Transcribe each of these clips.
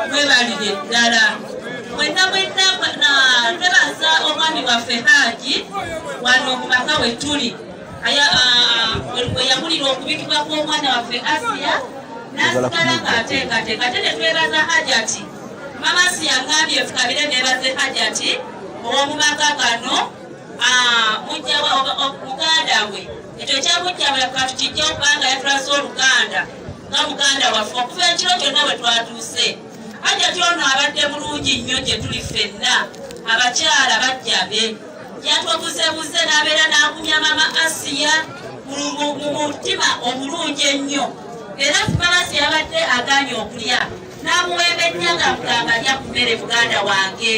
mwebalire ddala mwenna twebaza omwami waffe Haaji wano mu maka we tuli we yawulira okubikibwa kw'omwana waffe Asiya n'asigala ng'ateekateeka ate ne twebaza Haaji ati mama Asiya ngambye fukabire neebaze Haaji ati ow'omu maka gano muganda we ekyo kyamujjabula katukijja okubanga yatulasa oluganda nga muganda waffe okuva ekiro kyonna we twatuuse Haaji ati ono abadde mulungi nnyo gye tuli ffenna abakyala bajjabe yatwabuzebuze n'abeera n'akumya mama Asiya mu mutima omulungi ennyo era mama Asiya yabadde agaanye okulya n'amuweeba ennya ng'amugamba alya ku mmere muganda wange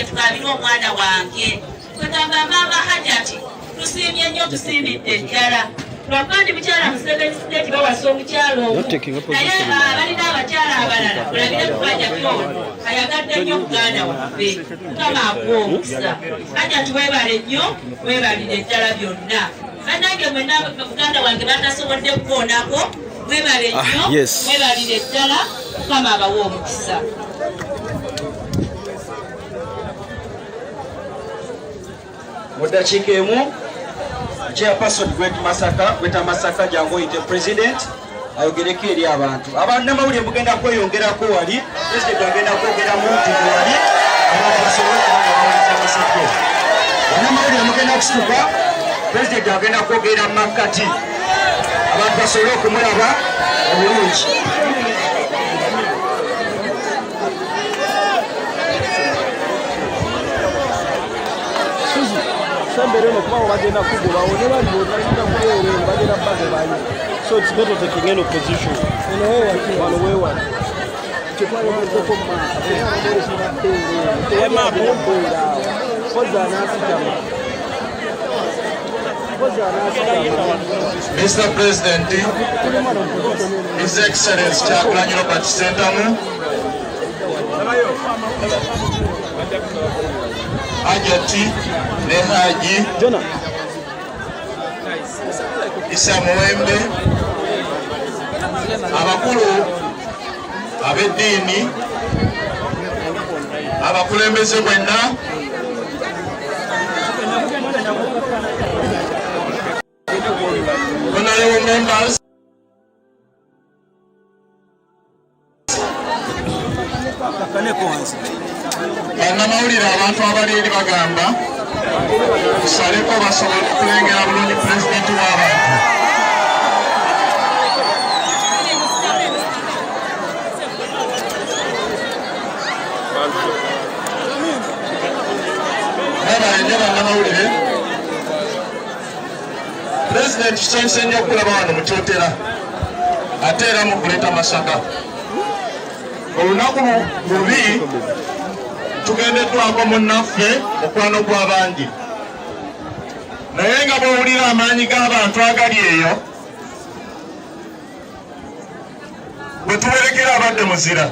tukabire omwana wange kwegamba mama Haaji ati tusiimye nnyo tusiimidde ddala lwakandi mukyala Museveni State bawasa omukyalo omu naye balina abakyala abalala olabire kubajja kyono ayagadde nnyo muganda waffe mukama akuwa omukisa Haaji ati weebale nnyo weebalire ddala byonna bannange mwenna muganda wange batasobodde kukoonako weebale nnyo weebalire ddala mukama abawa omukisa. Mudakiika emu chairperson Gweta Masaka jangu ite president ayogereko eri abantu abannamawulire mugenda kweyongerako wali president agenda kwogera mu ntindo wali abantu basobole okubawuliza Masaka bannamawulire mugenda kusituka president agenda kwogera mu makkati abantu basobole okumulaba obulungi. So it's better taking any position. Mr. President, His Excellency Chairman Robert Sentamu, Ajati Nehaji Isa Muwembe abakulu ab'eddiini abakulembeze bwenna honorable members bannamawulire abantu abali eri bagamba tusaleko basobole okulengera bulungi pulezidenti w'abantu. Nabalenje bannamawulire pulezidenti kisanyusa nnyo okulaba wano mu Kyotera ate era mu Gweta Masaka. Olunaku lubi tugendeddwako munnaffe mukwano gw'abangi naye nga bw'owulira amaanyi g'abantu agali eyo bwe tuwerekera abadde muzira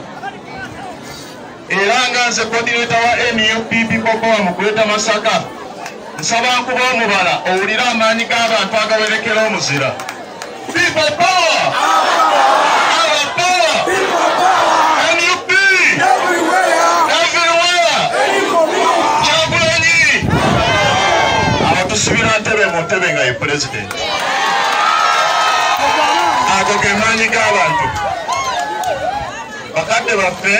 era nga nze koordinata wa NUPP Bobiwine mu Gweta Masaka nsaba nkuba omubala owulira amaanyi g'abantu agawerekera omuzira. People power! Our power! NUP! Tusibira ntebe mu ntebe nga ye president. Ago ge maanyi g'abantu. Bakadde baffe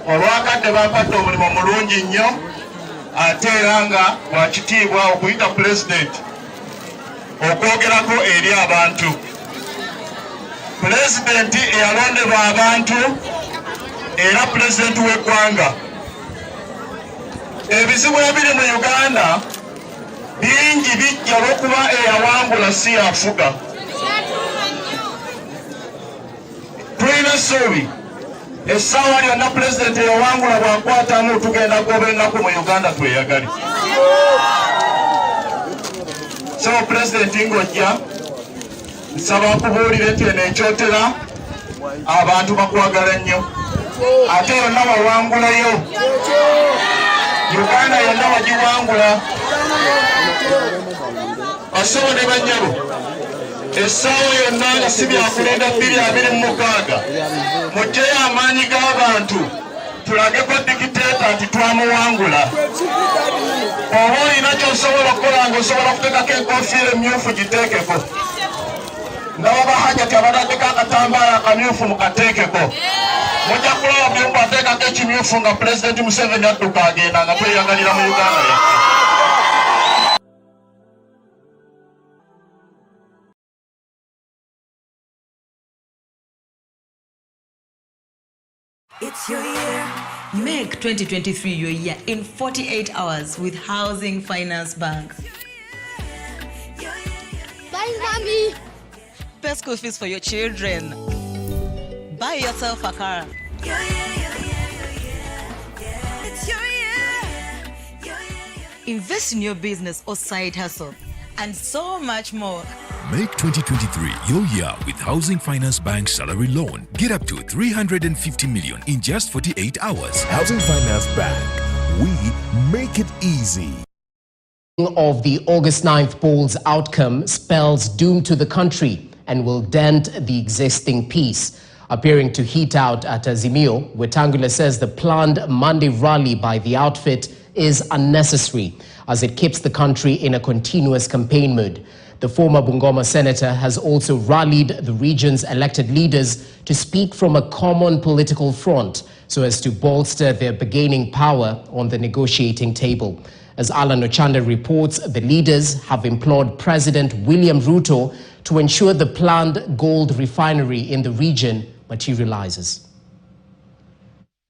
olwakadde bampatta omulimu mulungi nnyo ate era nga gwa kitiibwa okuyita president okwogerako eri abantu. Pulezidenti eyalondebwa abantu era pulezidenti w'eggwanga. Ebizibu ebiri mu Uganda bingi bijja olw'okuba eyawangula si yafuga. Tulina essuubi essaawa lyonna pulezidenti eyawangula bw'akwatamu tugenda kugoba ennaku mu Uganda tweyagale. So pulezidenti ng'ojja nsaba nkubuulire nti eno ekyotera abantu bakwagala nnyo ate yonna wawangulayo Uganda yonna wagiwangula. Basobo ne bannyabo essaawa yonna nga si byakulinda 2026 muggyeyo amaanyi g'abantu tulageko dikiteeta nti twamuwangula. Oba olina ky'osobola okukola ng'osobola okuteekako enkofiira emmyufu giteekeko. Ndaba Bahajati abataddeko akatambaala akamyufu mukateekeko. Mujja kulaba buli omu ateekako ekimyufu nga Pulezidenti Museveni adduka agenda nga tweyagalira mu Uganda yaffe. It's your year. Make 2023 your year in 48 hours with Housing Finance Bank. Bye, Mommy. Pay school fees for your children. Buy yourself a car. It's your year. Invest in your business or side hustle. And so much more. Make 2023 your year with Housing Finance Bank salary loan. Get up to 350 million in just 48 hours. Housing Finance Bank. We make it easy. Of the August 9th polls outcome spells doom to the country and will dent the existing peace. Appearing to heat out at Azimio, Wetangula says the planned Monday rally by the outfit is unnecessary as it keeps the country in a continuous campaign mode. The former Bungoma senator has also rallied the region's elected leaders to speak from a common political front so as to bolster their bargaining power on the negotiating table. As Alan Ochanda reports, the leaders have implored President William Ruto to ensure the planned gold refinery in the region materializes.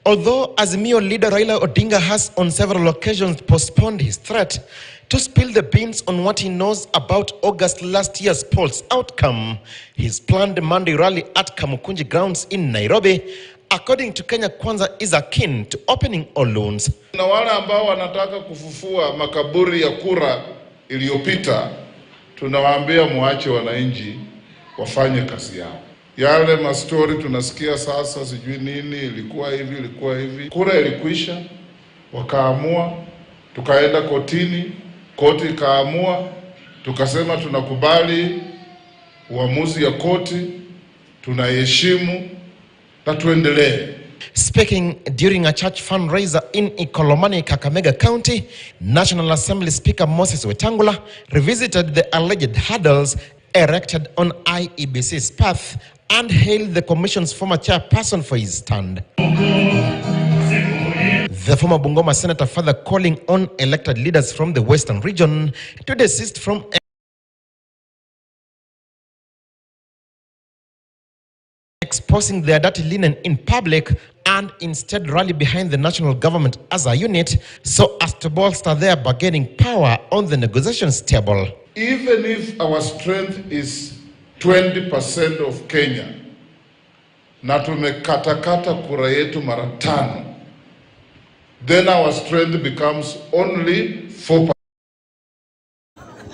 Although Azimio leader Raila Odinga has on several occasions postponed his threat to spill the beans on what he knows about August last year's polls outcome, his planned Monday rally at Kamukunji grounds in Nairobi, according to Kenya Kwanza, is akin to opening all loans. Na wale ambao wanataka kufufua makaburi ya kura iliyopita, tunawaambia muache wananchi wafanye kazi yao. Yale mastori tunasikia sasa sijui nini ilikuwa hivi. Kura ilikwisha, wakaamua, tukaenda kotini, koti ikaamua, tukasema tunakubali uamuzi ya koti, tunaheshimu na tuendelee. Speaking during a church fundraiser in Ikolomani, Kakamega County, National Assembly Speaker Moses Wetangula revisited the alleged hurdles erected on IEBC's path and hailed the Commission's former chairperson for his stand. The former Bungoma senator further calling on elected leaders from the Western region to desist from exposing their dirty linen in public and instead rally behind the national government as a unit so as to bolster their bargaining power on the negotiations table. Even if our strength is 20% of Kenya, na tumekatakata kura yetu mara 5, then our strength becomes only 4%.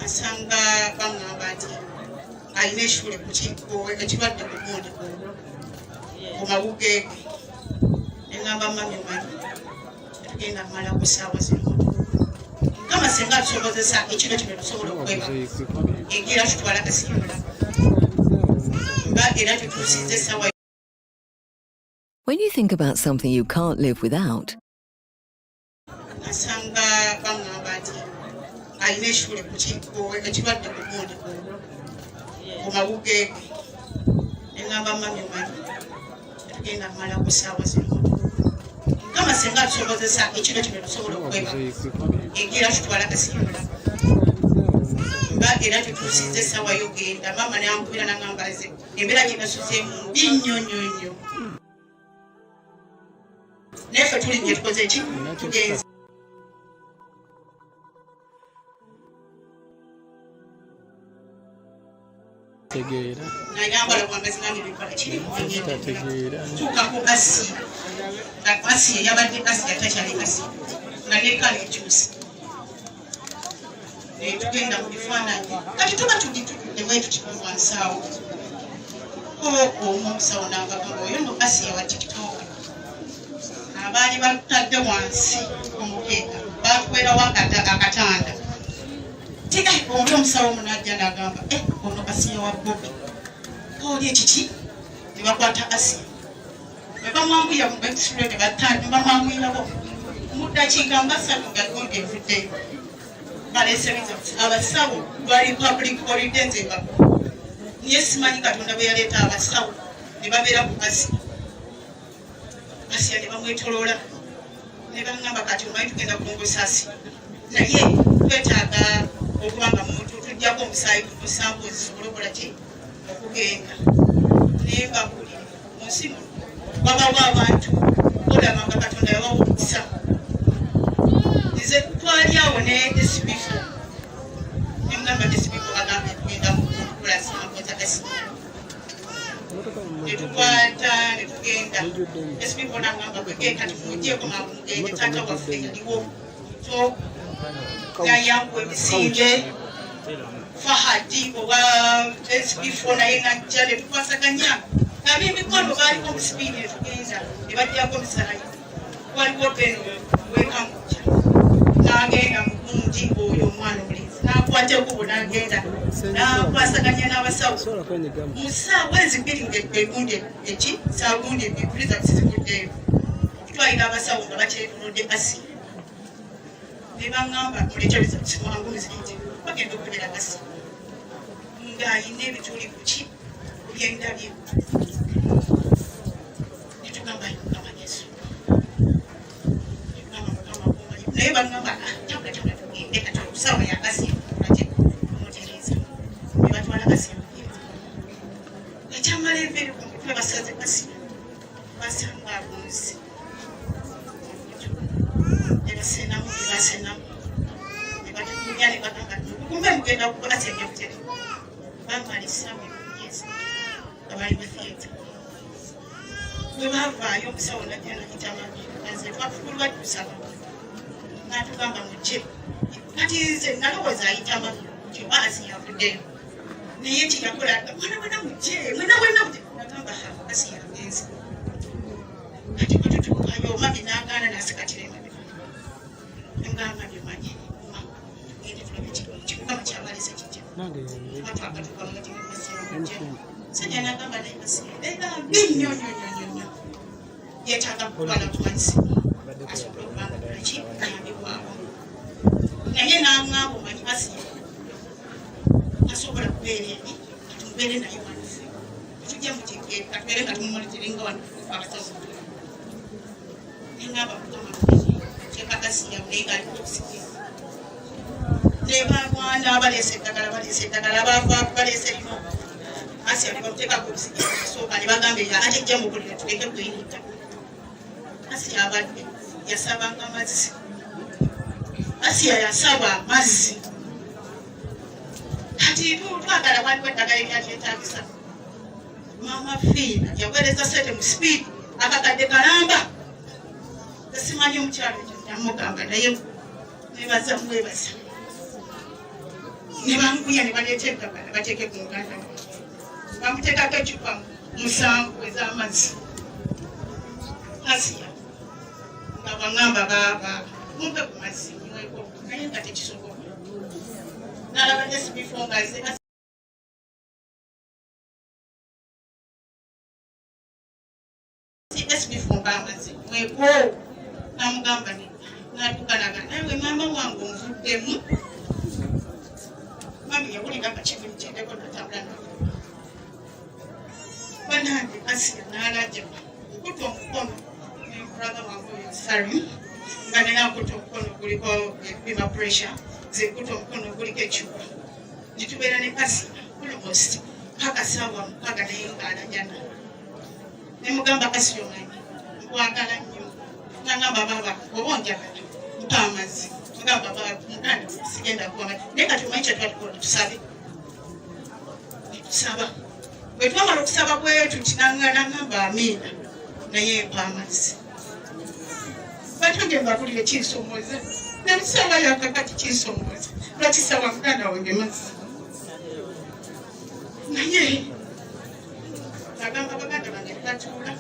Asanga bangabati aine shule kuchiko ekibadde kugundi ko mabuge engamba mami tugenda mala kusawa zino kama senga tusobozesa ekino kino tusobola okweba egira tutwala kasimula bagera tutusize sawa. When you think about something you can't live without, asanga bangabati aine shule kuchiko ekibadde kugundi ko mabuge engamba mami tugenda mala kusawa zino kama senga tusobozesa ekino kino tusobola okweba egira tutwala kasimula bagera tutusize sawa yogenda mama nankubira nangambaze embera gye nasuze mu binyonyonyo nefe tulinye tukoze eki tugenze tegera nanyambala kwambazi nange bikola kiri tegera tukaku kasi kasi yabadde kasi yatakyali kasi nalekala ekyusi tugenda mu bifaananyi kati tuba tugitudde bwetu kimuwansawo omusawo n'agamba oyo no kasi yawa tiktok abaali batadde wansi omukeeka batuweerawo akatanda oli omusawo munajja n'agamba ono Asiya wa Bobi oli ekiki ne bakwata Asiya ne bamwambuya mu x-ray ne bamwambuyirako mu ddakiika mbasatu nga gundi evuddeyo balese abasawo lwali public holiday nzenga niye simanyi Katonda bwe yaleeta abasawo ne babeera ku Asiya ne bamwetoloola ne bangamba kati omanyi tugenda kulongosa Asiya naye twetaaga okubanga muntu tujjako omusaayi musambu zikulokola ki okugenda naye mbabulire mu nsi muno wabawo abantu olabanga Katonda yabawa omukisa nze twali awo ne SB4 nemugamba SB4 bagambye tugenda mukulasimakozagasi netukwata netugenda SB4 nagamba kwegenda timujjeko mangu mugende taata waffe yaliwo so nayangu emisinde Fahadi oba SB4 naye najja netukwasaganya ab'emikono baaliko mu sipiidi netugenda ne bajjako misaayi waliwo beno wekamujja n'agenda mulungi oyo omwana omulenzi n'akwata ekubo n'agenda n'akwasaganya n'abasawo mu ssaawa ezibiri ng'egundi eki saagundi ebbiri ziziguddeyo okutwalira abasawo nga bakyetolodde Asiya ne baŋŋamba mulekyeriza kimangu muzikiti bagenda okubera Asiya ng'ayina ebituli ku ki byendabye netugamba Mukama Yesu naye baŋŋamba tabula tugende kati okusawa ya Asiya mutereza ne batwala Asiya ekyamala enviiri ku mutwe basaze Asiya basanga abunzi ne basenamu ne batukunya ne bagamba kumbe mugenda okukola senyakutere bamalisa muyezi abali mu theatre bwe bavaayo omusawo najja nayitama nze twafukulwa tusaba n'atugamba mujje kati nze nalowooza ayitama nti oba Asiya avuddeyo naye kyeyakola mwana mujje mwena nagamba Asiya agenze kati kwetutukayo omami n'agaana n'asikatira emabega ngamba byemanyi gende tulabe kikukama kyabalese kijja sajja n'agamba naye Asiya era nnyo yeetaaga kutwala kumanyisi asobola okubanga tulaki ayambibwawo naye n'aŋŋamba omanyi Asiya asobola kubeera ebi katumubeere naye wanufe tujja mutegeere katubeere nga tumumoniteringa wanufe abasawo neŋŋamba Mukama kyeka Asiya naye ng'aliko okusikira ne balwana baleese eddagala baavaako baleese lino Asiya ne bamuteekako obusigire asooka ne bagamba eyo ate ejja mukulire tuleke kwerinda Asiya abadde yasabanga amazzi Asiya yasaba amazzi kati twagala waliwo eddagala eryalyetaagisa Mama Fiina yaweereza sente mu sipiidi akakadde kalamba esimanyi omukyalo ekyo namugamba naye nebaza mwebaza ne banguya ne baleeta eddagala bateeke ku muganda bamuteekako ecupa 7 ez'amazzi Asiya nga baŋŋamba baaba mumpe ku mazzi nyweko naye nga tekisoboka n'alaba ne SB4 nga SB4 amazzi nyweko namugamba n'atukanaga nawe maama wange onvuddemu mami yawulira kakivu kyendeko natambula na banange Asiya n'alajjaba okuta omukono nemulaga wange sari nga nenakuta omukono guliko ebipima pressure zekuta omukono guliko ecupa netubeera ne Asiya almost paka saawa 6 naye ng'alajana nemugamba Asiya omanyi nkwagala nnyo nagamba baba oba onjagala mpa amazzi mugamba muganda sigenda kuwa naye kati omanyi kyetwatukola tusabe netusaba bwe twamala okusaba bwetu nagamba amiina naye mpa amazzi batonde mbabulire kinsomoza namusaba yakakati kinsomoza lwakisaba muganda wange mazzi naye nagamba baganda bange tebatuula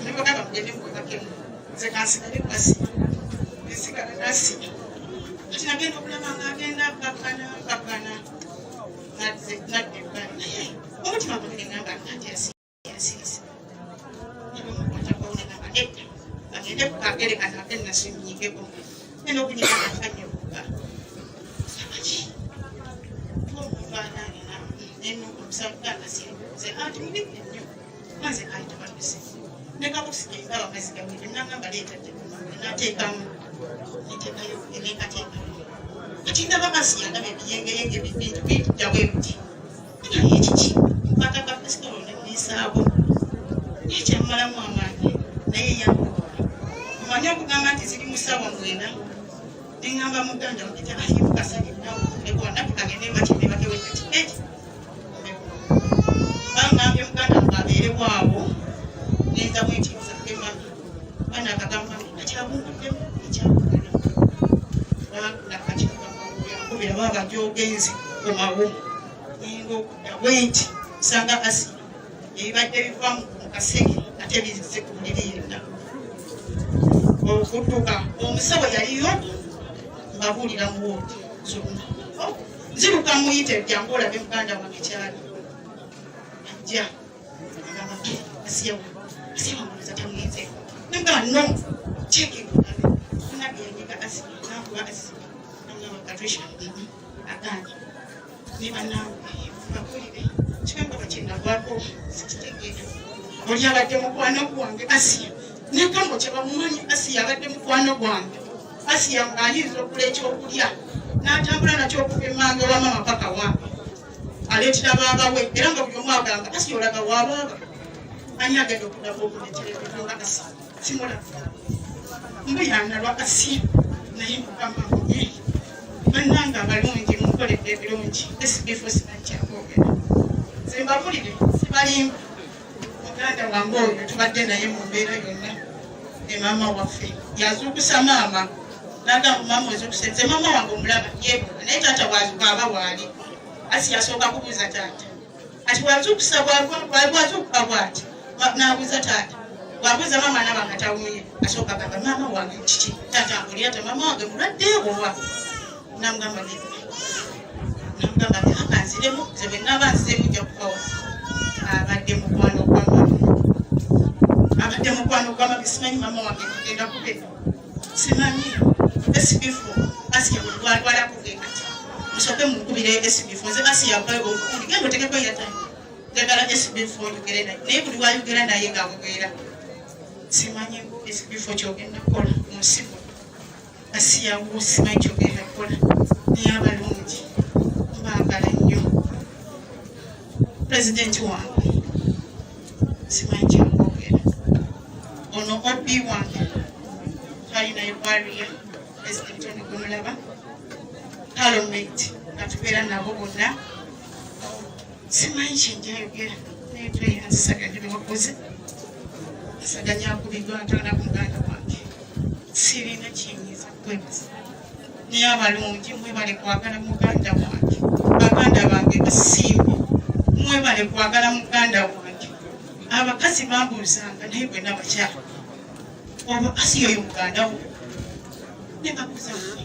nebagamba mugende mukobakemu nze kansigale ku Asiya nesigala n'Asiya kati nagenda okulaba ng'agenda bakana nadde omutima gwange ngamba nti yasirise nebamukwatakwawulengamba nedda agende kukagerekana ate nasimnyigeko ena okunyigana kanyokuga sabaki omuvaananina nenokumusagagasize ati mulidde nnyo maze ayita baluse nekabusigenda abamazi gawedde nagamba leetadde nateekamu netekayo enekateekamu kati ndaba kasiyagaba ebiyengeyenge bintu bijjawo ebuti naye ekiki nkwata kapesikalo nemisaabo nekyamalamu amaanyi naye yankuba omanye okugamba nti ziri mu ssaawa 9 neŋŋamba muganda mugita ayimukasaliddao ekwanake kagende bakimebakewekati eki bangambye muganda mbabeerewo ngenza bwetiiza emami bana akagamba akyabumbudemu ekyabugana nakakikubira baba gyogenzi komawo ninga okudda bwenti sanga asi ebibadde biva mu kaseke ate bizize ku buliri yenna okudduka omusawo yaliyo mbabuulira mu woodi zonna nziruka muyite jangu olabe muganda wange kyali ajja asiyamuliza tamugenze nagamba no kyekekulabe nagenyiga asi nakuba asi nagamba patricia aganje ne bannange bakulire kiwemba bakinagwako sikitegeera oli abadde mukwano gwange asiya nekambo kyebamumanyi asiya abadde mukwano gwange asiya ng'ayinza okula ekyokulya n'atambula nakyo okuva emmange wa mama paka wange aleetera baabawe era nga buli omu agamba asiya olaga waabaaba ani agenda okuddamu okuletereetonga asiya simulaba mbuyanalwa asiya naye mukama munye bannange abalungi munkoledde ebirungi esibifo sinakyakwogera nze mbabulire sibalimba muganda wange oyo tubadde naye mu mbeera yonna ne maama waffe yazuukusa maama nagamba maama ozuukuse nze maama wange omulaba yeebuuza naye taata bwaba waali asi yasooka kubuuza taata ati wazuukusa bwazuukuka bwati n'abuuza taata bwabuuza maama naba nga tawunye asooka gamba maama wange kiki taata ngulyata maama wange mulwaddeewowa namugamba namugamba akanziremu ze bwe naaba nziremu nja kubawa abadde mukwano gw'amami simanyi maama wange kugenda kubera simanyi esibifo asiya buli lwalwala kugenda musooke munkubire esibifo nze asiya okundi genda otegeko eyatayi njagala esibifo oyogere naye naye buli wayogera naye ng'amugwera simanyi esibifo kyogenda kukola mu nsigo asiyawo simanyi kyogenda kukola naye abalungi mbaagala nnyo pulezidenti wange simanyi kyakwogera ono obi wange twalinayo bariya pulezidenti ono gwemulaba parliament nga nabo bonna simanyi kyenjayogera naye tweyanzisaganya bewakoze asaganya akubiddwa ntona ku muganda wange sirina kyenyiza kwebaza naye abalungi mwebale kwagala muganda wange baganda bange basimbe mwebale kwagala muganda wange abakazi bambuuzanga naye bwena bakyala oba asiyoyo muganda wo ne bakuzawe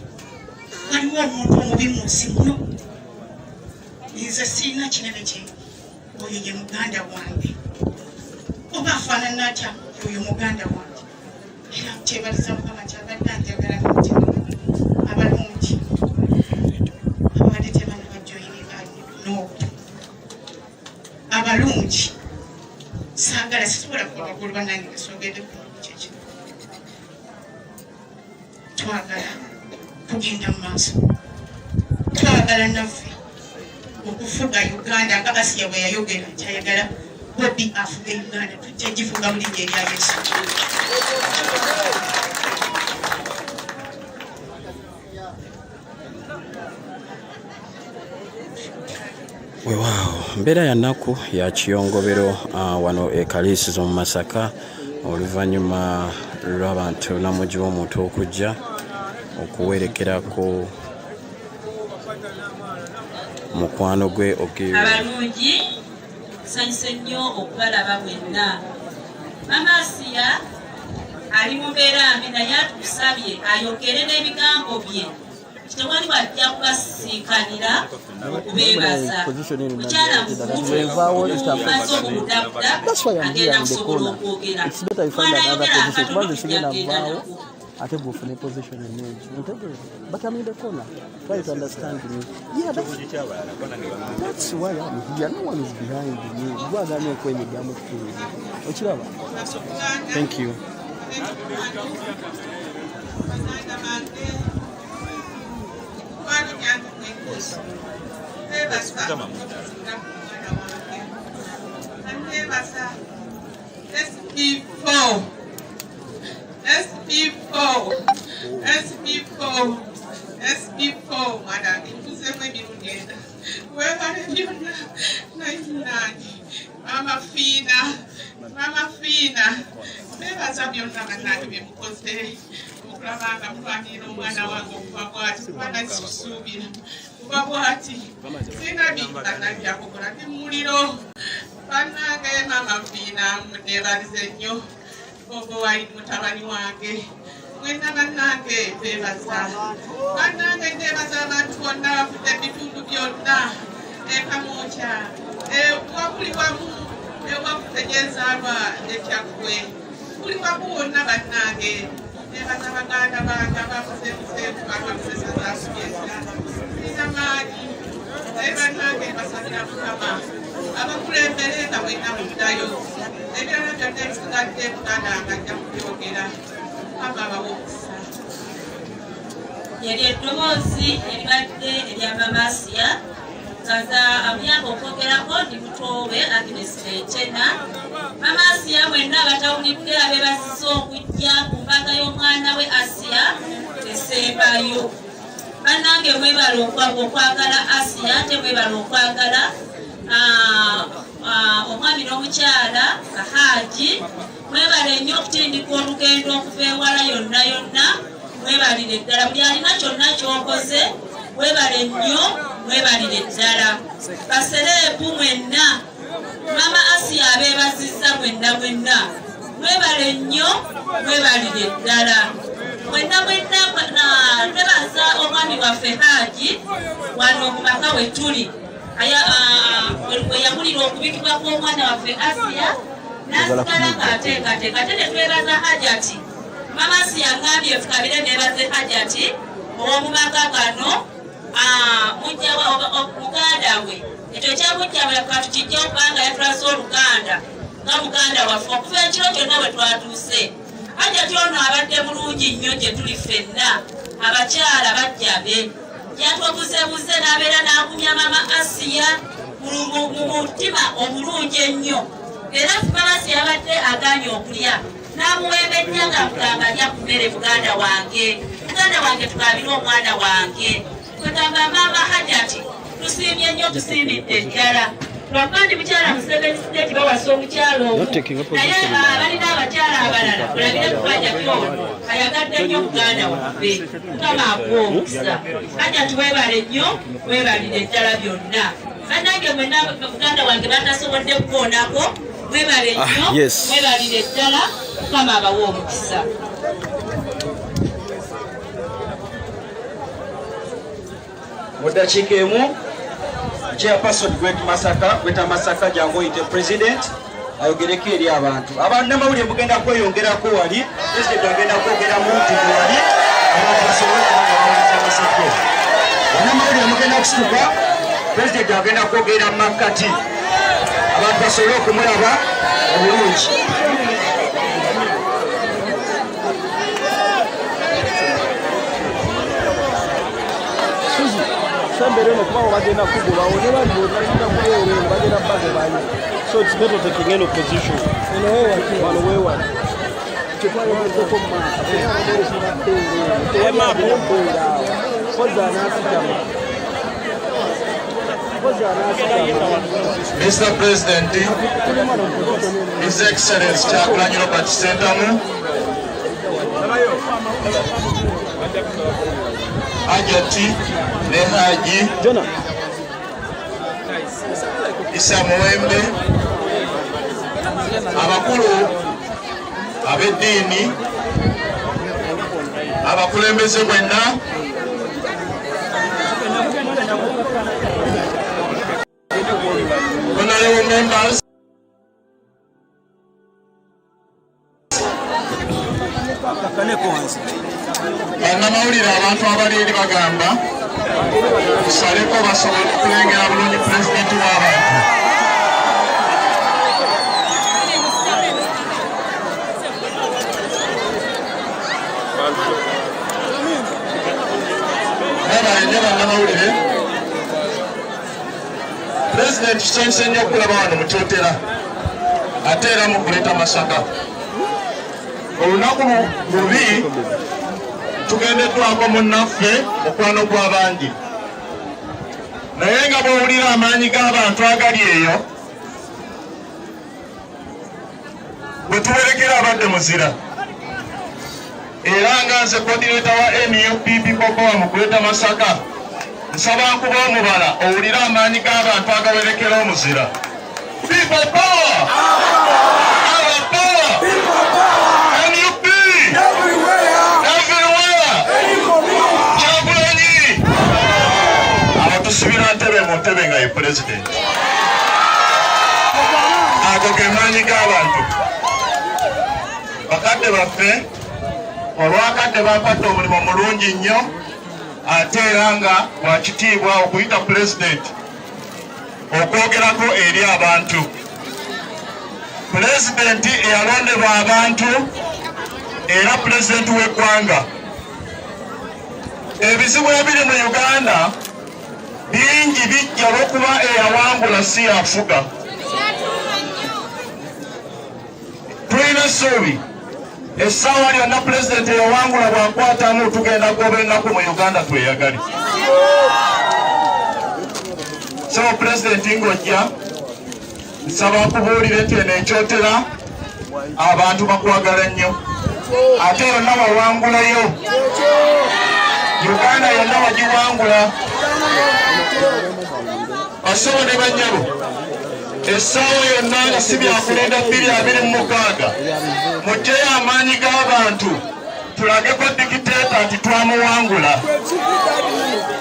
waliwo omuntu omubi mu nsi muno nze sirina kinene kye oyo ye muganda wange oba afaanana atya oyo muganda wange era kyebaliza mukama kyabadde anjagala mutima abalungi abadde tebana bajoyiniganno abalungi saagala sisobola kubagulu banange gasogedde kukyekyo twagala tugenda mu maaso twagala naffe okufuga uganda nga asiya bwe yayogera kyayagala bobi afuga uganda tujja gifuga bulijjo erya yesu Wow, mbeera ya nnaku ya kiyongobero wano ekaliisizo mu Masaka oluvannyuma lw'abantu namugi w'omuntu okujja okuwerekerako mukwano gwe ogiwe abalungi nsanyuse nnyo okubalaba bwenna mama Asiya ali mu mbeera mbi naye atusabye ayogere n'ebigambo bye tewali wajja kubasiikanira okubeebaza mukyala mumaze obudabuda agenda kusobola okwogera mwana yogera akatono ate bwofuna position enungi ntegeeza but I'm in the corner try to understand me. Yeah, that's why I'm here. No one is behind me. Bwaganya okwenyigamu kutuuza okiraba. Thank you. SB4, madam, tuseme birugenda. Wewe ndiona Mama Fina. Bebaza byonna bannange byemukoze okulabanga mulwanira omwana wange okuva bwati kubanga kisuubira kuba bwati sina bikanaja kukola ndi muliro bannange Mama Fina muneebalize nnyo Bobiwine mutabani wange mwena bannange bebaza bannange ndeebaza abantu bonna bafudde ebitundu byonna ekamwokya wakuli wamu ewakutegeezaalwa ekyakwe kuli wamu wonna bannange nebaza baganda bange abakuzeemuzeemu bakakusesazasubyeera sina maani naye bannange mbasabira Mukama abakulembere nga mwenna muddayo ebirala byonna ebisigadde muganda nga ajja kubyogera Mukama abawa omukisa. Yali eddoboozi eribadde erya Mama Asiya kaza amuyamba okwogerako ndi mutowe Agnes Chena. Mama Asiya mwenna abatawulidde abeebazizza okujja ku mbaga y'omwana we Asiya esembayo. Bannange mwebala okwagala Asiya ate mwebala okwagala omwami n'omukyala Kahaaji. Mwebale nnyo okutindika olugendo okuva ewala yonna mwebalire ddala buli alina kyonna ky'okoze mwebale nnyo mwebalire ddala basereebu mwenna Mama Asiya abeebazizza mwenna mwebale nnyo mwebalire ddala mwenna twebaza omwami waffe Haaji wano mu maka we tuli we yamulira okubikibwa kw'omwana waffe Asiya nasigala ng'ateekateeka ate ne twebaza Hajati Mama Asiya ngambye tukabire neebaze Hajati ow'omu maka gano muganda we ekyo kyamujjabula katukijja okubanga yatulasa oluganda nga muganda waffe okuva ekiro kyonna bwe twatuuse Hajati ono abadde mulungi nnyo gye tuli ffenna abakyala bajjabe yatwabuzebuze n'abeera n'agumya Mama Asiya mu mutima omulungi ennyo era Mama Asiya yabadde agaanye okulya n'amuwembejja nga mugamba alya ku mmere muganda wange tukabire omwana wange kwegamba Mama Hajati tusiimye nnyo tusiimidde ddala lwakandi mukyala Museveni State bawasa omukyala omu naye balina abakyala abalala olabire Hajati ono ayagadde nnyo muganda waffe Mukama akuwa omukisa Hajati weebale nnyo weebalire ddala byonna bannange mwenna muganda wange batasobodde kukoonako mwebale nnyo mwebalire ddala Mukama abawa omukisa. Mudakiika emu chairperson Gweta Masaka jangu oyite president ayogereko eri abantu abannamawulire mugenda kweyongerako wali president agenda kwogera mu ntindo wali abantu basobole okubanga Masaka bannamawulire mugenda kusituka president agenda kwogera mu makkati abantu basobole okumulaba obulungi. So it's better taking any position. Mr. President, His Excellency Chairman Robert Sentamu, Hajati Nehaji Isa Muwembe, abakulu ab'eddiini abakulembeze mwenna abandi bagamba tusaleko basobole okulengera bulungi pulezidenti w'abantu. Nabalenje bannamawulire, pulezidenti kisanyusa nnyo okulaba wano mu Kyotera ate era mu kuleeta Masaka. Olunaku lubi tugendeddwako munnaffe mukwano gw'abangi, naye nga bw'owulira amaanyi g'abantu agali eyo, bwe tuwerekera abadde muzira. Era nga nze koordineta wa NUPP Bobiwine mu kuleeta Masaka, nsaba nkuba omubala owulira amaanyi g'abantu agawerekera omuzira. People power! Our power! NUP! Everywhere! Kyagulanyi! Awo tusibira ntebe mu ntebe nga ye pulezidenti. Ago ge maanyi g'abantu. Bakadde baffe olwakadde bapadde omulimu mulungi nnyo, ate era nga gwa kitiibwa okuyita pulezidenti okwogerako eri abantu. Pulezidenti eyalondebwa abantu era pulezidenti w'eggwanga. Ebizibu ebiri mu Uganda bingi bijja olw'okuba eyawangula si yafuga. Tulina essuubi essaawa lyonna pulezidenti eyawangula bw'akwatamu tugenda kugoba ennaku mu Uganda tweyagale. So pulezidenti ng'ojja, nsaba nkubuulire nti eno ekyotera abantu bakwagala nnyo, ate yonna wawangulayo, Uganda yonna wagiwangula. Basebo ne bannyabo, essaawa yonna nga si byakulinda 2026, muggyeyo amaanyi g'abantu tulageko dikiteeta nti twamuwangula.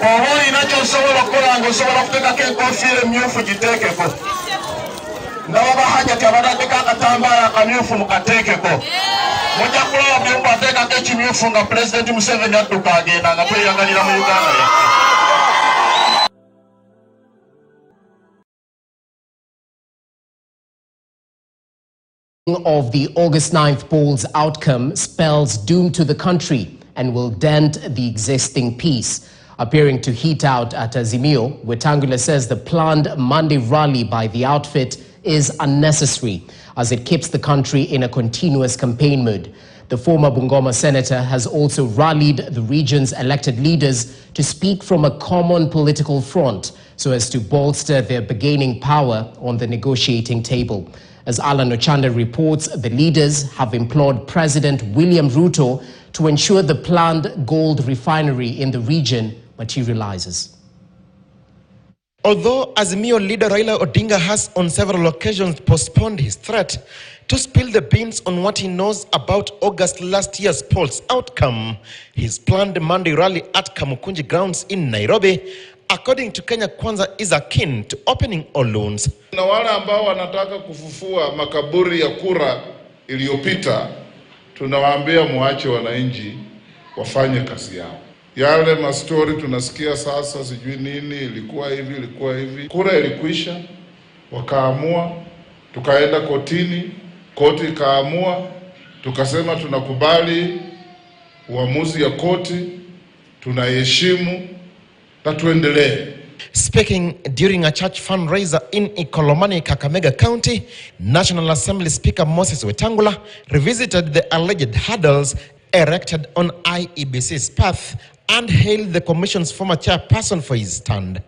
Oba olina ky'osobola okukola ng'osobola okuteekako enkofiira emmyufu giteekeko. Ndaba bahajjati abataddeko akatambaala akamyufu mukateekeko. Mujja kulaba byombo ateekako ekimyufu nga pulezidenti Museveni adduka agenda nga tweyagalira mu Uganda yaffe. Of the August 9th polls outcome spells doom to the country and will dent the existing peace. Appearing to heat out at Azimio, Wetangula says the planned Monday rally by the outfit is unnecessary as it keeps the country in a continuous campaign mode. The former Bungoma senator has also rallied the region's elected leaders to speak from a common political front so as to bolster their bargaining power on the negotiating table. As Alan Ochanda reports, the leaders have implored President William Ruto to ensure the planned gold refinery in the region materializes. Although Azimio leader Raila Odinga has on several occasions postponed his threat to spill the beans on what he knows about August last year's polls outcome, his planned Monday rally at Kamukunji grounds in Nairobi, according to Kenya Kwanza, is akin to opening all loans. Na wale ambao wanataka kufufua makaburi ya kura iliyopita, tunawaambia muache wananchi wafanye kazi yao. Yale mastori tunasikia sasa sijui nini, ilikuwa hivi. Kura ilikuisha, wakaamua, tukaenda kotini, koti ikaamua, tukasema tunakubali uamuzi ya koti, tunaheshimu na tuendelee. Speaking during a church fundraiser in Ikolomani, Kakamega County, National Assembly Speaker Moses Wetangula revisited the alleged hurdles erected on IEBC's path and hailed the Commission's former chairperson for his stand.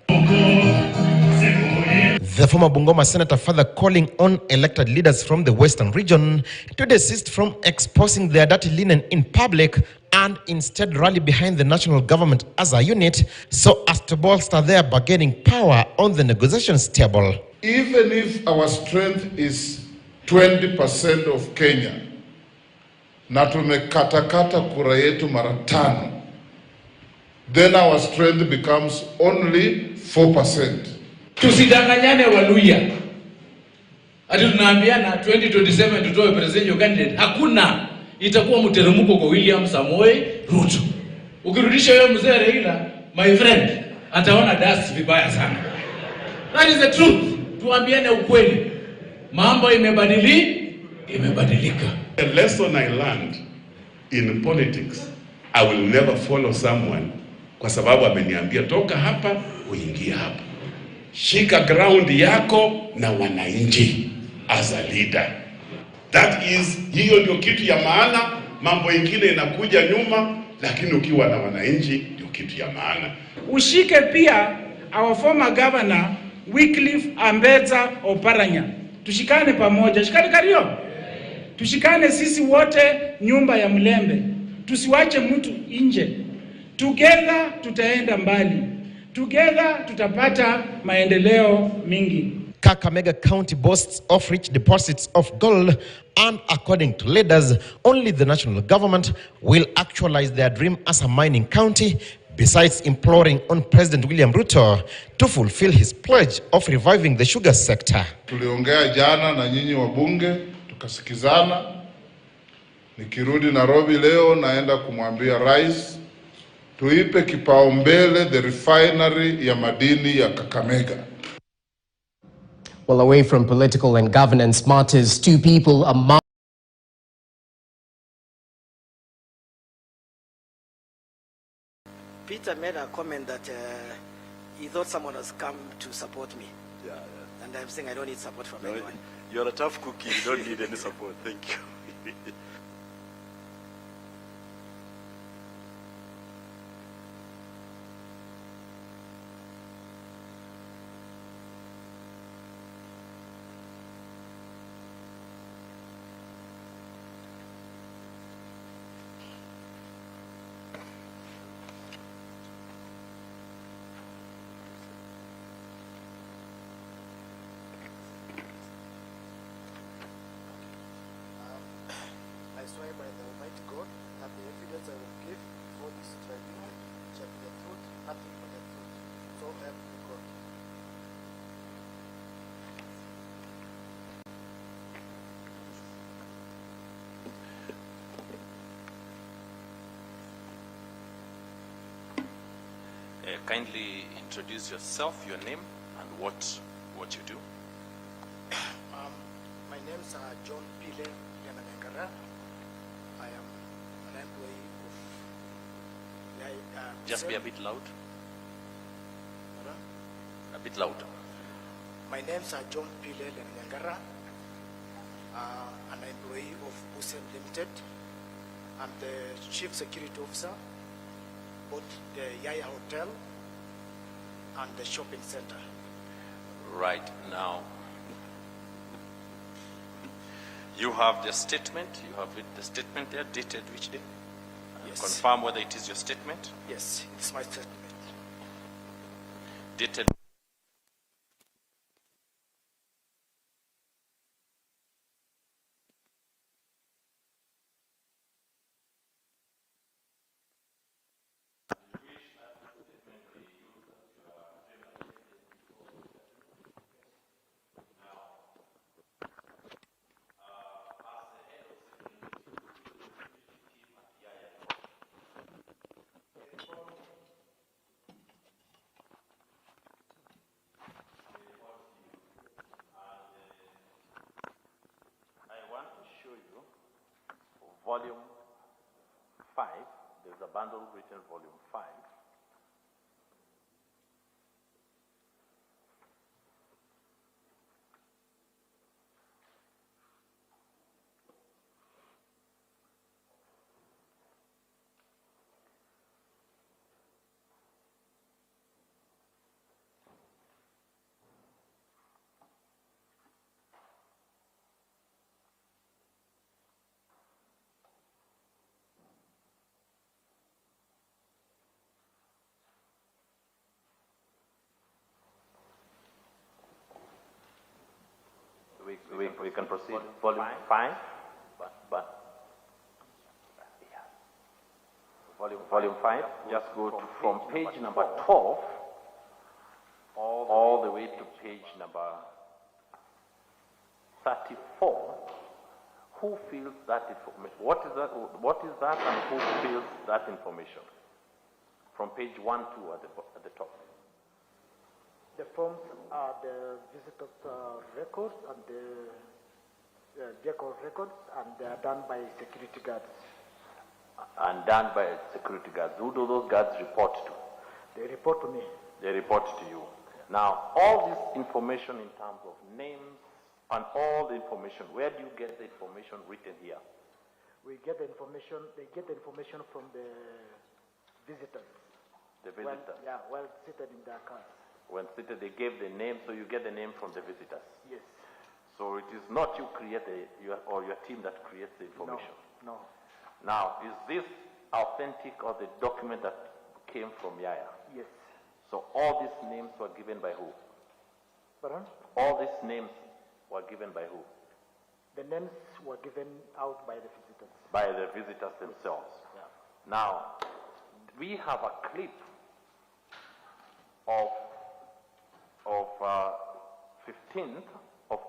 The former Bungoma senator further calling on elected leaders from the Western region to desist from exposing their dirty linen in public and instead rally behind the national government as a unit so as to bolster their bargaining power on the negotiations table. Even if our strength is 20% of Kenya, na tumekatakata kura yetu mara 5, then our strength becomes only 4%. Tusidanganyane Waluya. Ati tunaambiana 2027 tutoe presidential candidate. Hakuna. Itakuwa mteremko kwa William Samoei Ruto. Ukirudisha huyo mzee Raila, my friend, ataona dust vibaya sana. That is the truth. Tuambiane ukweli. Mambo imebadilika. The lesson I learned in politics, I will never follow someone kwa sababu ameniambia toka hapa uingie hapa. Shika ground yako na wananchi as a leader. That is, hiyo ndio kitu ya maana. Mambo ingine inakuja nyuma, lakini ukiwa na wananchi ndio kitu ya maana. Ushike pia our former governor Wycliffe Ambetsa Oparanya. Tushikane pamoja. Shikane Kario. Tushikane sisi wote nyumba ya Mlembe. Tusiwache mtu nje. Together tutaenda mbali. Together tutapata maendeleo mingi. Kakamega County boasts of rich deposits of gold, and according to leaders, only the national government will actualize their dream as a mining county, besides imploring on President William Ruto to fulfill his pledge of reviving the sugar sector. Tuliongea jana na nyinyi wabunge, tukasikizana. Nikirudi Nairobi leo naenda kumwambia rais tuipe kipaumbele the refinery ya madini ya Kakamega. Well, away from political and governance matters, two people are Peter made a comment that he thought someone has come to support me. Yeah. And I'm saying I don't need support from anyone. You're a tough cookie. You don't need any support. Thank you. I swear by the Almighty God that the evidence I will give before this tribunal shall be the truth, nothing but the truth. So help me God. Kindly introduce yourself, your name, and what you do. My name's John Pile Yanagangara. I am an employee of Just be a bit loud. A bit louder. My name's John Pile Yanagangara. An employee of Busem Limited. I'm the chief security officer at the Yaya Hotel and the shopping center. Right now, you have the statement. You have the statement there, dated which day? Yes. Confirm whether it is your statement. Yes, it's my statement. Dated. Volume 5, there's a bundle written volume 5. We can proceed. Volume 5, but yeah. Volume 5, just go to from page number 12 all the way to page number 34. Who feels that information? What is that and who feels that information? From page 1, 2 at the top. The forms are the visitors' records and the vehicle records, and they are done by security guards. And done by security guards. Who do those guards report to? They report to me. They report to you. Now, all this information in terms of names and all the information, where do you get the information written here? We get the information, they get the information from the visitors. The visitors? While seated in their cars. When seated, they gave the name, so you get the name from the visitors? Yes. So it is not you create or your team that creates the information? No. Now, is this authentic or the document that came from Yaya? Yes. So all these names were given by who? Pardon? All these names were given by who? The names were given out by the visitors. By the visitors themselves. Yeah. Now, we have a clip of 15th of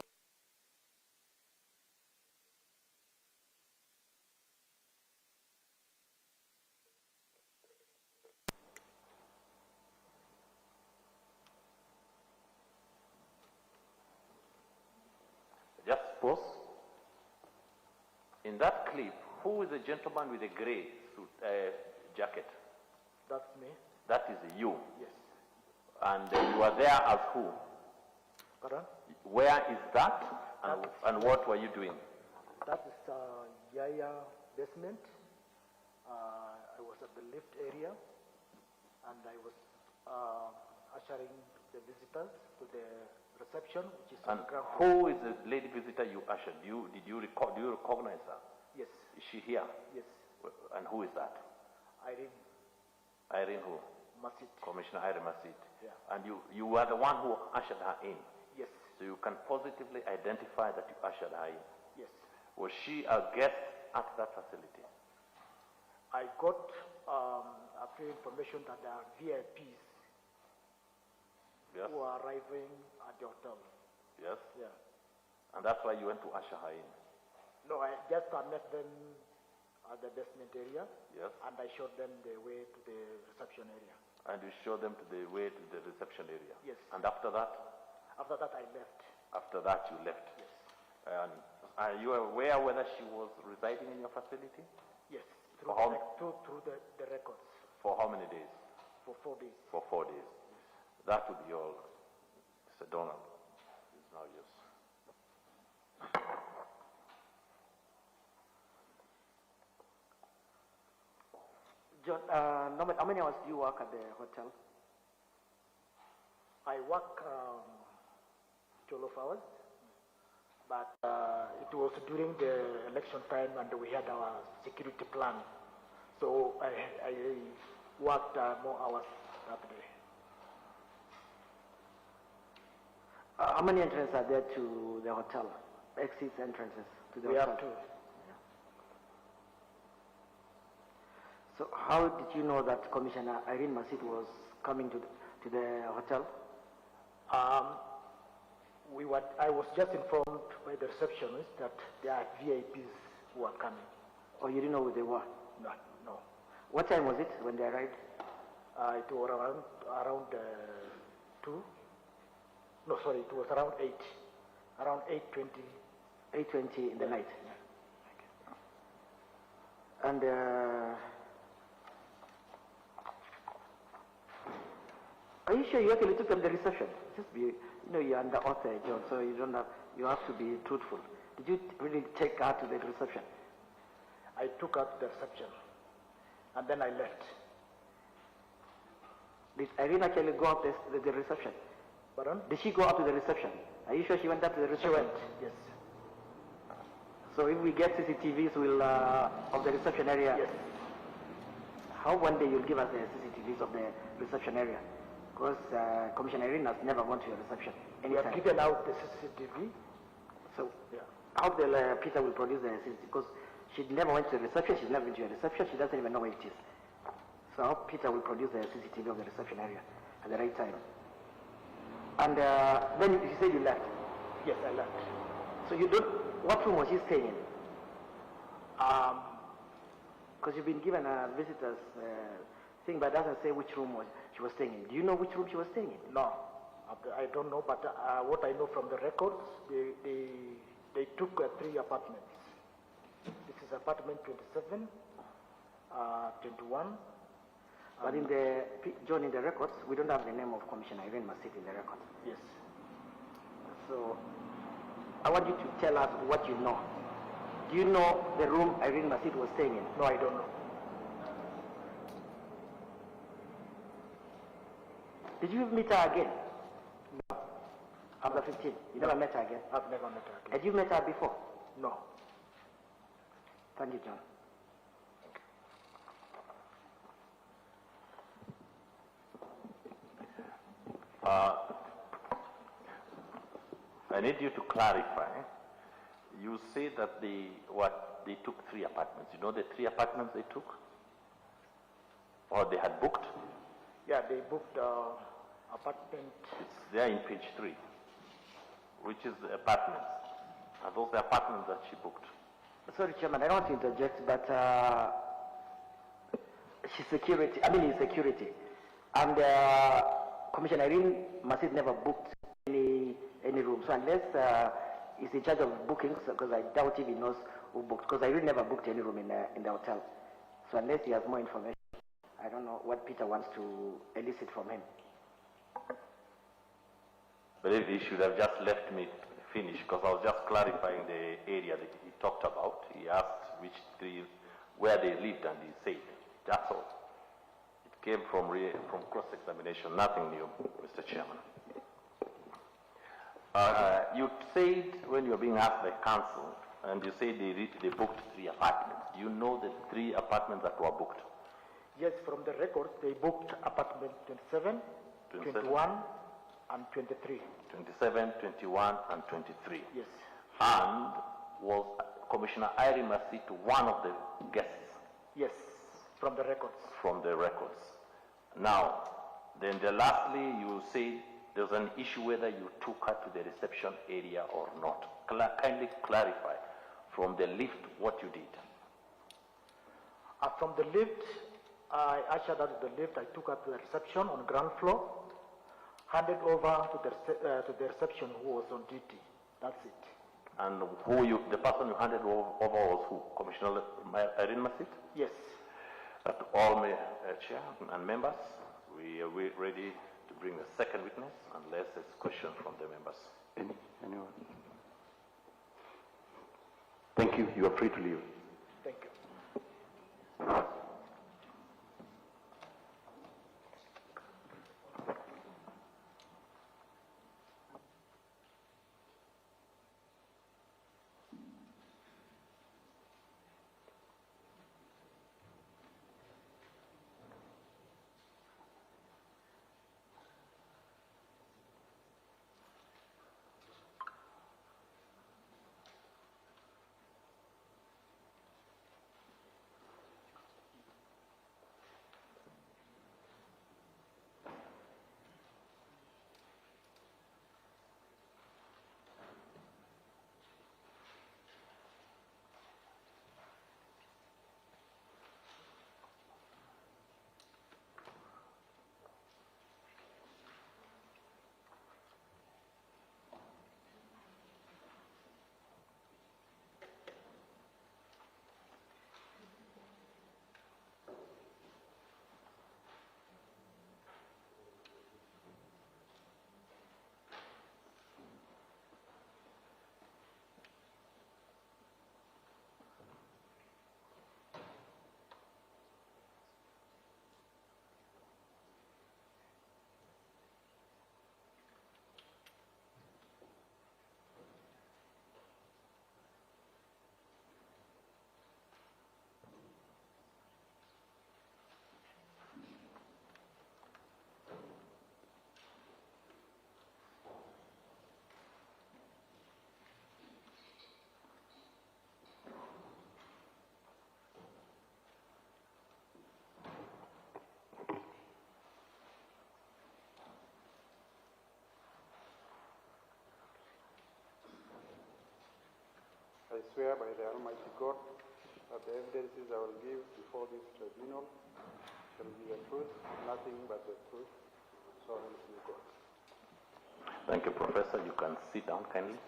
just pause. In that clip, who is the gentleman with the grey suit, jacket? That's me. That is you. Yes. And you are there as who? Pardon? Where is that? And what were you doing? That is Yaya basement. I was at the lift area, and I was ushering the visitors to the reception, which is on the ground floor. Who is the lady visitor you ushered? Do you recognize her? Yes. Is she here? Yes. And who is that? Irene. Irene who? Masit. Commissioner Irene Masit. Yeah. And you were the one who ushered her in? Yes. So you can positively identify that you ushered her in? Yes. Was she a guest at that facility? I got a few information that there are VIPs Yes. who are arriving at the hotel. Yes? Yeah. And that's why you went to usher her in? No, I just met them at the basement area. Yes. And I showed them the way to the reception area. And you showed them to the way to the reception area? Yes. And after that? After that, I left. After that, you left? Yes. And are you aware whether she was residing in your facility? Yes. For Through the records. For how many days? For 4 days. For 4 days. That would be all, Mr. Donald. It's now yours. John, how many hours do you work at the hotel? I work 12 hours, but it was during the election time and we had our security plan. So I worked more hours that day. How many entrances are there to the hotel? Exits, entrances to the We hotel? have two. So how did you know that Commissioner Irene Masit was coming to the hotel? I was just informed by the receptionist that there are VIPs who are coming. Oh, you didn't know who they were? No. What time was it when they arrived? It was around 2. No, sorry, it was around 8. Around 8:20. 8:20 in the night. Okay. And are you sure you actually took them to the reception? Just be, you're under oath, John, so you have to be truthful. Did you really take her to the reception? I took her to the reception, and then I left. Did Irene actually go up the reception? Pardon? Did she go up to the reception? Are you sure she went up to the reception? She went, yes. So if we get CCTVs of the reception area, yes. How one day you'll give us the CCTVs of the reception area? Because Commissioner Irene has never gone to your reception anytime. We have given out the CCTV. So how Peter will produce the CCTV? Because she never went to the reception, she's never been to your reception, she doesn't even know where it is. So how Peter will produce the CCTV of the reception area at the right time? And then you said you left? Yes, I left. So you don't, what room was you staying in? Because you've been given a visitor's thing, but it doesn't say which room she was staying in. Do you know which room she was staying in? No, I don't know, but what I know from the records, they took 3 apartments. This is apartment 27, 21. But in John, in the records, we don't have the name of Commissioner Irene Masit in the records. Yes. So I want you to tell us what you know. Do you know the room Irene Masit was staying in? No, I don't know. Did you meet her again? No. After 15? You never met her again? I've never met her again. Had you met her before? No. Thank you, John. I need you to clarify. You say that they took 3 apartments. You know the 3 apartments they took? Or they had booked? Yeah, they booked apartment. It's there in page 3, which is the apartments. Are those the apartments that she booked? Sorry, Chairman, I don't want to interject, but she's security. I mean, in security. And Commissioner Irene Masit never booked any room. So unless he's in charge of bookings, because I doubt if he knows who booked, because I really never booked any room in the hotel. So unless he has more information, I don't know what Peter wants to elicit from him. But he should have just left me finish, because I was just clarifying the area that he talked about. He asked which 3, where they lived, and he said, that's all. It came from cross-examination, nothing new, Mr. Chairman. You said, when you were being asked by council, and you said they booked 3 apartments. Do you know the 3 apartments that were booked? Yes, from the records, they booked apartment 27, 21, and 23. 27, 21, and 23. Yes. And was Commissioner Irene Masit one of the guests? Yes, from the records. From the records. Now, then lastly, you say there was an issue whether you took her to the reception area or not. Kindly clarify from the lift what you did. From the lift, I ushered her to the lift. I took her to the reception on ground floor, handed over to the reception who was on duty. That's it. And the person you handed over was who? Commissioner Irene Masit? Yes. To all chair and members, we are ready to bring the second witness, unless there's question from the members. Anyone? Thank you. You are free to leave. Thank you. I swear by the Almighty God that the evidences I will give before this tribunal shall be the truth, nothing but the truth, so help me God. Thank you, Professor. You can sit down kindly.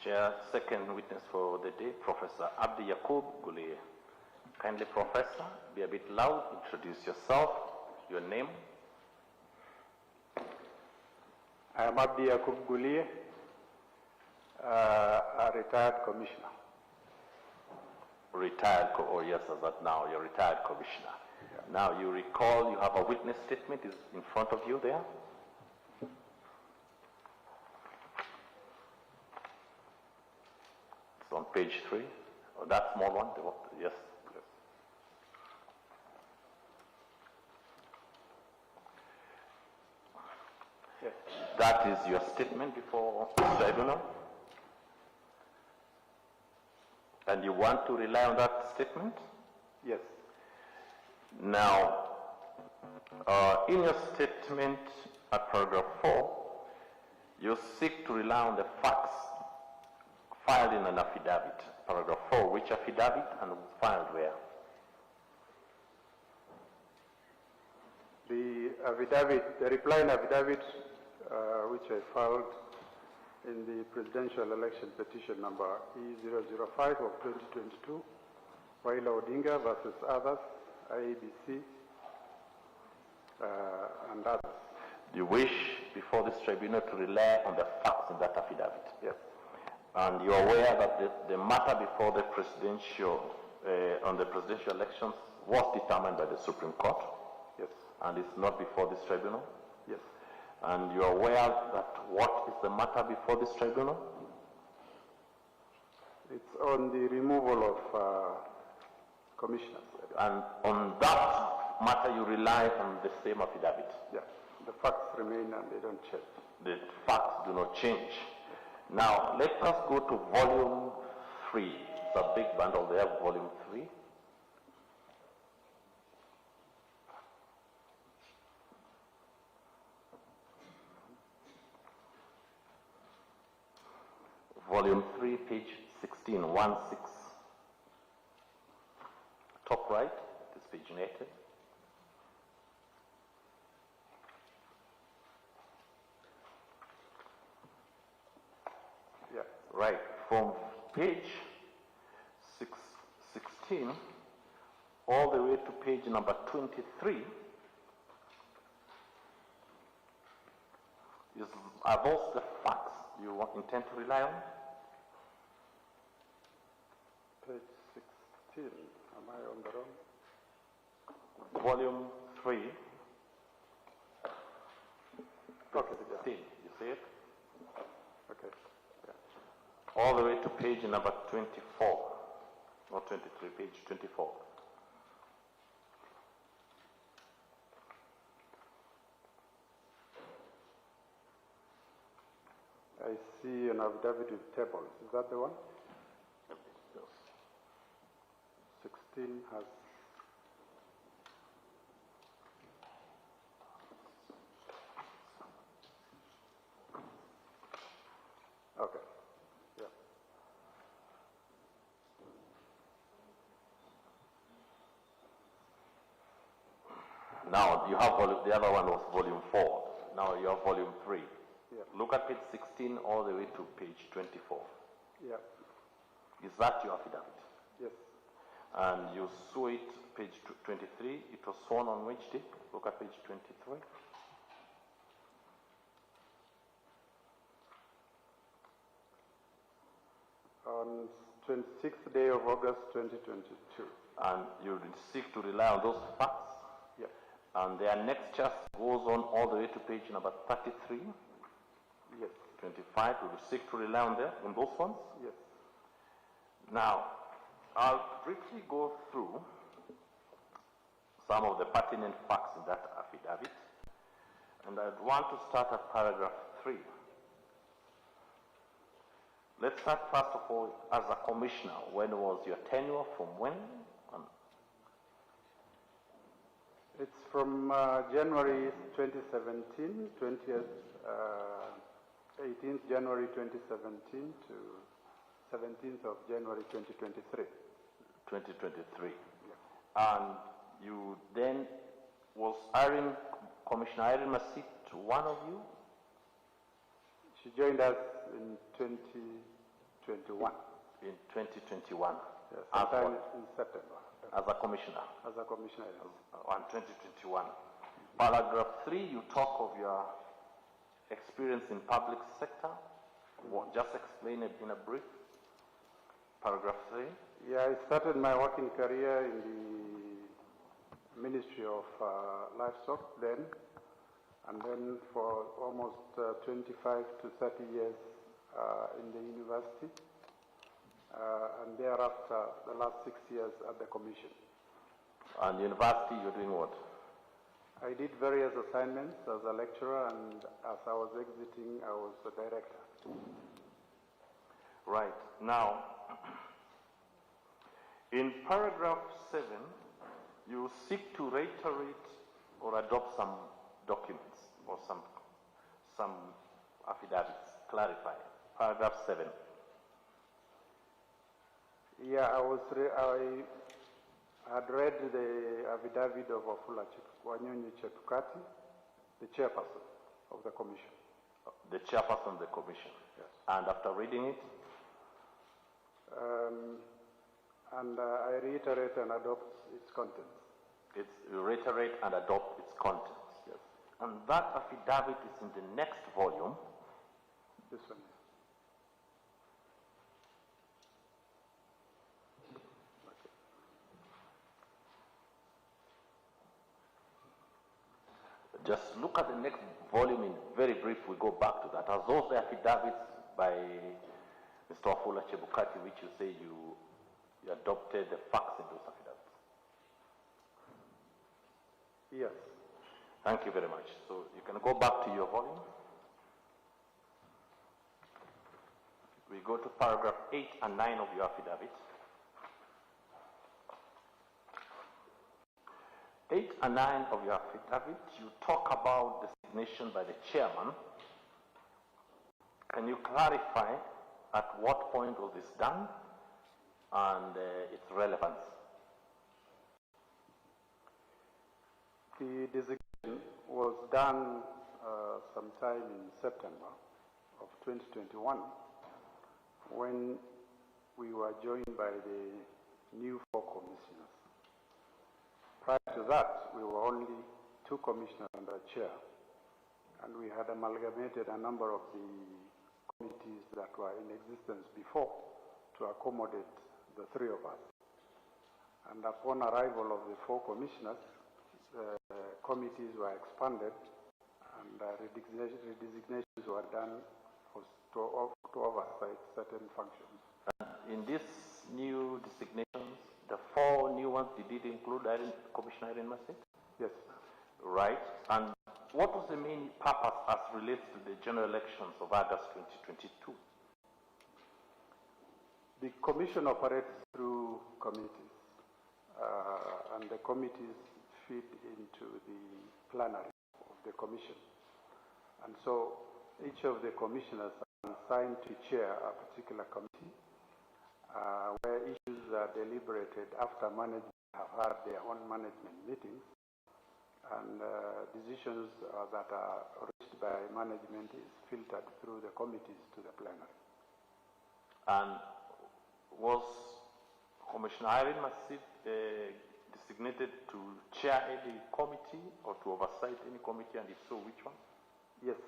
Chair, second witness for the day, Professor Abdi Yakub Guliye. Kindly, Professor, be a bit loud, introduce yourself, your name. I am Abdi Yakub Guliye, a retired commissioner. Retired, oh yes, as that now, you're retired commissioner. Yeah. Now you recall you have a witness statement is in front of you there. It's on page 3. Oh, that small one, yes. Yes. That is your statement before the tribunal? And you want to rely on that statement? Yes. Now, in your statement at paragraph 4, you seek to rely on the facts filed in an affidavit. Paragraph 4, which affidavit and filed where? The affidavit, the reply affidavit, which I filed in the presidential election petition number E005 of 2022, Raila Odinga versus others, IEBC, and others. You wish before this tribunal to rely on the facts in that affidavit? Yes. And you're aware that the matter before the presidential, on the presidential elections was determined by the Supreme Court? Yes. And it's not before this tribunal? Yes. And you're aware that what is the matter before this tribunal? It's on the removal of commissioners. And on that matter you rely on the same affidavit? Yeah. The facts remain and they don't change. The facts do not change. Now, let us go to volume 3. It's a big bundle there, volume 3. Volume 3, page 16, 1-6. Top right, it is paginated. Yeah. Right, from page 16 all the way to page number 23 are those the facts you intend to rely on? Page 16, am I on the wrong? Volume 3. Okay, 16, you see it? Okay. All the way to page number 24, not 23, page 24. I see an affidavit with tables. Is that the one? Yes. 16 has... Okay. Yeah. Now you have the other one was volume 4. Now you have volume 3. Yeah. Look at page 16 all the way to page 24. Yeah. Is that your affidavit? Yes. And you saw it page 23. It was sworn on which day? Look at page 23. On 26th day of August 2022. And you seek to rely on those facts? Yeah. And the next just goes on all the way to page number 33? Yes. 25, we will seek to rely on there, on those ones? Yes. Now, I'll briefly go through some of the pertinent facts in that affidavit. And I'd want to start at paragraph 3. Let's start first of all, as a commissioner, when was your tenure, from when? It's from January 2017, 18th January 2017 to 17th of January 2023. 2023. Yeah. And you then, was Commissioner Irene Masit one of you? She joined us in 2021. In 2021? Yes, as sometime what? in September. As a commissioner? As a commissioner, yes. On 2021. Paragraph 3, you talk of your experience in public sector. Just explain it in a brief. Paragraph 3. Yeah, I started my working career in the Ministry of Livestock then, and then for almost 25 to 30 years in the university, and thereafter the last 6 years at the Commission. And university, you're doing what? I did various assignments as a lecturer, and as I was exiting, I was a director. Right. Now, in paragraph 7, you seek to reiterate or adopt some documents or some affidavits. Clarify. Paragraph 7. Yeah, I had read the affidavit of Wafula Wanyonyi Chebukati, the chairperson of the commission. The chairperson of the commission. Yes. And after reading it? I reiterate and adopt its contents. You reiterate and adopt its contents. Yes. And that affidavit is in the next volume. This one. Just look at the next volume in very brief. We go back to that. Are those the affidavits by Mr. Wafula Chebukati, which you say you adopted the facts in those affidavits? Yes. Thank you very much. So you can go back to your volume. We go to paragraph 8 and 9 of your affidavit. 8 and 9 of your affidavit, you talk about designation by the chairman. Can you clarify at what point was this done and its relevance? The designation was done sometime in September of 2021 when we were joined by the new 4 commissioners. Prior to that, we were only 2 commissioners and a chair, and we had amalgamated a number of the committees that were in existence before to accommodate the 3 of us. And upon arrival of the 4 commissioners, committees were expanded and redesignations were done to oversight certain functions. In these new designations, the 4 new ones, did it include Commissioner Irene Masit? Yes. Right. And what was the main purpose as relates to the general elections of August 2022? The commission operates through committees, and the committees feed into the plenary of the commission. And so each of the commissioners are assigned to chair a particular committee where issues are deliberated after management have had their own management meetings, and decisions that are reached by management is filtered through the committees to the plenary. And was Commissioner Irene Masit designated to chair any committee or to oversight any committee, and if so, which one? Yes,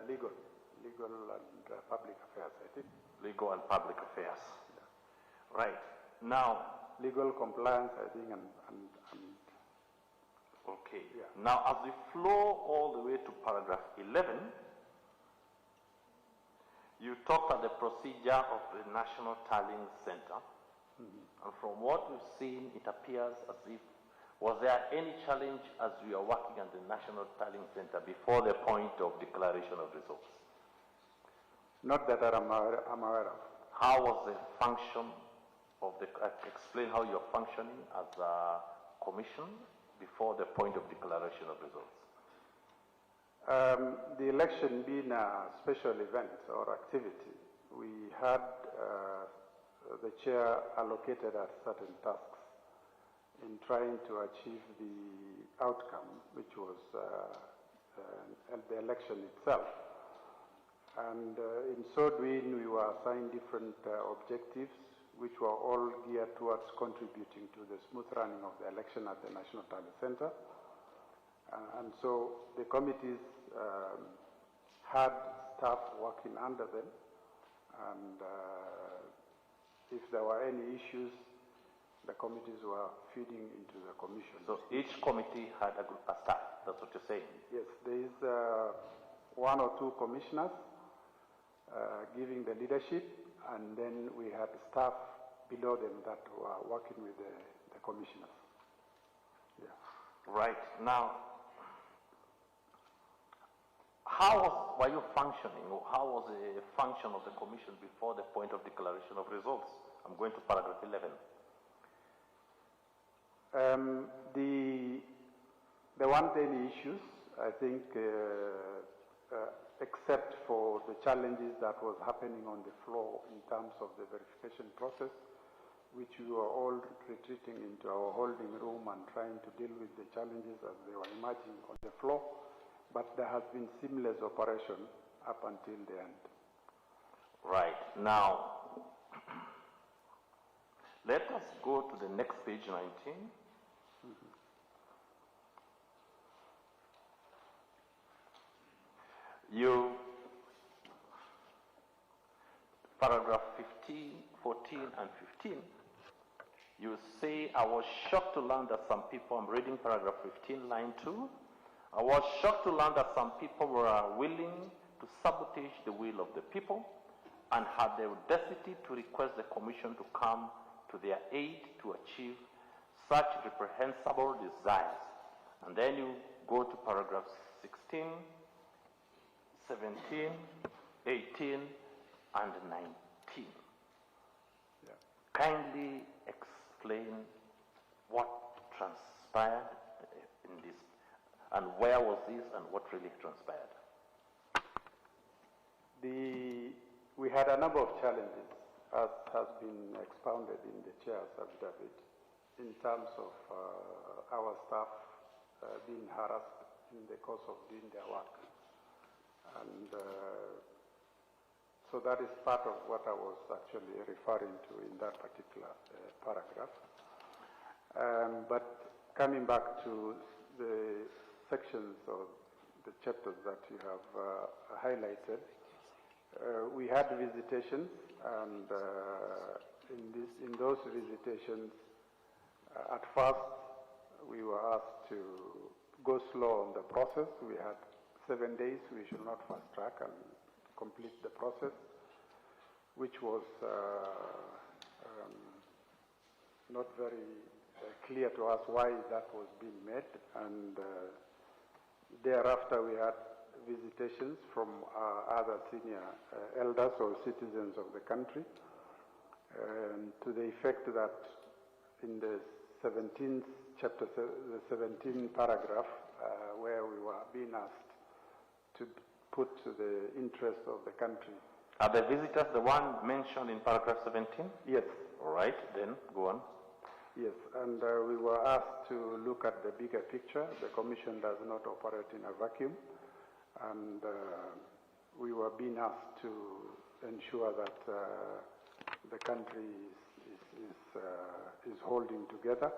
legal and public affairs, I think. Legal and public affairs. Yeah. Right. Now, legal compliance, I think, and okay. Yeah. Now, as we flow all the way to paragraph 11, you talked about the procedure of the National Tallying Center. Mm-hmm. And from what we've seen, it appears as if, was there any challenge as we are working at the National Tallying Center before the point of declaration of results? Not that I'm aware of. How was the function of the, explain how you're functioning as a commission before the point of declaration of results? The election being a special event or activity, we had the chair allocated us certain tasks in trying to achieve the outcome, which was the election itself. And in so doing, we were assigned different objectives, which were all geared towards contributing to the smooth running of the election at the National Talent Center. And so the committees had staff working under them, and if there were any issues, the committees were feeding into the commission. So each committee had a staff, that's what you're saying? Yes, there is one or two commissioners giving the leadership, and then we had staff below them that were working with the commissioners. Yeah. Right. Now, how were you functioning, or how was the function of the commission before the point of declaration of results? I'm going to paragraph 11. There weren't any issues, I think, except for the challenges that was happening on the floor in terms of the verification process, which we were all retreating into our holding room and trying to deal with the challenges as they were emerging on the floor. But there has been seamless operation up until the end. Right. Now, let us go to the next page, 19. You, paragraph 15, 14, and 15, you say, I was shocked to learn that some people, I'm reading paragraph 15, line 2, I was shocked to learn that some people were willing to sabotage the will of the people and had the audacity to request the commission to come to their aid to achieve such reprehensible desires. And then you go to paragraphs 16, 17, 18, and 19. Yeah. Kindly explain what transpired in this, and where was this, and what really transpired? We had a number of challenges, as has been expounded in the chair's affidavit, in terms of our staff being harassed in the course of doing their work. And so that is part of what I was actually referring to in that particular paragraph. But coming back to the sections or the chapters that you have highlighted, we had visitations, and in those visitations, at first we were asked to go slow on the process. We had 7 days. We should not fast track and complete the process, which was not very clear to us why that was being made. And thereafter we had visitations from other senior elders or citizens of the country, to the effect that in the 17th chapter, the 17th paragraph, where we were being asked to put to the interest of the country. Are the visitors the one mentioned in paragraph 17? Yes. All right, then go on. Yes, and we were asked to look at the bigger picture. The Commission does not operate in a vacuum, and we were being asked to ensure that the country is holding together.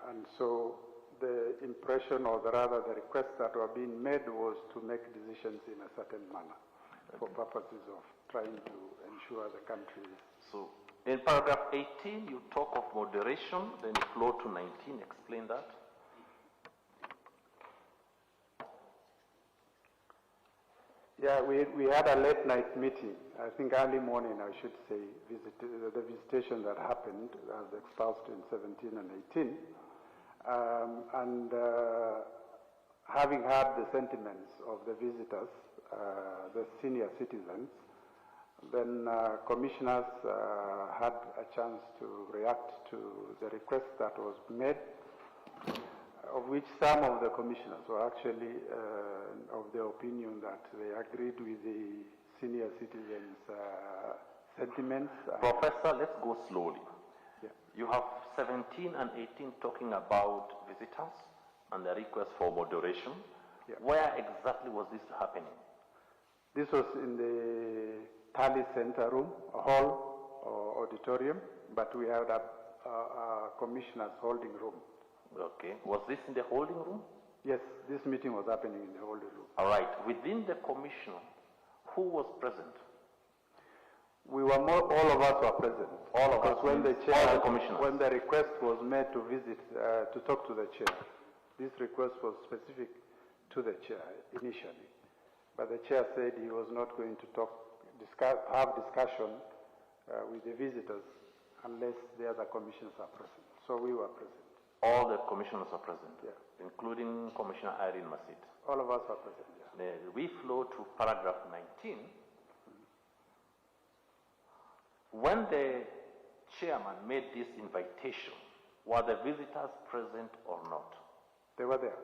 And so the impression, or rather the request that were being made, was to make decisions in a certain manner for purposes of trying to ensure the country is. So in paragraph 18, you talk of moderation, then you flow to 19. Explain that. Yeah, we had a late night meeting, I think early morning, I should say, the visitation that happened as exposed in 17 and 18. Having heard the sentiments of the visitors, the senior citizens, then commissioners had a chance to react to the request that was made, of which some of the commissioners were actually of the opinion that they agreed with the senior citizens' sentiments. Professor, let's go slowly. Yeah. You have 17 and 18 talking about visitors and the request for moderation. Yeah. Where exactly was this happening? This was in the Tally Center room, hall or auditorium, but we had a commissioner's holding room. Okay. Was this in the holding room? Yes, this meeting was happening in the holding room. All right. Within the commission, who was present? We were all of us were present. All of us. When the chair, all the commissioners. When the request was made to visit, to talk to the chair, this request was specific to the chair initially, but the chair said he was not going to have discussion with the visitors unless the other commissioners are present. So we were present. All the commissioners are present, yeah, including Commissioner Irene Masit. All of us are present. Yeah. We flow to paragraph 19. When the chairman made this invitation, were the visitors present or not? They were there.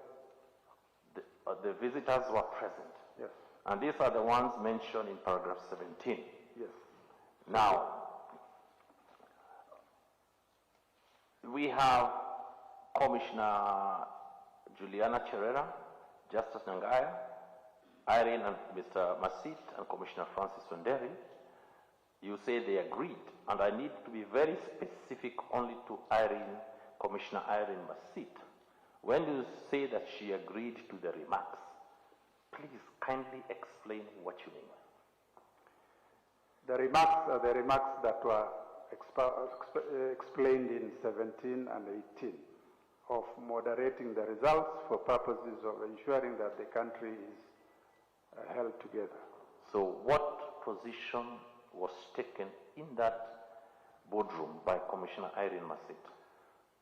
The visitors were present. Yes. And these are the ones mentioned in paragraph 17. Yes. Now, we have Commissioner Juliana Cherera, Justice Nangaya, Irene and Mr. Masit, and Commissioner Francis Wanderi. You say they agreed, and I need to be very specific only to Irene, Commissioner Irene Masit. When you say that she agreed to the remarks, please kindly explain what you mean. The remarks are the remarks that were explained in 17 and 18 of moderating the results for purposes of ensuring that the country is held together. So what position was taken in that boardroom by Commissioner Irene Masit?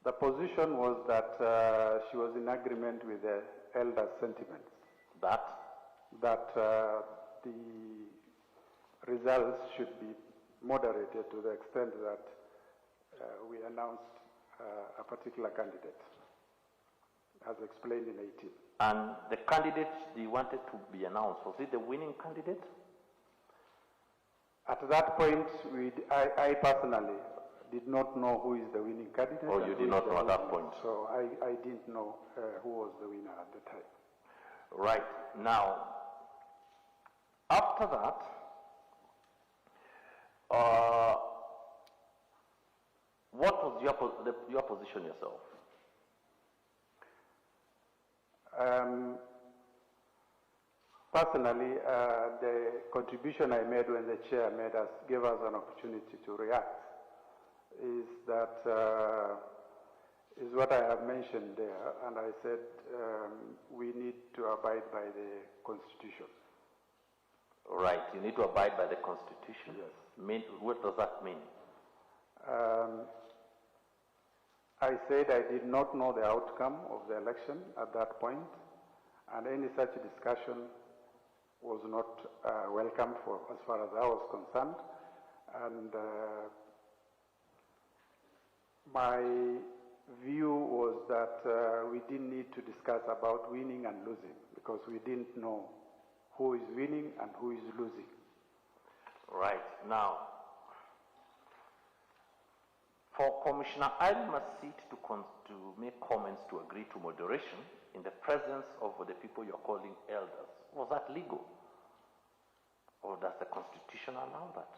The position was that she was in agreement with the elders' sentiments. That the results should be moderated to the extent that we announced a particular candidate, as explained in 18. And the candidate they wanted to be announced, was it the winning candidate? At that point, I personally did not know who is the winning candidate. Oh, you did not know at that point. So I didn't know who was the winner at the time. Right. Now, after that, what was your position yourself? Personally, the contribution I made when the chair gave us an opportunity to react is that is what I have mentioned there, and I said we need to abide by the Constitution. Right, you need to abide by the Constitution. Yes. What does that mean? I said I did not know the outcome of the election at that point, and any such discussion was not welcome as far as I was concerned. And my view was that we didn't need to discuss about winning and losing because we didn't know who is winning and who is losing. Right. Now, for Commissioner Irene Masit to make comments to agree to moderation in the presence of the people you're calling elders, was that legal? Or does the Constitution allow that?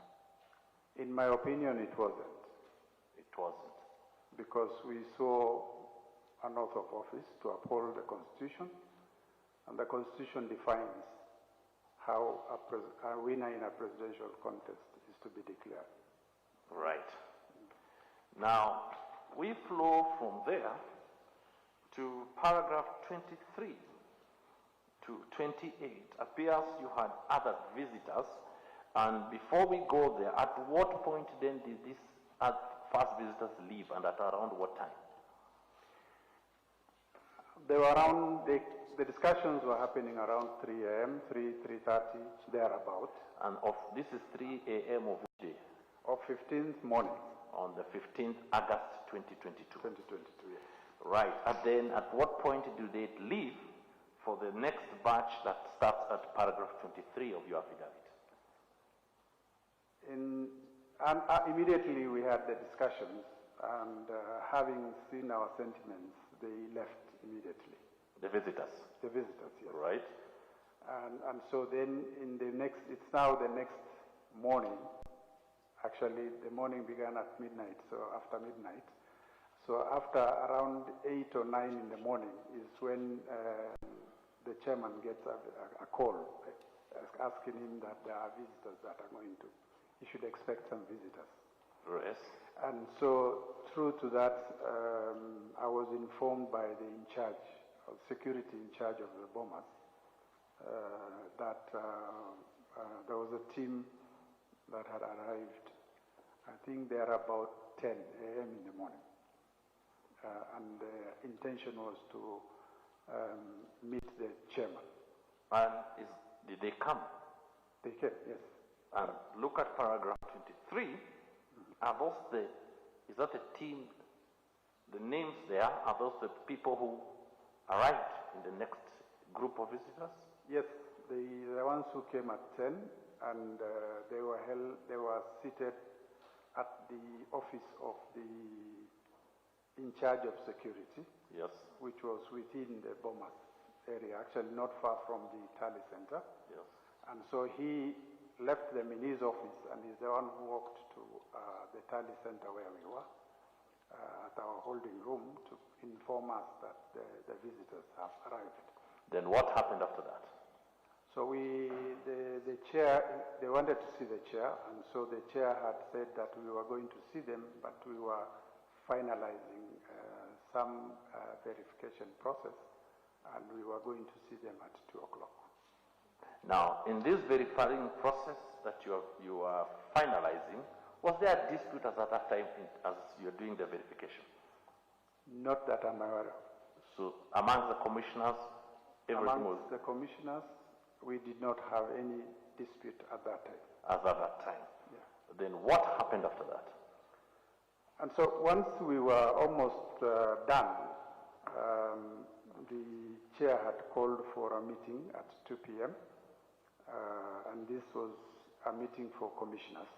In my opinion, it wasn't. It wasn't. Because we saw an oath of office to uphold the Constitution, and the Constitution defines how a winner in a presidential contest is to be declared. Right. Now, we flow from there to paragraph 23 to 28. Appears you had other visitors, and before we go there, at what point then did these first visitors leave, and at around what time? They were around, the discussions were happening around 3 a.m., 3:30, thereabout. And this is 3 a.m. of which day? Of 15th morning. On the 15th August 2022. 2022, yes. Right. And then at what point do they leave for the next batch that starts at paragraph 23 of your affidavit? And immediately we had the discussions, and having seen our sentiments, they left immediately. The visitors? The visitors, yes. Right. And so then it's now the next morning. Actually, the morning began at midnight, so after midnight. So after around 8 or 9 in the morning is when the chairman gets a call asking him that there are visitors that are going to. He should expect some visitors. Yes. And so through to that, I was informed by the security in charge of the bombers, that there was a team that had arrived. I think they are about 10 a.m. in the morning. And the intention was to meet the chairman. And did they come? They came, yes. And look at paragraph 23. Are those is that a team, the names there, are those the people who arrived in the next group of visitors? Yes, the ones who came at 10, and they were seated at the office of the in charge of security. Yes. Which was within the bombers area, actually not far from the tally center. Yes. And so he left them in his office, and he's the one who walked to the tally center where we were, at our holding room, to inform us that the visitors have arrived. Then what happened after that? So the chair, they wanted to see the chair, and so the chair had said that we were going to see them, but we were finalizing some verification process, and we were going to see them at 2 o'clock. Now, in this verifying process that you are finalizing, was there a dispute at that time as you're doing the verification? Not that I'm aware of. So, among the commissioners, everything was... Amongst the commissioners, we did not have any dispute at that time. As at that time? Yeah. Then what happened after that? And so once we were almost done, the chair had called for a meeting at 2 p.m. And this was a meeting for commissioners.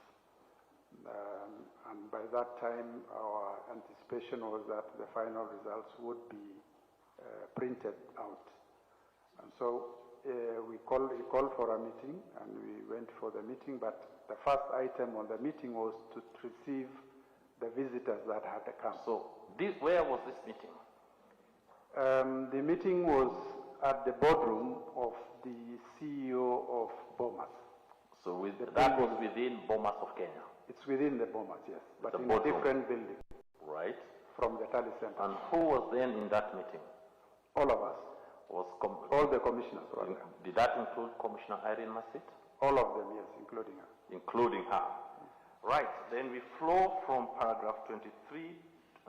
And by that time, our anticipation was that the final results would be printed out. And so he called for a meeting, and we went for the meeting, but the first item on the meeting was to receive the visitors that had come. So where was this meeting? The meeting was at the boardroom of the CEO of Bomas. So that was within Bomas of Kenya? It's within the Bomas, yes, but in boardroom. a different building. Right. From the tally center. And who was then in that meeting? All of us. All the commissioners were there. Did that include Commissioner Irene Masit? All of them, yes, including her. Including her. Right, then we flow from paragraph 23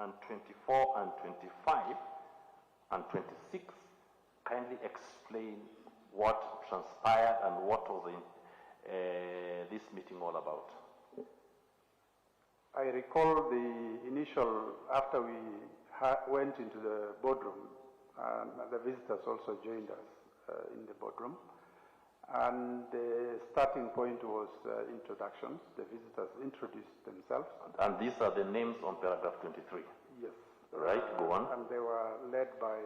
and 24 and 25 and 26. Kindly explain what transpired and what was this meeting all about. I recall the initial, after we went into the boardroom, the visitors also joined us in the boardroom. And the starting point was introductions. The visitors introduced themselves. And these are the names on paragraph 23? Yes. Right, go on. And they were led by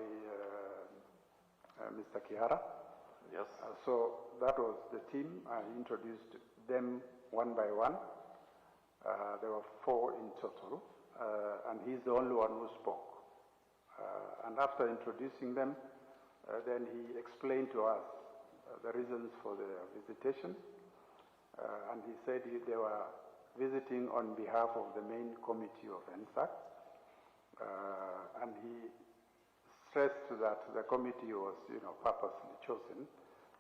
Mr. Kihara. Yes. So that was the team. I introduced them one by one. There were 4 in total, and he's the only one who spoke. And after introducing them, then he explained to us the reasons for their visitation, and he said they were visiting on behalf of the main committee of NSAC, and he stressed that the committee was, purposely chosen,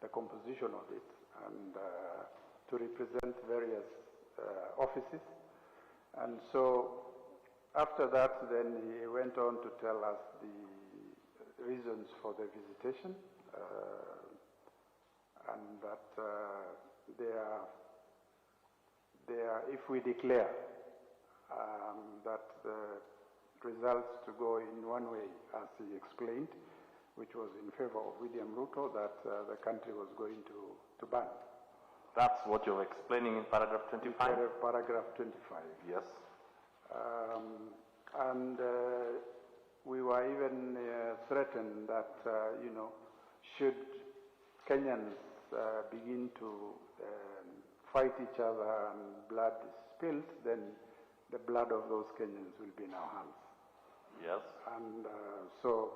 the composition of it, and to represent various offices. And so after that, then he went on to tell us the reasons for the visitation, and that they are, if we declare that the results to go in one way, as he explained, which was in favor of William Ruto, that the country was going to ban. That's what you're explaining in paragraph 25? Paragraph 25. Yes. And we were even threatened that, should Kenyans begin to fight each other and blood is spilled, then the blood of those Kenyans will be in our hands. Yes. And so...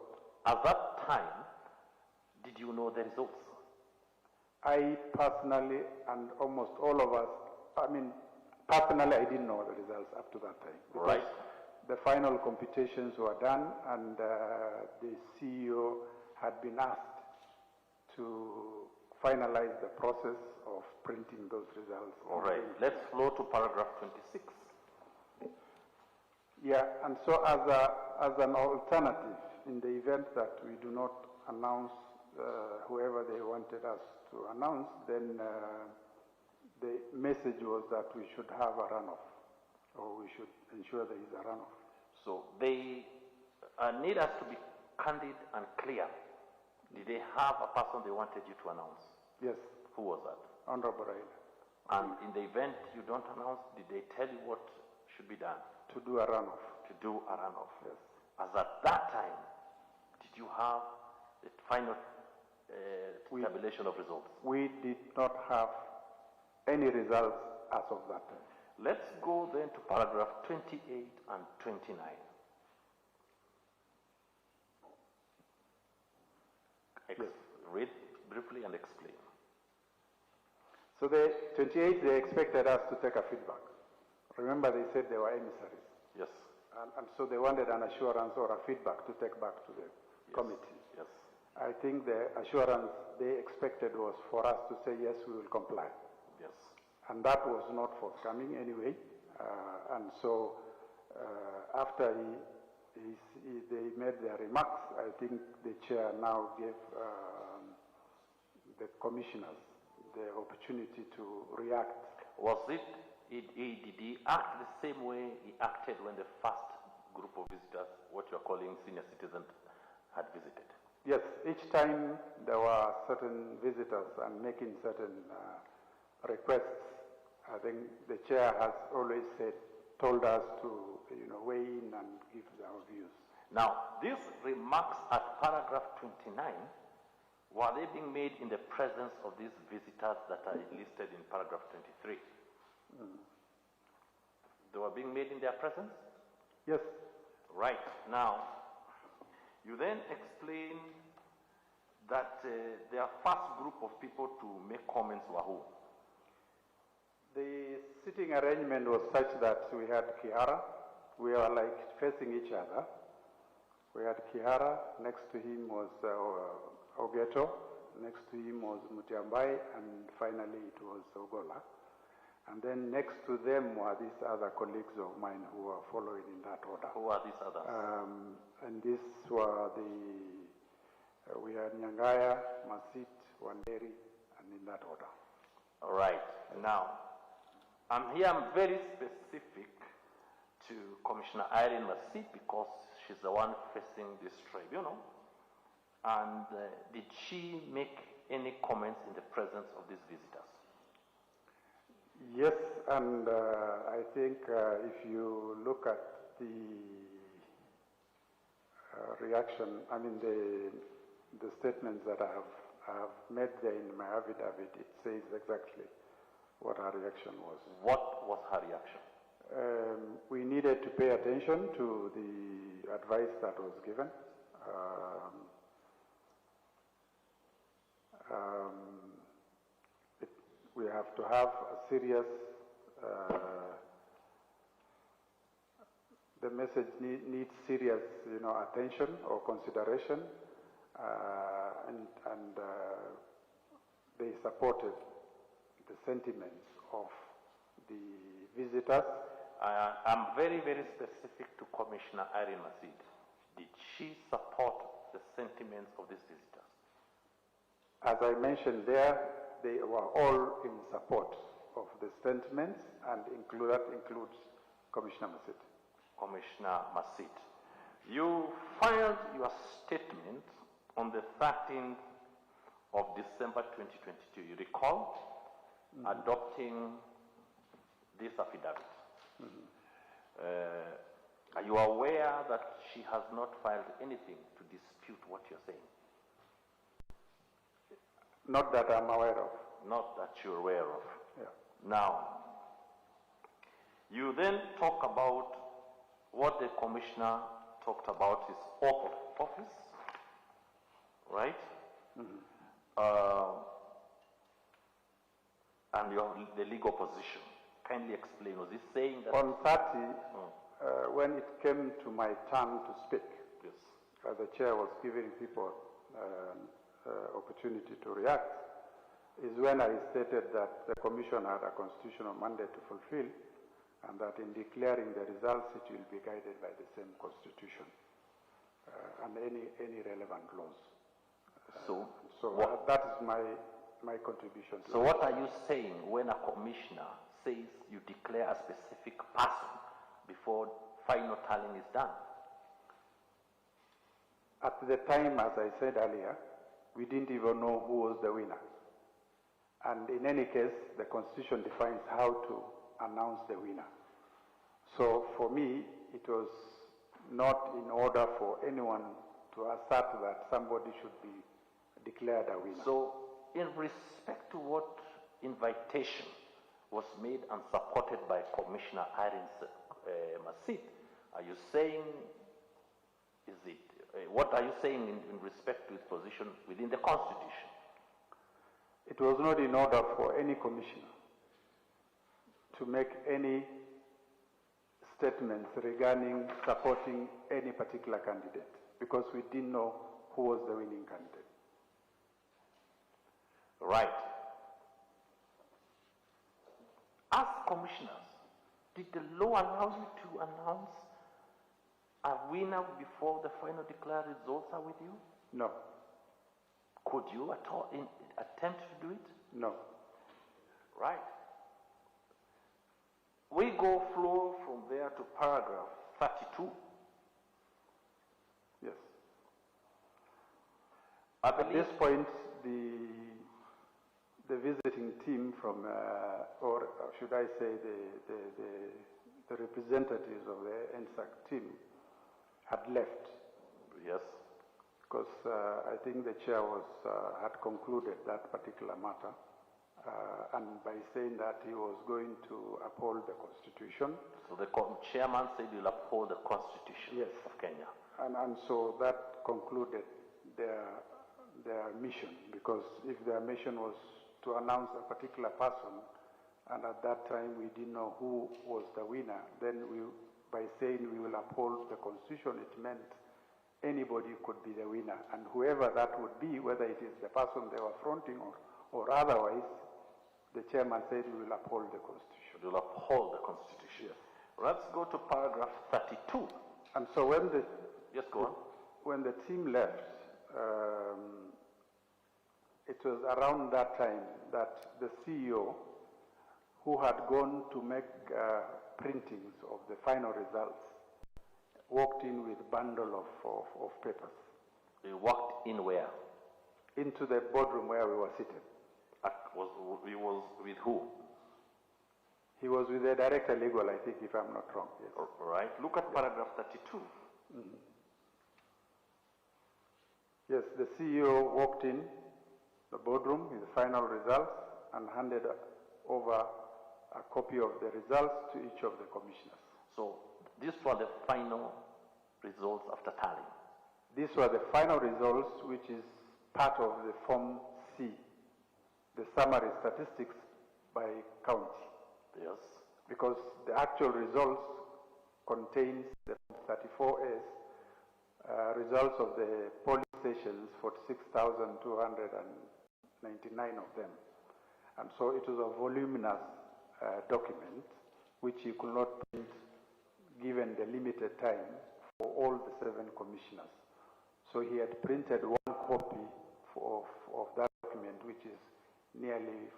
At that time, did you know the results? I personally, and almost all of us, personally I didn't know the results up to that time. Right. The final computations were done and the CEO had been asked to finalize the process of printing those results. All right. Let's flow to paragraph 26. Yeah, and so as an alternative, in the event that we do not announce whoever they wanted us to announce, then the message was that we should have a runoff, or we should ensure there is a runoff. So they need us to be candid and clear. Did they have a person they wanted you to announce? Yes. Who was that? Honorable Raila. And in the event you don't announce, did they tell you what should be done? To do a runoff. To do a runoff. Yes. As at that time, did you have the final tabulation of results? We did not have any results as of that time. Let's go then to paragraph 28 and 29. Yes. Read briefly and explain. So the 28, they expected us to take a feedback. Remember, they said they were emissaries. Yes. And so they wanted an assurance or a feedback to take back to the committee. Yes. I think the assurance they expected was for us to say, yes, we will comply. Yes. And that was not forthcoming anyway. And so after they made their remarks, I think the chair now gave the commissioners the opportunity to react. Did he act the same way he acted when the first group of visitors, what you're calling senior citizens, had visited? Yes, each time there were certain visitors and making certain requests. I think the chair has always told us to weigh in and give our views. Now, these remarks at paragraph 29, were they being made in the presence of these visitors that are listed in paragraph 23? They were being made in their presence? Yes. Right. Now, you then explain that their first group of people to make comments were who? The sitting arrangement was such that we had Kihara. We were like facing each other. We had Kihara. Next to him was Ogeto. Next to him was Mutiambai. And finally it was Ogola. And then next to them were these other colleagues of mine who were following in that order. Who are these others? And these were we had Nyangaya, Masit, Wanderi, and in that order. All right. Now, I'm very specific to Commissioner Irene Masit because she's the one facing this tribunal. And did she make any comments in the presence of these visitors? Yes, and I think if you look at the reaction, the statements that I have made there in my affidavit, it says exactly what her reaction was. What was her reaction? We needed to pay attention to the advice that was given. We have to have a serious, the message needs serious, attention or consideration, and they supported the sentiments of the visitors. I'm very, very specific to Commissioner Irene Masit. Did she support the sentiments of these visitors? As I mentioned there, they were all in support of the sentiments, and that includes Commissioner Masit. Commissioner Masit, you filed your statement on the 13th of December 2022. You recall? adopting this affidavit. Are you aware that she has not filed anything to dispute what you're saying? Not that I'm aware of. Not that you're aware of. Yeah. Now, you then talk about what the commissioner talked about his oath of office, right? And the legal position. Kindly explain. Was he saying that On 30, when it came to my turn to speak, yes, the chair was giving people opportunity to react, is when I stated that the commission had a constitutional mandate to fulfill, and that in declaring the results, it will be guided by the same constitution and any relevant laws. That is my contribution to So what are you saying when a commissioner says you declare a specific person before final tallying is done? At the time, as I said earlier, we didn't even know who was the winner. And in any case, the Constitution defines how to announce the winner. So for me, it was not in order for anyone to assert that somebody should be declared a winner. So in respect to what invitation was made and supported by Commissioner Irene Masit, are you saying, what are you saying in respect to his position within the Constitution? It was not in order for any commissioner to make any statements regarding supporting any particular candidate, because we didn't know who was the winning candidate. Right. As commissioners, did the law allow you to announce a winner before the final declared results are with you? No. Could you at all attempt to do it? No. Right. We go flow from there to paragraph 32. Yes. At this point, the visiting team from, or should I say the representatives of the NSAC team had left. Yes. Because I think the chair had concluded that particular matter, and by saying that he was going to uphold the Constitution. So the chairman said he'll uphold the Constitution of Kenya. And so that concluded their mission, because if their mission was to announce a particular person, and at that time we didn't know who was the winner, then by saying we will uphold the Constitution, it meant anybody could be the winner, and whoever that would be, whether it is the person they were fronting or otherwise, the chairman said we will uphold the Constitution. We will uphold the Constitution. Yes. Let's go to paragraph 32. And so when the yes, go on. When the team left, it was around that time that the CEO, who had gone to make printings of the final results, walked in with a bundle of papers. He walked in where? Into the boardroom where we were seated. He was with who? He was with the director legal, I think, if I'm not wrong. Yes. All right. Look at paragraph 32. Yes, the CEO walked in the boardroom with the final results and handed over a copy of the results to each of the commissioners. So these were the final results after tallying? These were the final results, which is part of the Form C, the summary statistics by county. Yes. Because the actual results contains the 34As, results of the polling stations, 46,299 of them. And so it was a voluminous document which he could not print given the limited time for all the 7 commissioners. So he had printed one copy of that document, which is nearly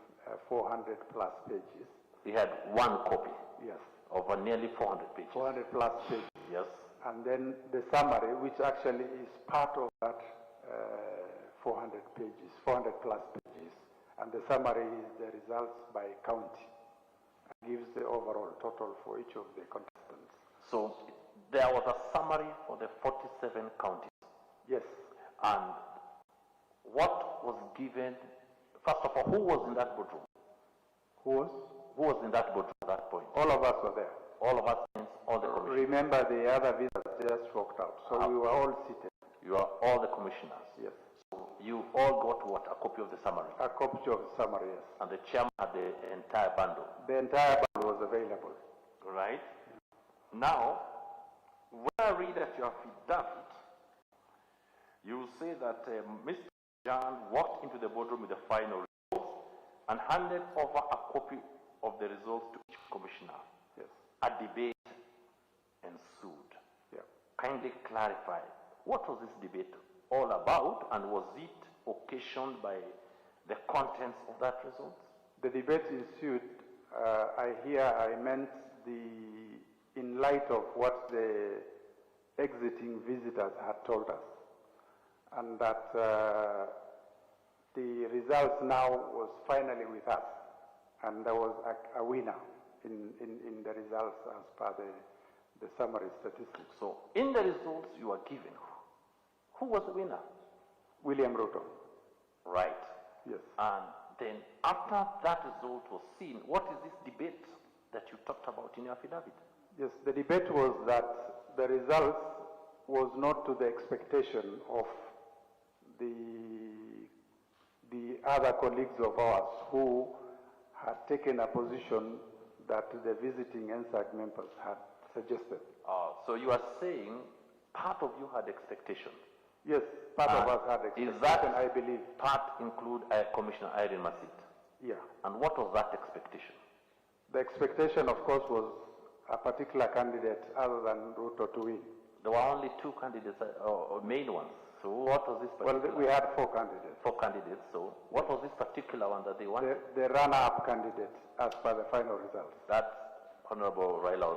400 plus pages. He had one copy? Yes. Of nearly 400 pages? 400 plus pages. Yes. And then the summary, which actually is part of that 400 plus pages, And the summary is the results by county. It gives the overall total for each of the contestants. So there was a summary for the 47 counties. Yes. And what was given, first of all, who was in that boardroom? Who was? Who was in that boardroom at that point? All of us were there. All of us means all the commissioners. Remember, the other visitors just walked out, so we were all seated. You are all the commissioners. Yes. So you all got what? A copy of the summary? A copy of the summary, yes. And the chairman had the entire bundle? The entire bundle was available. Right. Now, when I read at your affidavit, you say that Mr. John walked into the boardroom with the final results and handed over a copy of the results to each commissioner. Yes. A debate ensued. Yeah. Kindly clarify, what was this debate all about, and was it occasioned by the contents of that result? The debate ensued, I meant in light of what the exiting visitors had told us, and that the results now was finally with us, and there was a winner in the results as per the summary statistics. So in the results you were given, who was the winner? William Ruto. Right. Yes. And then after that result was seen, what is this debate that you talked about in your affidavit? Yes, the debate was that the results was not to the expectation of the other colleagues of ours who had taken a position that the visiting NSAC members had suggested. So you are saying part of you had expectation? Yes, part of us had expectation, is that I believe. Part include Commissioner Irene Masit? Yeah. And what was that expectation? The expectation, of course, was a particular candidate other than Ruto to win. There were only two candidates, or main ones. So what was this particular? Well, we had four candidates. Four candidates. So what was this particular one that they wanted? The runner-up candidate as per the final results. That's Honorable Raila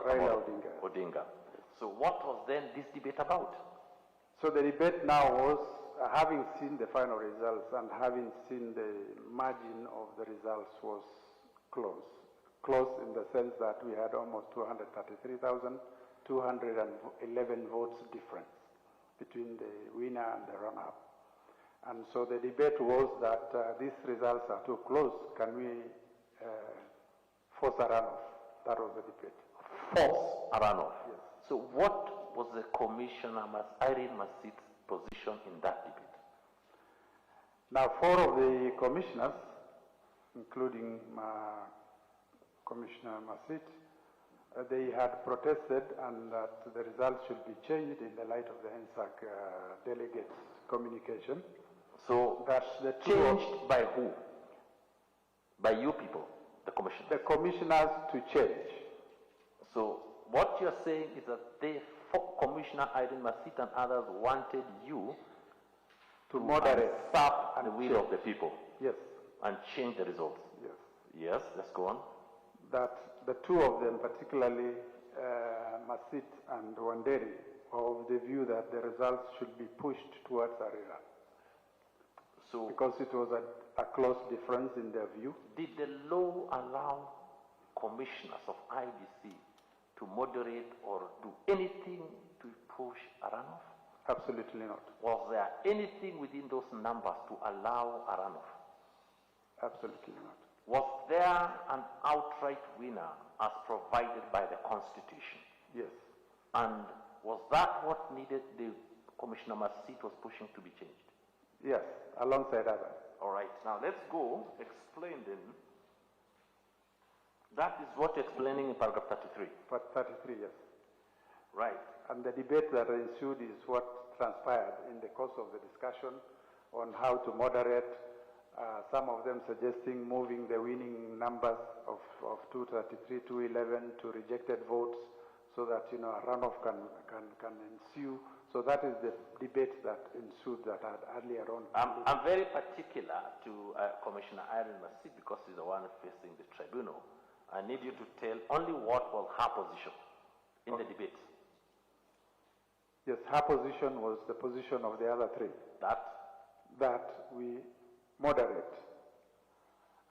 Odinga. So what was then this debate about? So the debate now was, having seen the final results and having seen the margin of the results was close. Close in the sense that we had almost 233,211 votes difference between the winner and the runner-up. And so the debate was that these results are too close. Can we force a runoff? That was the debate. Force a runoff? Yes. So what was the Commissioner Irene Masit's position in that debate? Now, four of the commissioners, including Commissioner Masit, they had protested and that the results should be changed in the light of the NSAC delegates' communication. So that the changed by who? By you people, the commissioners? The commissioners to change. So what you're saying is that Commissioner Irene Masit and others wanted you to moderate usurp the will of the people. Yes. And change the results. Yes. Yes, let's go on. That the two of them, particularly Masit and Wanderi, are of the view that the results should be pushed towards Arira. So, because it was a close difference in their view. Did the law allow commissioners of IBC to moderate or do anything to push a runoff? Absolutely not. Was there anything within those numbers to allow a runoff? Absolutely not. Was there an outright winner as provided by the Constitution? Yes. And was that what needed the Commissioner Masit was pushing to be changed? Yes, alongside others. All right. Now let's go explain then. That is what you're explaining in paragraph 33. Part 33, yes. Right. And the debate that ensued is what transpired in the course of the discussion on how to moderate, some of them suggesting moving the winning numbers of 233 to 11 to rejected votes so that, a runoff can ensue. So that is the debate that ensued that had earlier on. I'm very particular to Commissioner Irene Masit because she's the one facing the tribunal. I need you to tell only what was her position in the debate. Yes, her position was the position of the other three. That we moderate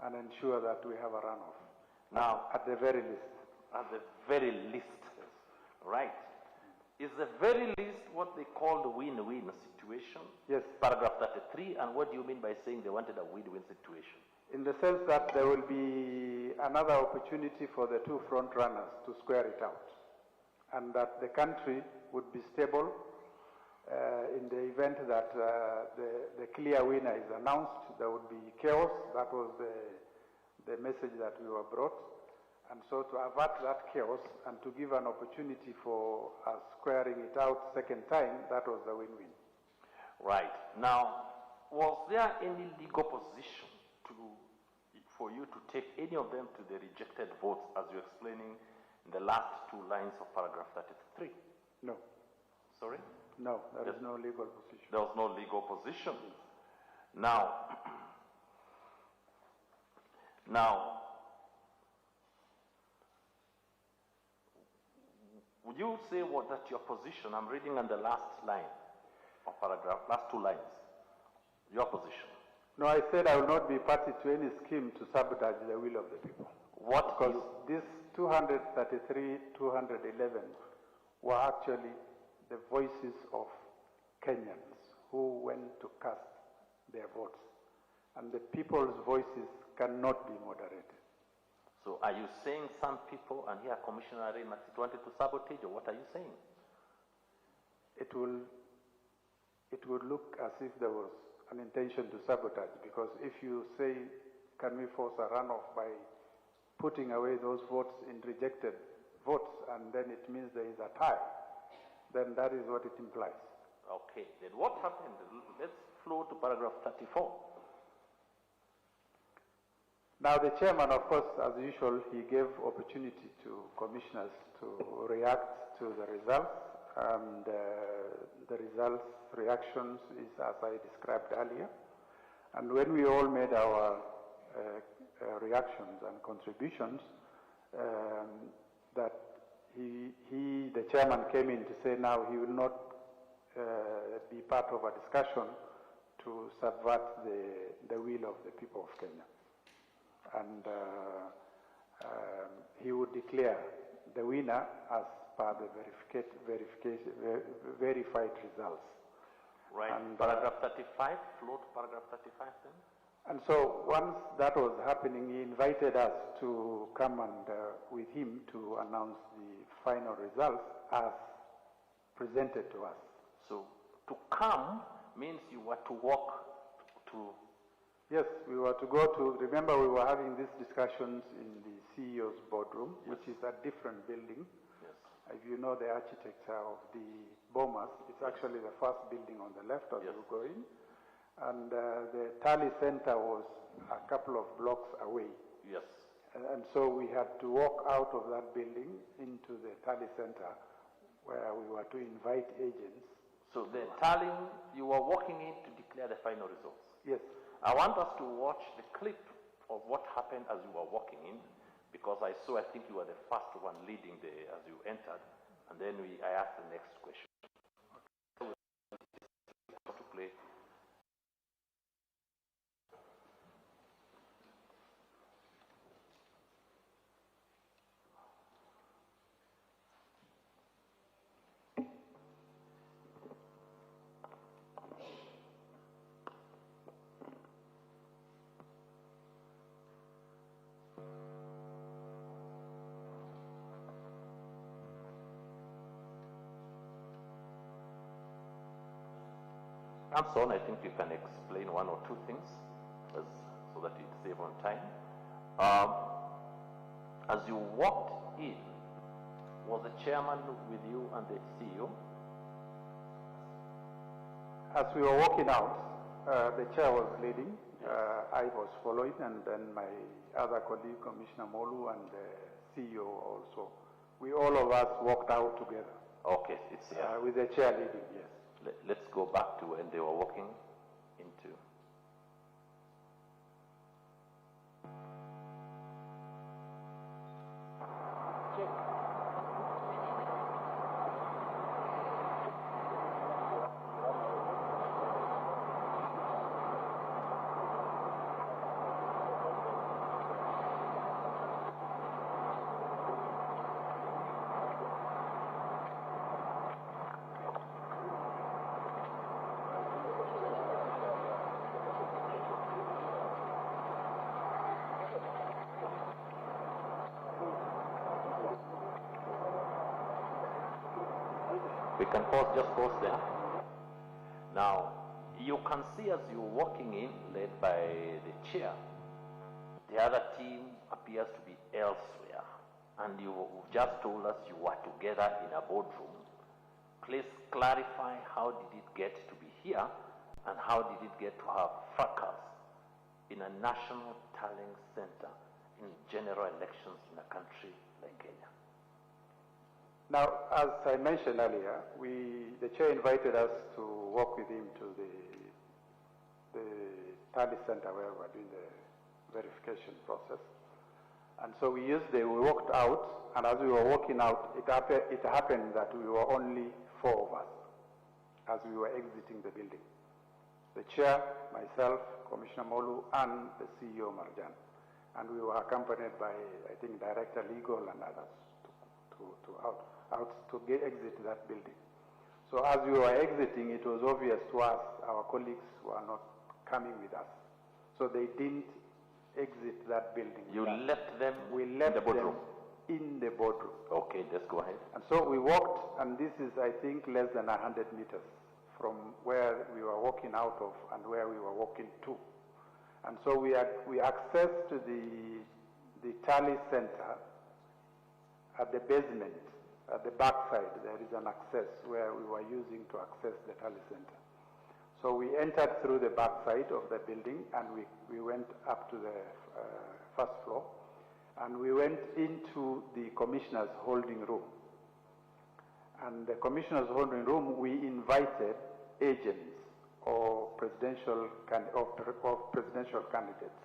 and ensure that we have a runoff. Now, at the very least. At the very least. Yes. Right. Is the very least what they call the win-win situation? Yes. Paragraph 33, and what do you mean by saying they wanted a win-win situation? In the sense that there will be another opportunity for the two front runners to square it out, and that the country would be stable in the event that the clear winner is announced. There would be chaos. That was the message that we were brought. And so to avert that chaos and to give an opportunity for us squaring it out second time, that was the win-win. Right. Now, was there any legal position for you to take any of them to the rejected votes, as you're explaining in the last two lines of paragraph 33? No. Sorry? No, there is no legal position. There was no legal position. Now, would you say that your position, I'm reading on the last line of paragraph, last two lines, your position? No, I said I will not be party to any scheme to sabotage the will of the people. What? Because these 233, 211 were actually the voices of Kenyans who went to cast their votes. And the people's voices cannot be moderated. So are you saying some people, and here Commissioner Reynolds, wanted to sabotage, or what are you saying? It would look as if there was an intention to sabotage, because if you say, can we force a runoff by putting away those votes in rejected votes, and then it means there is a tie, then that is what it implies. Okay, then what happened? Let's flow to paragraph 34. Now the chairman, of course, as usual, he gave opportunity to commissioners to react to the results, and the results, reactions is as I described earlier. And when we all made our reactions and contributions, that the chairman came in to say now he will not be part of a discussion to subvert the will of the people of Kenya. And he would declare the winner as per the verified results. Right. And, paragraph 35, flow to paragraph 35 then. And so once that was happening, he invited us to come and with him to announce the final results as presented to us. So to come means you were to walk to... Yes, we were to go to, remember we were having these discussions in the CEO's boardroom, yes, which is a different building. Yes. If you know the architecture of the Bomas, it's actually the first building on the left as, yes, you go in. And the tally center was a couple of blocks away. Yes. And so we had to walk out of that building into the tally center where we were to invite agents. So the tallying, you were walking in to declare the final results? Yes. I want us to watch the clip of what happened as you were walking in, because I think you were the first one leading as you entered, and then I asked the next question. To play. Samson, I think you can explain one or two things so that it save on time. As you walked in, was the chairman with you and the CEO? As we were walking out, the chair was leading, I was following, and then my other colleague, Commissioner Molu, and the CEO also. We all of us walked out together. Okay, it's here. With the chair leading, yes. Let's go back to when they were walking into. can pause, just pause there. Now, you can see as you're walking in, led by the chair, the other team appears to be elsewhere. And you just told us you were together in a boardroom. Please clarify how did it get to be here and how did it get to have fracas in a national tallying center in general elections in a country like Kenya? Now, as I mentioned earlier, the chair invited us to walk with him to the tally center where we were doing the verification process. And so we walked out, and as we were walking out, it happened that we were only 4 of us as we were exiting the building. The chair, myself, Commissioner Molu, and the CEO, Marjan. And we were accompanied by, I think, Director Legal and others to exit that building. So as we were exiting, it was obvious to us, our colleagues were not coming with us. So they didn't exit that building. You left them in the boardroom? In the boardroom. Okay, let's go ahead. And so we walked, and this is, I think, less than 100 meters from where we were walking out of and where we were walking to. And so we accessed the tally center at the basement, at the back side. There is an access where we were using to access the tally center. So we entered through the back side of the building, and we went up to the first floor, and we went into the commissioner's holding room. And the commissioner's holding room, we invited agents or presidential candidates.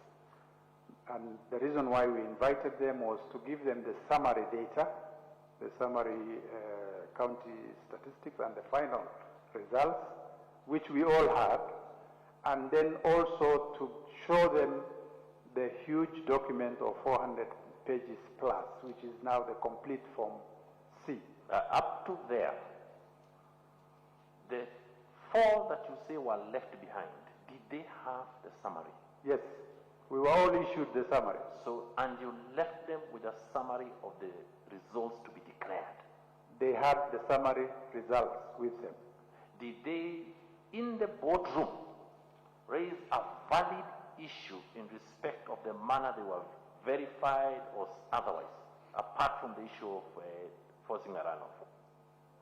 And the reason why we invited them was to give them the summary data, the summary county statistics and the final results, which we all had, and then also to show them the huge document of 400 pages plus, which is now the complete Form C. Up to there, the 4 that you say were left behind, did they have the summary? Yes, we were all issued the summary. So, and you left them with a summary of the results to be declared? They had the summary results with them. Did they, in the boardroom, raise a valid issue in respect of the manner they were verified or otherwise, apart from the issue of forcing a runoff?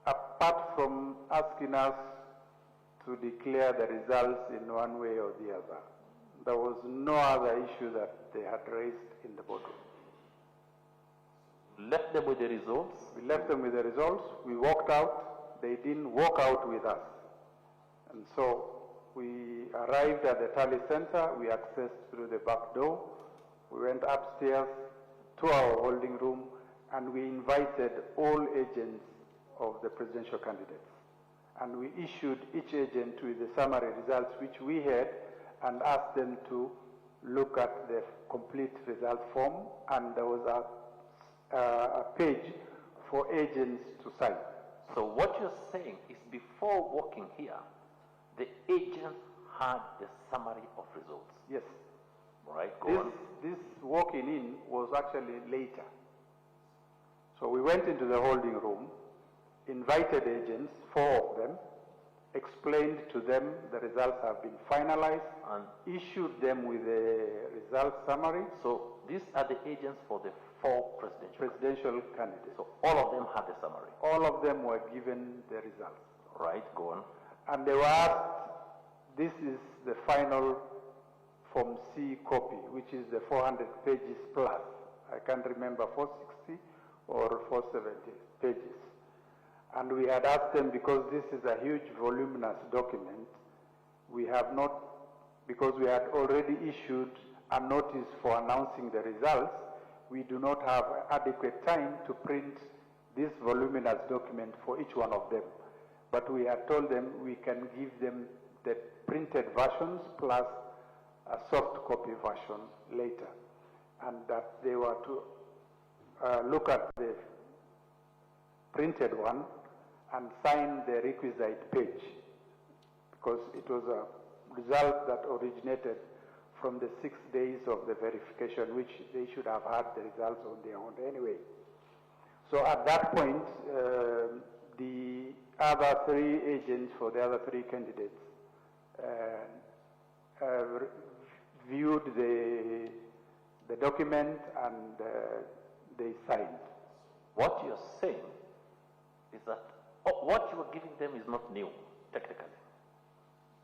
Apart from asking us to declare the results in one way or the other, there was no other issue that they had raised in the boardroom. Left them with the results? We left them with the results. We walked out. They didn't walk out with us. And so we arrived at the tally center. We accessed through the back door. We went upstairs to our holding room, and we invited all agents of the presidential candidates. And we issued each agent with the summary results which we had and asked them to look at the complete result form, and there was a page for agents to sign. So what you're saying is before walking here, the agents had the summary of results? Yes. All right, go on. This walking in was actually later. So we went into the holding room, invited agents, 4 of them, explained to them the results have been finalized, and issued them with a result summary. So these are the agents for the 4 presidential candidates. So all of them had the summary? All of them were given the results. Right, go on. And they were asked, this is the final Form C copy, which is the 400 pages plus. I can't remember, 460 or 470 pages. And we had asked them, because this is a huge voluminous document, we have not, because we had already issued a notice for announcing the results, we do not have adequate time to print this voluminous document for each one of them. But we had told them we can give them the printed versions plus a soft copy version later, and that they were to look at the printed one and sign the requisite page, because it was a result that originated from the 6 days of the verification, which they should have had the results on their own anyway. So at that point, the other 3 agents for the other 3 candidates viewed the document and they signed. What you're saying is that what you are giving them is not new, technically.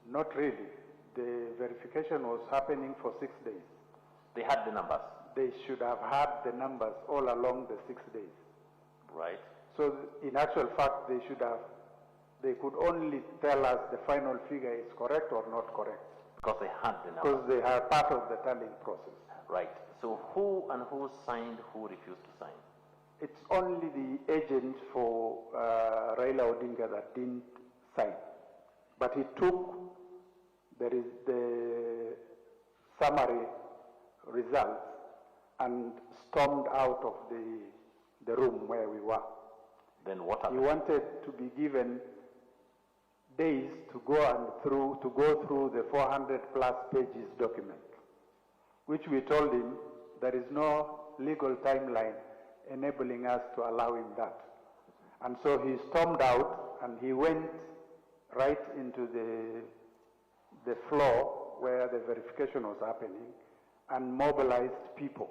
Not really. The verification was happening for 6 days. They had the numbers. They should have had the numbers all along the 6 days. Right. So in actual fact, they could only tell us the final figure is correct or not correct. Because they had the numbers. Because they are part of the tallying process. Right. So who signed, who refused to sign? It's only the agent for Raila Odinga that didn't sign. But he took the summary results and stormed out of the room where we were. Then what happened? He wanted to be given days to go through the 400+ pages document, which we told him there is no legal timeline enabling us to allow him that. And so he stormed out and he went right into the floor where the verification was happening and mobilized people.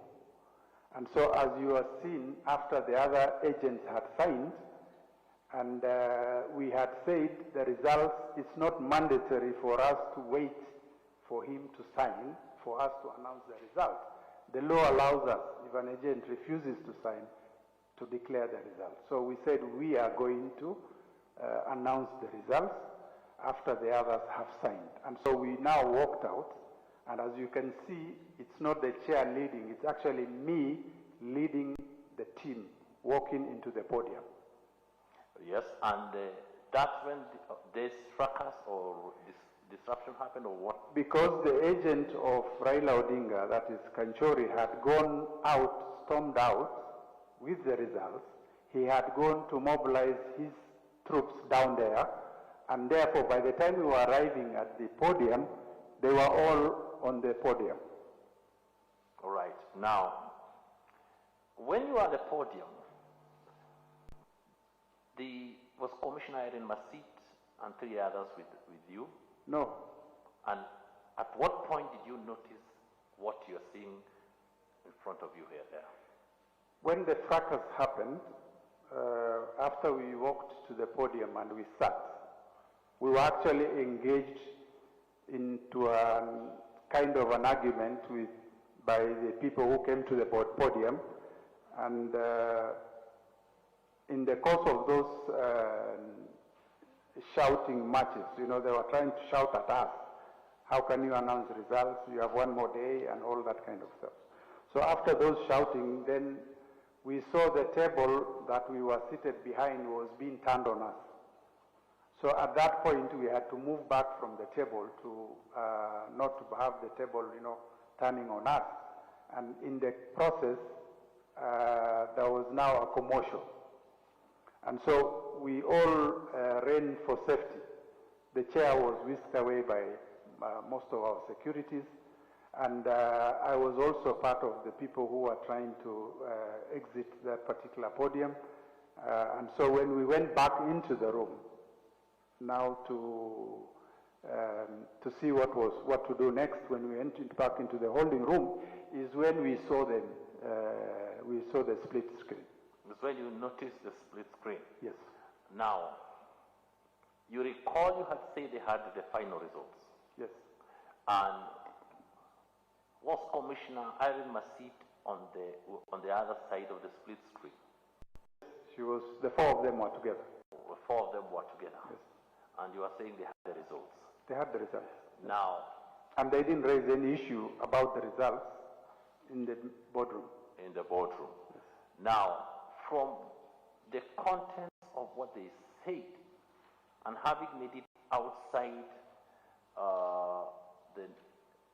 And so as you have seen, after the other agents had signed, and we had said the results, it's not mandatory for us to wait for him to sign, for us to announce the result. The law allows us, if an agent refuses to sign, to declare the result. So we said we are going to announce the results after the others have signed. And so we now walked out, and as you can see, it's not the chair leading, it's actually me leading the team walking into the podium. Yes, and that's when this fracas or this disruption happened, or what? Because the agent of Raila Odinga, that is Kanchori, had gone out, stormed out with the results. He had gone to mobilize his troops down there, and therefore by the time we were arriving at the podium, they were all on the podium. All right. Now, when you are at the podium, was Commissioner Irene Masit and 3 others with you? No. And at what point did you notice what you're seeing in front of you here there? When the fracas happened, after we walked to the podium and we sat, we were actually engaged into a kind of an argument by the people who came to the podium, and in the course of those shouting matches, they were trying to shout at us, how can you announce results, you have 1 more day, and all that kind of stuff. So after those shouting, then we saw the table that we were seated behind was being turned on us. So at that point, we had to move back from the table to not to have the table, turning on us. And in the process, there was now a commotion. And so we all ran for safety. The chair was whisked away by most of our securities. And I was also part of the people who were trying to exit that particular podium. And so when we went back into the room, now to see what to do next, when we entered back into the holding room, is when we saw them. We saw the split screen. That's when you noticed the split screen. Yes. Now, you recall you had said they had the final results. Yes. And was Commissioner Irene Masit on the other side of the split screen? She was. The 4 of them were together. The 4 of them were together. Yes. And you are saying they had the results. They had the results. Now. And they didn't raise any issue about the results in the boardroom. In the boardroom. Yes. Now, from the contents of what they said, and having made it outside the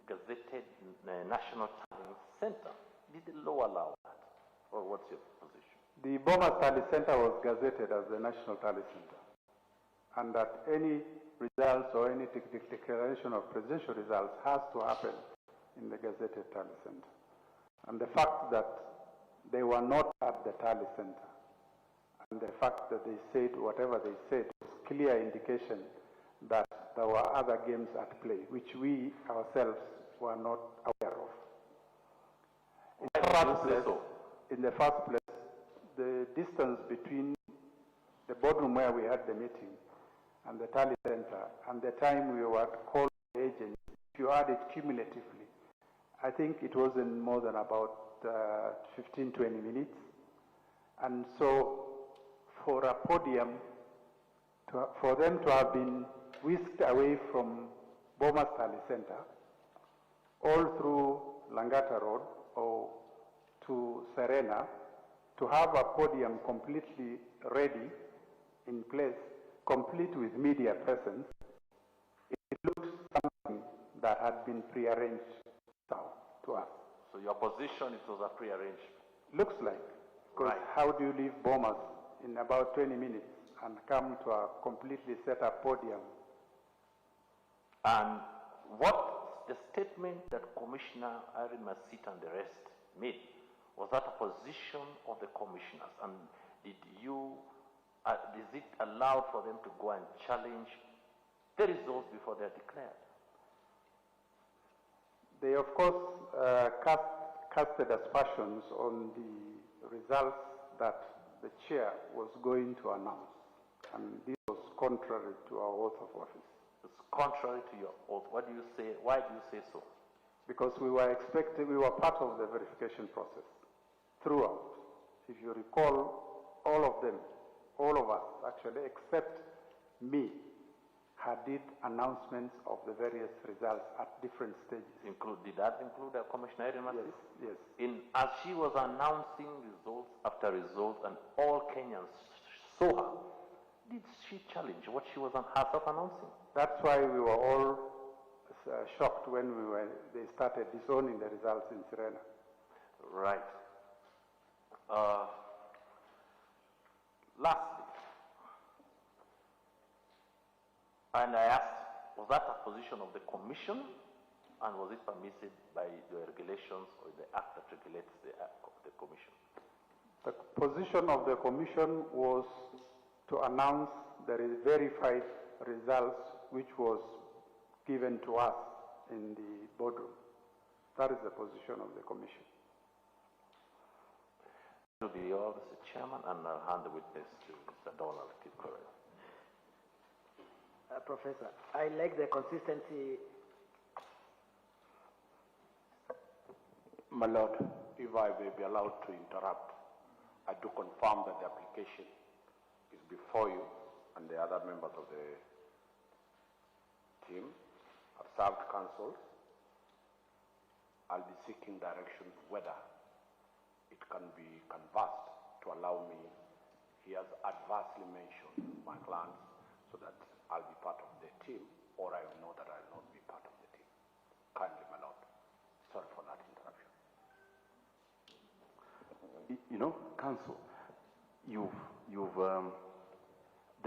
gazetted National Tallying Center, did the law allow that? Or what's your position? The Bomas Tally Center was gazetted as the National Tally Center. And that any results or any declaration of presidential results has to happen in the gazetted Tally Center. And the fact that they were not at the Tally Center, and the fact that they said whatever they said was clear indication that there were other games at play, which we ourselves were not aware of. In the first place, the distance between the boardroom where we had the meeting and the tally center and the time we were called the agent, if you add it cumulatively, I think it wasn't more than about 15-20 minutes. And so for a podium, for them to have been whisked away from Bomas Tally Center, all through Langata Road or to Serena, to have a podium completely ready, in place, complete with media presence, it looked something that had been prearranged to us. So your position, it was a prearranged? Looks like. Because how do you leave Bomas in about 20 minutes and come to a completely set up podium? And what the statement that Commissioner Irene Masit and the rest made, was that a position of the commissioners? And did you, is it allowed for them to go and challenge the results before they're declared? They, of course, casted aspersions on the results that the chair was going to announce. And this was contrary to our oath of office. It's contrary to your oath. What do you say? Why do you say so? Because we were part of the verification process throughout. If you recall, all of us actually, except me, did announcements of the various results at different stages. Did that include Commissioner Irene Masit? Yes. As she was announcing results after results and all Kenyans saw her, did she challenge what she was herself announcing? That's why we were all shocked when they started disowning the results in Serena. Right. Lastly, and I asked, was that a position of the commission, and was it permitted by the regulations or the act that regulates the commission? The position of the commission was to announce the verified results which was given to us in the boardroom. That is the position of the commission. To the office of Chairman, and I'll hand the witness to Mr. Donald Kipkorir. Professor, I like the consistency. My Lord, if I may be allowed to interrupt, I do confirm that the application is before you and the other members of the team have served counsels. I'll be seeking directions whether it can be canvassed to allow me. He has adversely mentioned my plans so that I'll be part of the team, or I know that I'll not be part of the team. Kindly, my Lord. Sorry for that interruption. You know, Counsel, there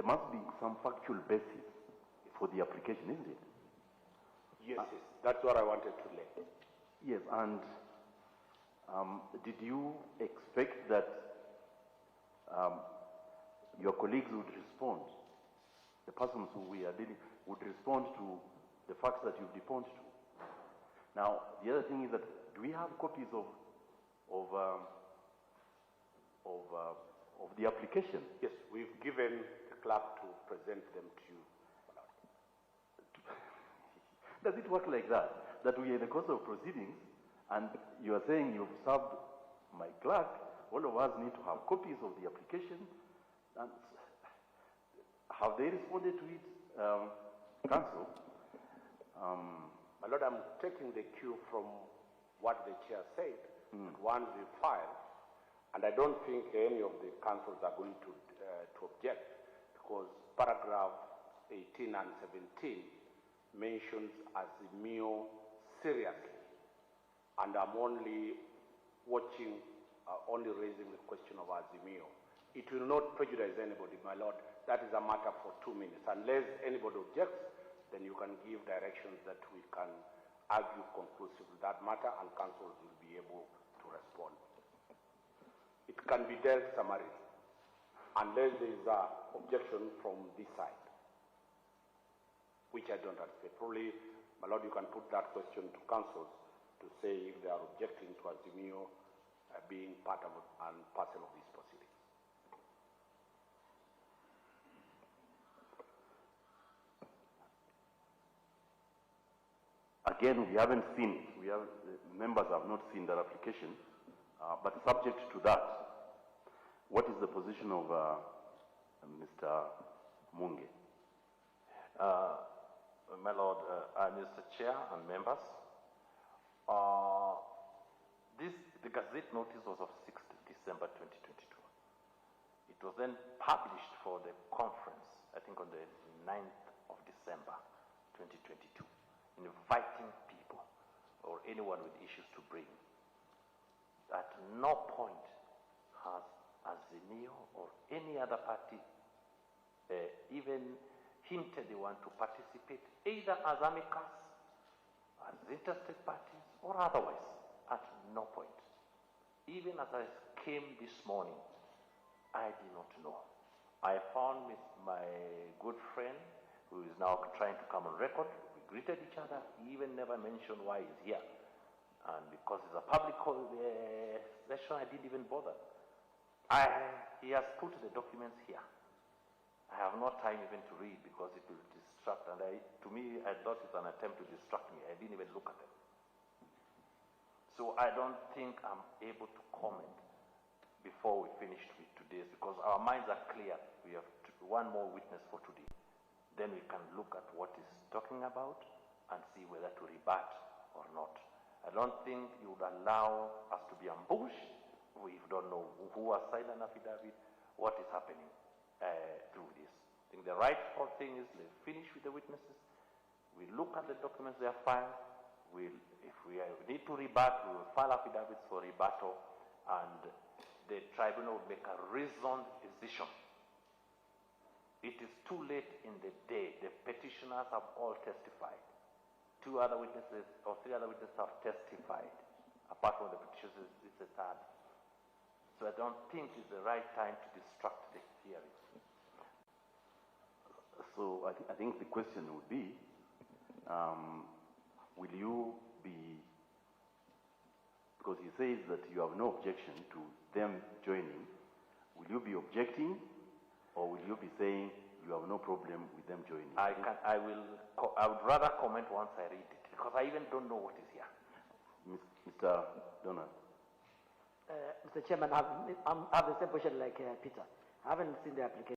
must be some factual basis for the application, isn't it? Yes, yes. That's what I wanted to lay. Yes, and did you expect that your colleagues would respond, the persons who we are dealing would respond to the facts that you've deposed to? Now, the other thing is that, do we have copies of the application? Yes, we've given the clerk to present them to you. Does it work like that? That we are in the course of proceedings, and you are saying you've served my clerk, all of us need to have copies of the application, and have they responded to it, Counsel? My Lord, I'm taking the cue from what the chair said. Once we file, and I don't think any of the councils are going to object, because paragraph 18 and 17 mentions Azimio seriously, and I'm only watching, only raising the question of Azimio. It will not prejudice anybody, my Lord. That is a matter for 2 minutes. Unless anybody objects, then you can give directions that we can argue conclusively that matter, and councils will be able to respond. It can be dealt summarily, unless there is an objection from this side. which I don't anticipate. Probably, my Lord, you can put that question to councils to say if they are objecting to Azimio being part of and parcel of these proceedings. Again, we haven't seen it. The members have not seen that application, but subject to that, what is the position of Mr. Munge? My Lord, Mr. Chair and members, the Gazette notice was of 6th December 2022. It was then published for the conference, I think on the 9th of December 2022, inviting people or anyone with issues to bring. At no point has Azimio or any other party even hinted they want to participate either as amicus, as interested parties, or otherwise. At no point. Even as I came this morning, I did not know. I found my good friend, who is now trying to come on record. We greeted each other. He even never mentioned why he's here. And because it's a public session, I didn't even bother. He has put the documents here. I have no time even to read because it will distract. And to me, I thought it's an attempt to distract me. I didn't even look at them. So I don't think I'm able to comment before we finish with today's, because our minds are clear. We have one more witness for today. Then we can look at what he's talking about and see whether to rebut or not. I don't think you would allow us to be ambushed. We don't know who has signed an affidavit, what is happening through this. I think the rightful thing is let's finish with the witnesses. We look at the documents they have filed. If we need to rebut, we will file affidavits for rebuttal, and the tribunal will make a reasoned decision. It is too late in the day. The petitioners have all testified. 2 other witnesses or 3 other witnesses have testified. Apart from the petitioners, it's a third. So I don't think it's the right time to distract the hearing. So I think the question would be, will you be, because he says that you have no objection to them joining, will you be objecting, or will you be saying you have no problem with them joining? I would rather comment once I read it, because I even don't know what is here. Mr. Donald. Mr. Chairman, I have the same question like Peter. I haven't seen the application.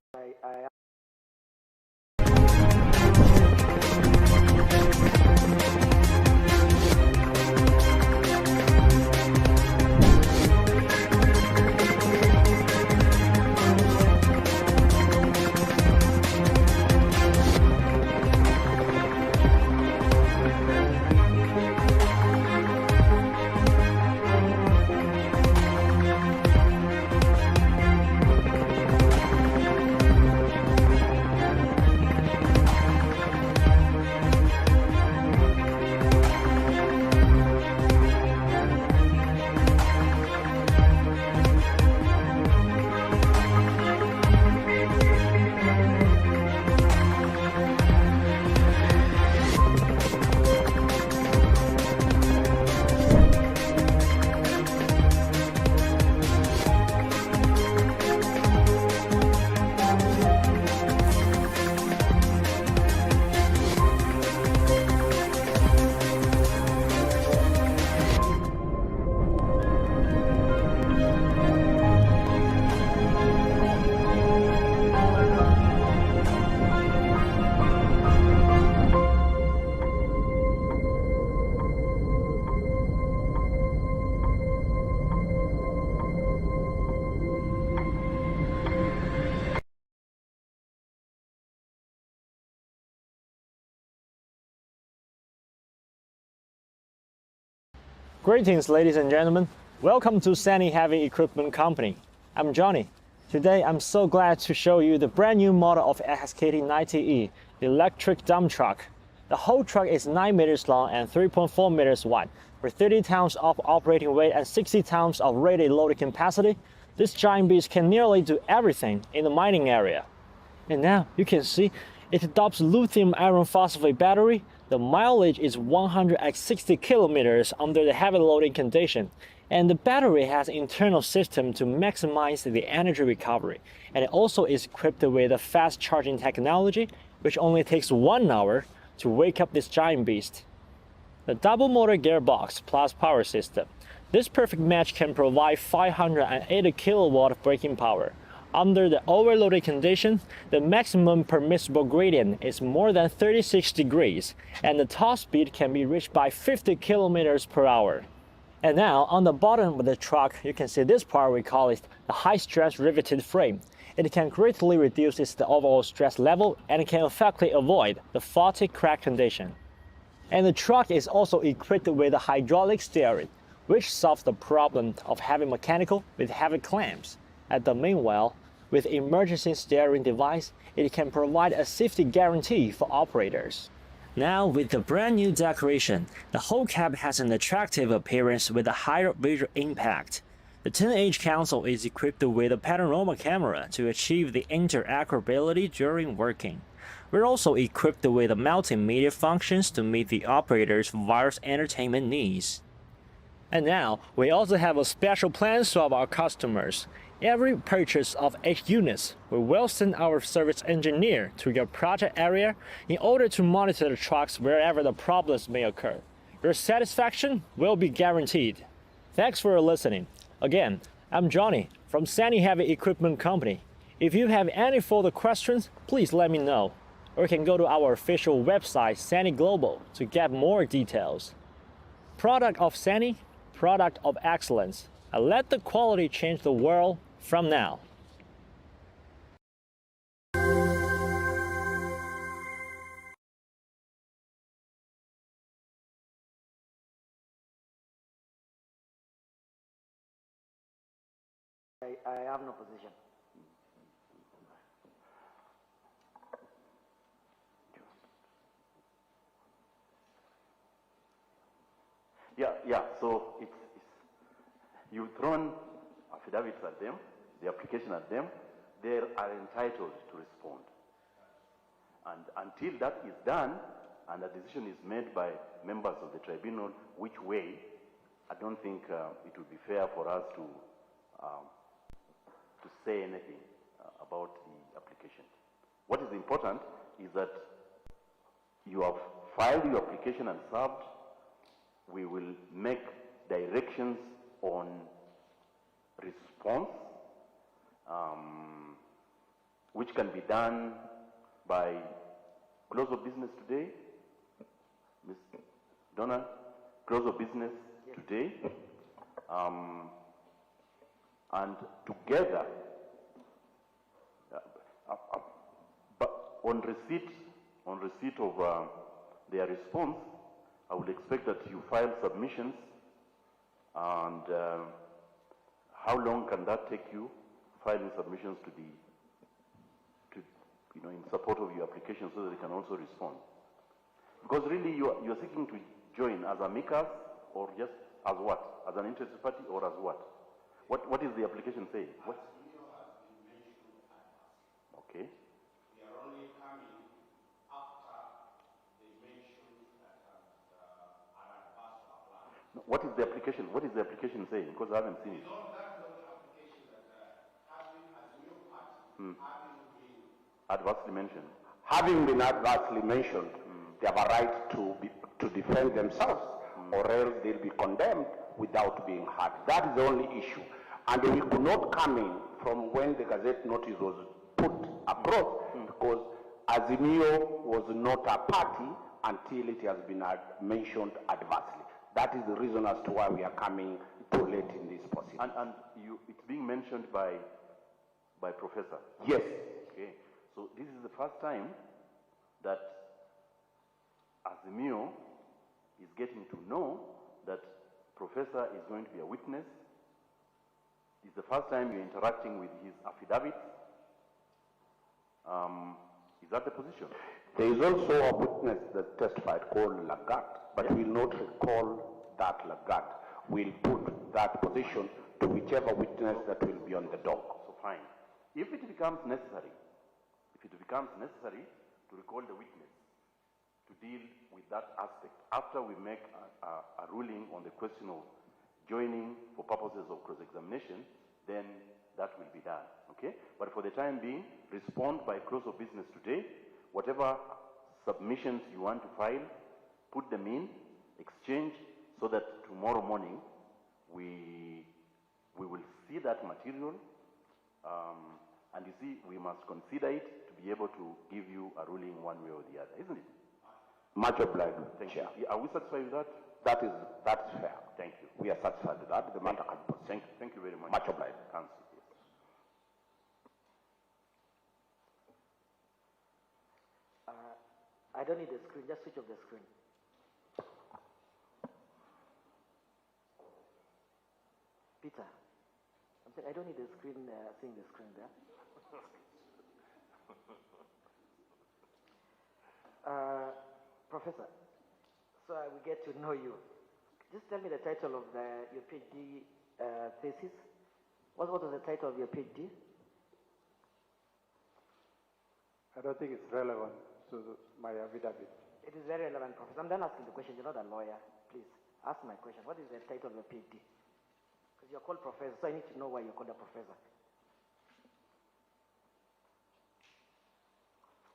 Greetings, ladies and gentlemen. Welcome to Sani Heavy Equipment Company. I'm Johnny. Today, I'm so glad to show you the brand new model of Ayogedde 90E, the electric dump truck. The whole truck is 9 meters long and 3.4 meters wide. With 30 tons of operating weight and 60 tons of rated loading capacity, this giant beast can nearly do everything in the mining area. And now you can see It adopts lithium iron phosphate battery. The mileage is 160 kilometers under the heavy loading condition, and the battery has an internal system to maximize the energy recovery, and it also is equipped with a fast charging technology, which only takes 1 hour to wake up this giant beast. The double motor gearbox plus power system. This perfect match can provide 580 kilowatt of braking power. Under the overloaded condition, the maximum permissible gradient is more than 36 degrees, and the top speed can be reached by 50 kilometers per hour. And now, on the bottom of the truck, you can see this part, we call it the high-stress riveted frame. It can greatly reduce the overall stress level and can effectively avoid the faulty crack condition. And the truck is also equipped with a hydraulic steering, which solves the problem of heavy mechanical with heavy clamps. At the meanwhile, with emergency steering device, it can provide a safety guarantee for operators. Now, with the brand new decoration, the whole cab has an attractive appearance with a higher visual impact. The 10-inch console is equipped with a panorama camera to achieve the interoperability during working. We're also equipped with multimedia functions to meet the operator's various entertainment needs. And now, we also have a special plan for our customers. Every purchase of 8 units, we will send our service engineer to your project area in order to monitor the trucks wherever the problems may occur. Your satisfaction will be guaranteed. Thanks for listening. Again, I'm Johnny from Sanny Heavy Equipment Company. If you have any further questions, please let me know. Or you can go to our official website, Sanny Global, to get more details. Product of Sanny, product of excellence. And let the quality change the world from now. I have no position. Yeah, so you've thrown affidavits at them, the application at them, they are entitled to respond. And until that is done, and a decision is made by members of the tribunal which way, I don't think it would be fair for us to say anything about the application. What is important is that you have filed your application and served. We will make directions on response, which can be done by close of business today. Ms. Donna, close of business today. And together, but on receipt of their response, I would expect that you file submissions. And how long can that take you, filing submissions in support of your application so that they can also respond? Because really you're seeking to join as amicus or just as what? As an interested party or as what? What is the application saying? What? Okay. We are only coming after they mentioned that are adverse to apply. No, what is the application? What is the application saying? Because I haven't seen it. No, that's not the application that having as new party, having been adversely mentioned. Having been adversely mentioned, they have a right to defend themselves, or else they'll be condemned without being heard. That is the only issue. And we could not come in from when the Gazette notice was put across, because Azimio was not a party until it has been mentioned adversely. That is the reason as to why we are coming too late in this proceeding. And it's being mentioned by Professor? Yes. Okay. So this is the first time that Azimio is getting to know that Professor is going to be a witness. It's the first time you're interacting with his affidavit. Is that the position? There is also a witness that testified called Lagat, but we'll not recall that Lagat. We'll put that position to whichever witness that will be on the dock. So fine. If it becomes necessary, to recall the witness to deal with that aspect. After we make a ruling on the question of joining for purposes of cross-examination, then that will be done, okay? But for the time being, respond by close of business today. Whatever submissions you want to file, put them in, exchange, so that tomorrow morning we will see that material, and you see, we must consider it to be able to give you a ruling one way or the other, isn't it? Much obliged, Thank Chair. you. Are we satisfied with that? That's fair. Thank you. We are satisfied with that. The matter can proceed. Thank you very much. Much obliged. Council. I don't need the screen, just switch off the screen. Peter, I'm saying I don't need the screen, seeing the screen there. Professor, so I will get to know you. Just tell me the title of your PhD thesis. What was the title of your PhD? I don't think it's relevant to my affidavit. It is very relevant, Professor. I'm done asking the question. You're not a lawyer. Please, ask my question. What is the title of your PhD? Because you're called professor, so I need to know why you're called a professor.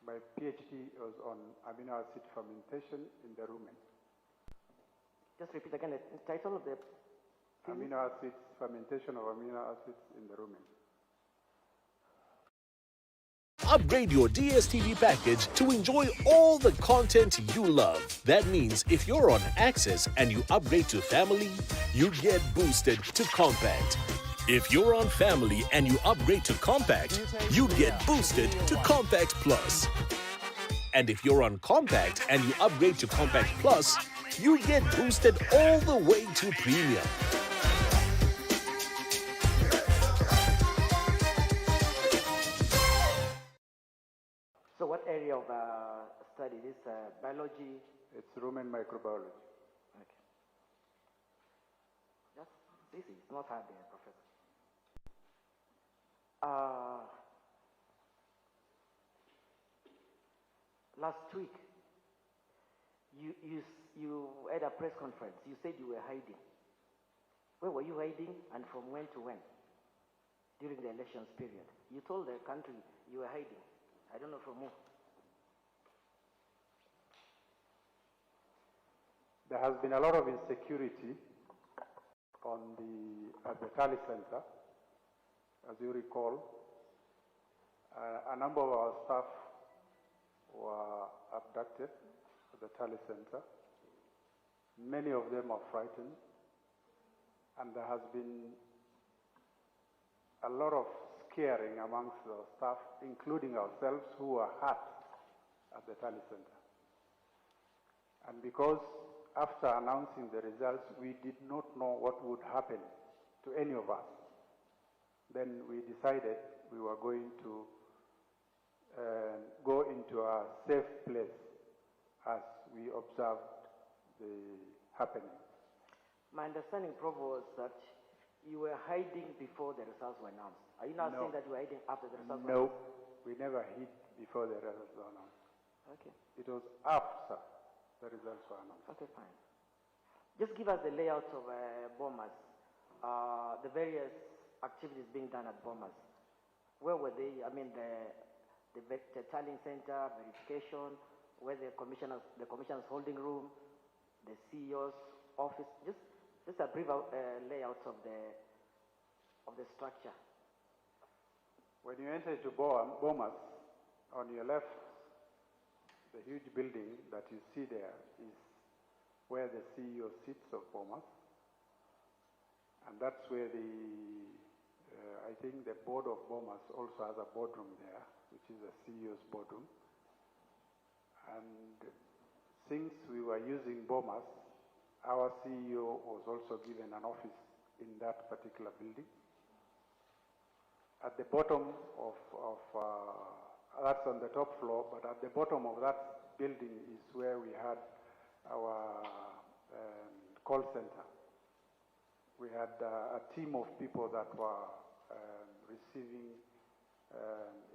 My PhD was on amino acid fermentation in the rumen. Just repeat again the title of the amino acids, fermentation of amino acids in the rumen. Upgrade your DSTV package to enjoy all the content you love. That means if you're on Access and you upgrade to Family, you get boosted to Compact. If you're on Family and you upgrade to Compact, you get boosted to Compact Plus. And if you're on Compact and you upgrade to Compact Plus, you get boosted all the way to Premium. So what area of study? Is biology? It's rumen microbiology. Okay. That's easy. It's not hard there, Professor. Last week, you had a press conference. You said you were hiding. Where were you hiding, and from when to when? During the elections period. You told the country you were hiding. I don't know from who. There has been a lot of insecurity at the Tally Center. As you recall, a number of our staff were abducted at the Tally Center. Many of them are frightened, and there has been a lot of scaring amongst the staff, including ourselves, who were hurt at the Tally Center. And because after announcing the results, we did not know what would happen to any of us, then we decided we were going to go into a safe place as we observed the happening. My understanding, Prof, was that you were hiding before the results were announced. Are you now saying that you were hiding after the results were announced? No, we never hid before the results were announced. Okay. It was after the results were announced. Okay, fine. Just give us the layout of Bomas, the various activities being done at Bomas. Where were they? I mean, the tallying center, verification, where the commissioner's holding room, the CEO's office. Just a brief layout of the structure. When you enter into Bomas, on your left, the huge building that you see there is where the CEO sits of Bomas. And that's where I think the board of Bomas also has a boardroom there, which is the CEO's boardroom. And since we were using Bomas, our CEO was also given an office in that particular building. At the bottom that's on the top floor, but at the bottom of that building is where we had our call center. We had a team of people that were receiving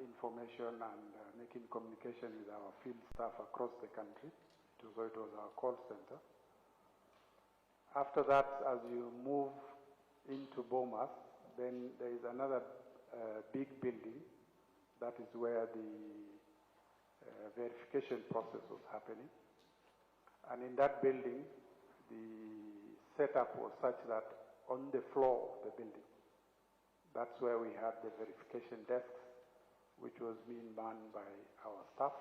information and making communication with our field staff across the country. So it was our call center. After that, as you move into Bomas, then there is another big building. That is where the verification process was happening. And in that building, the setup was such that on the floor of the building, that's where we had the verification desks, which was being manned by our staff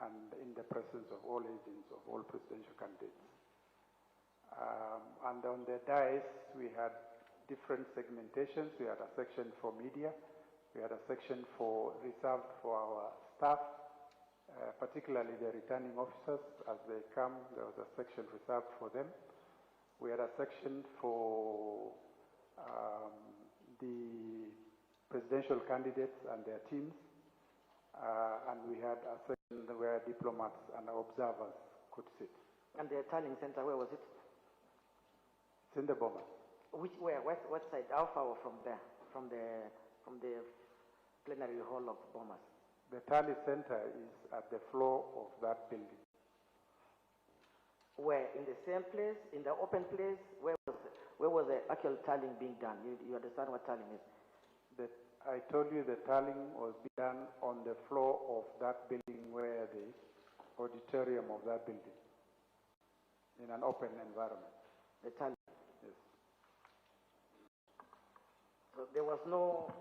and in the presence of all agents of all presidential candidates. And on the dais, we had different segmentations. We had a section for media. We had a section reserved for our staff, particularly the returning officers. As they come, there was a section reserved for them. We had a section for the presidential candidates and their teams. And we had a section where diplomats and observers could sit. And the tallying center, where was it? It's in the Boma. Where? What side? How far from there? From the plenary hall of Bomas? The tally center is at the floor of that building. Where? In the same place? In the open place? Where was the actual tallying being done? You understand what tallying is? I told you the tallying was done on the floor of that building, where the auditorium of that building, in an open environment. The tallying? Yes. So there was no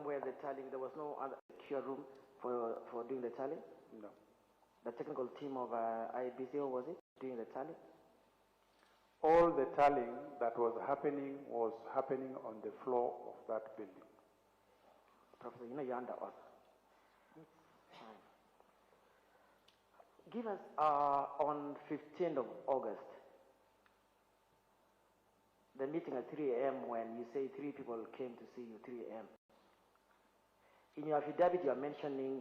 where the tallying, there was no other secure room for doing the tallying? No. The technical team of IBC, was it, doing the tallying? All the tallying that was happening on the floor of that building. Professor, you know you're under oath. Give us on 15th of August, the meeting at 3 a.m. when you say 3 people came to see you, 3 a.m. In your affidavit, you are mentioning,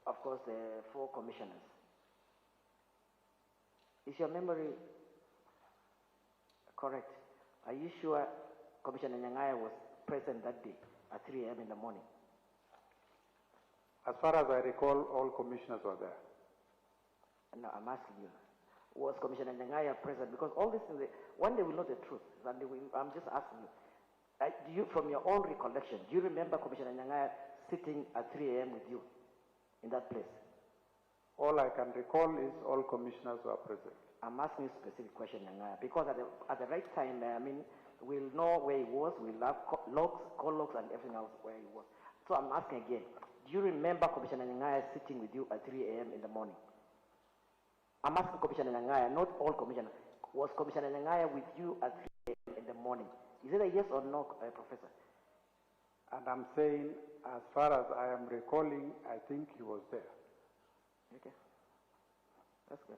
of course, the 4 commissioners. Is your memory correct? Are you sure Commissioner Nyang'aya was present that day at 3 a.m. in the morning? As far as I recall, all commissioners were there. No, I'm asking you. Was Commissioner Nyang'aya present? Because all this things, one day we'll know the truth. And I'm just asking you. Do you, from your own recollection, do you remember Commissioner Nyang'aya sitting at 3 a.m. with you in that place? All I can recall is all commissioners were present. I'm asking you a specific question, Nyang'aya, because at the right time, we'll know where he was, we'll have call logs and everything else where he was. So I'm asking again, do you remember Commissioner Nyang'aya sitting with you at 3 a.m. in the morning? I'm asking Commissioner Nyang'aya, not all commissioners. Was Commissioner Nyang'aya with you at 3 a.m. in the morning? Is it a yes or no, Professor? And I'm saying, as far as I am recalling, I think he was there. Okay. That's good.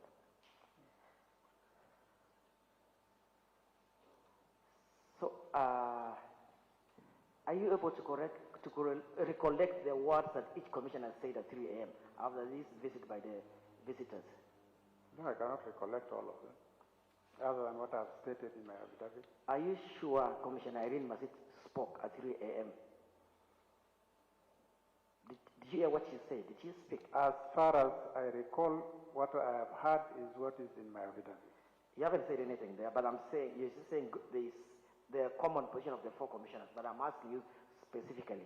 So, are you able to recollect the words that each commissioner said at 3 a.m. after this visit by the visitors? No, I cannot recollect all of them, other than what I've stated in my affidavit. Are you sure Commissioner Irene Masit spoke at 3 a.m.? Did you hear what she said? Did she speak? As far as I recall, what I have heard is what is in my affidavit. You haven't said anything there, but I'm saying, you're just saying the common position of the 4 commissioners, but I'm asking you specifically.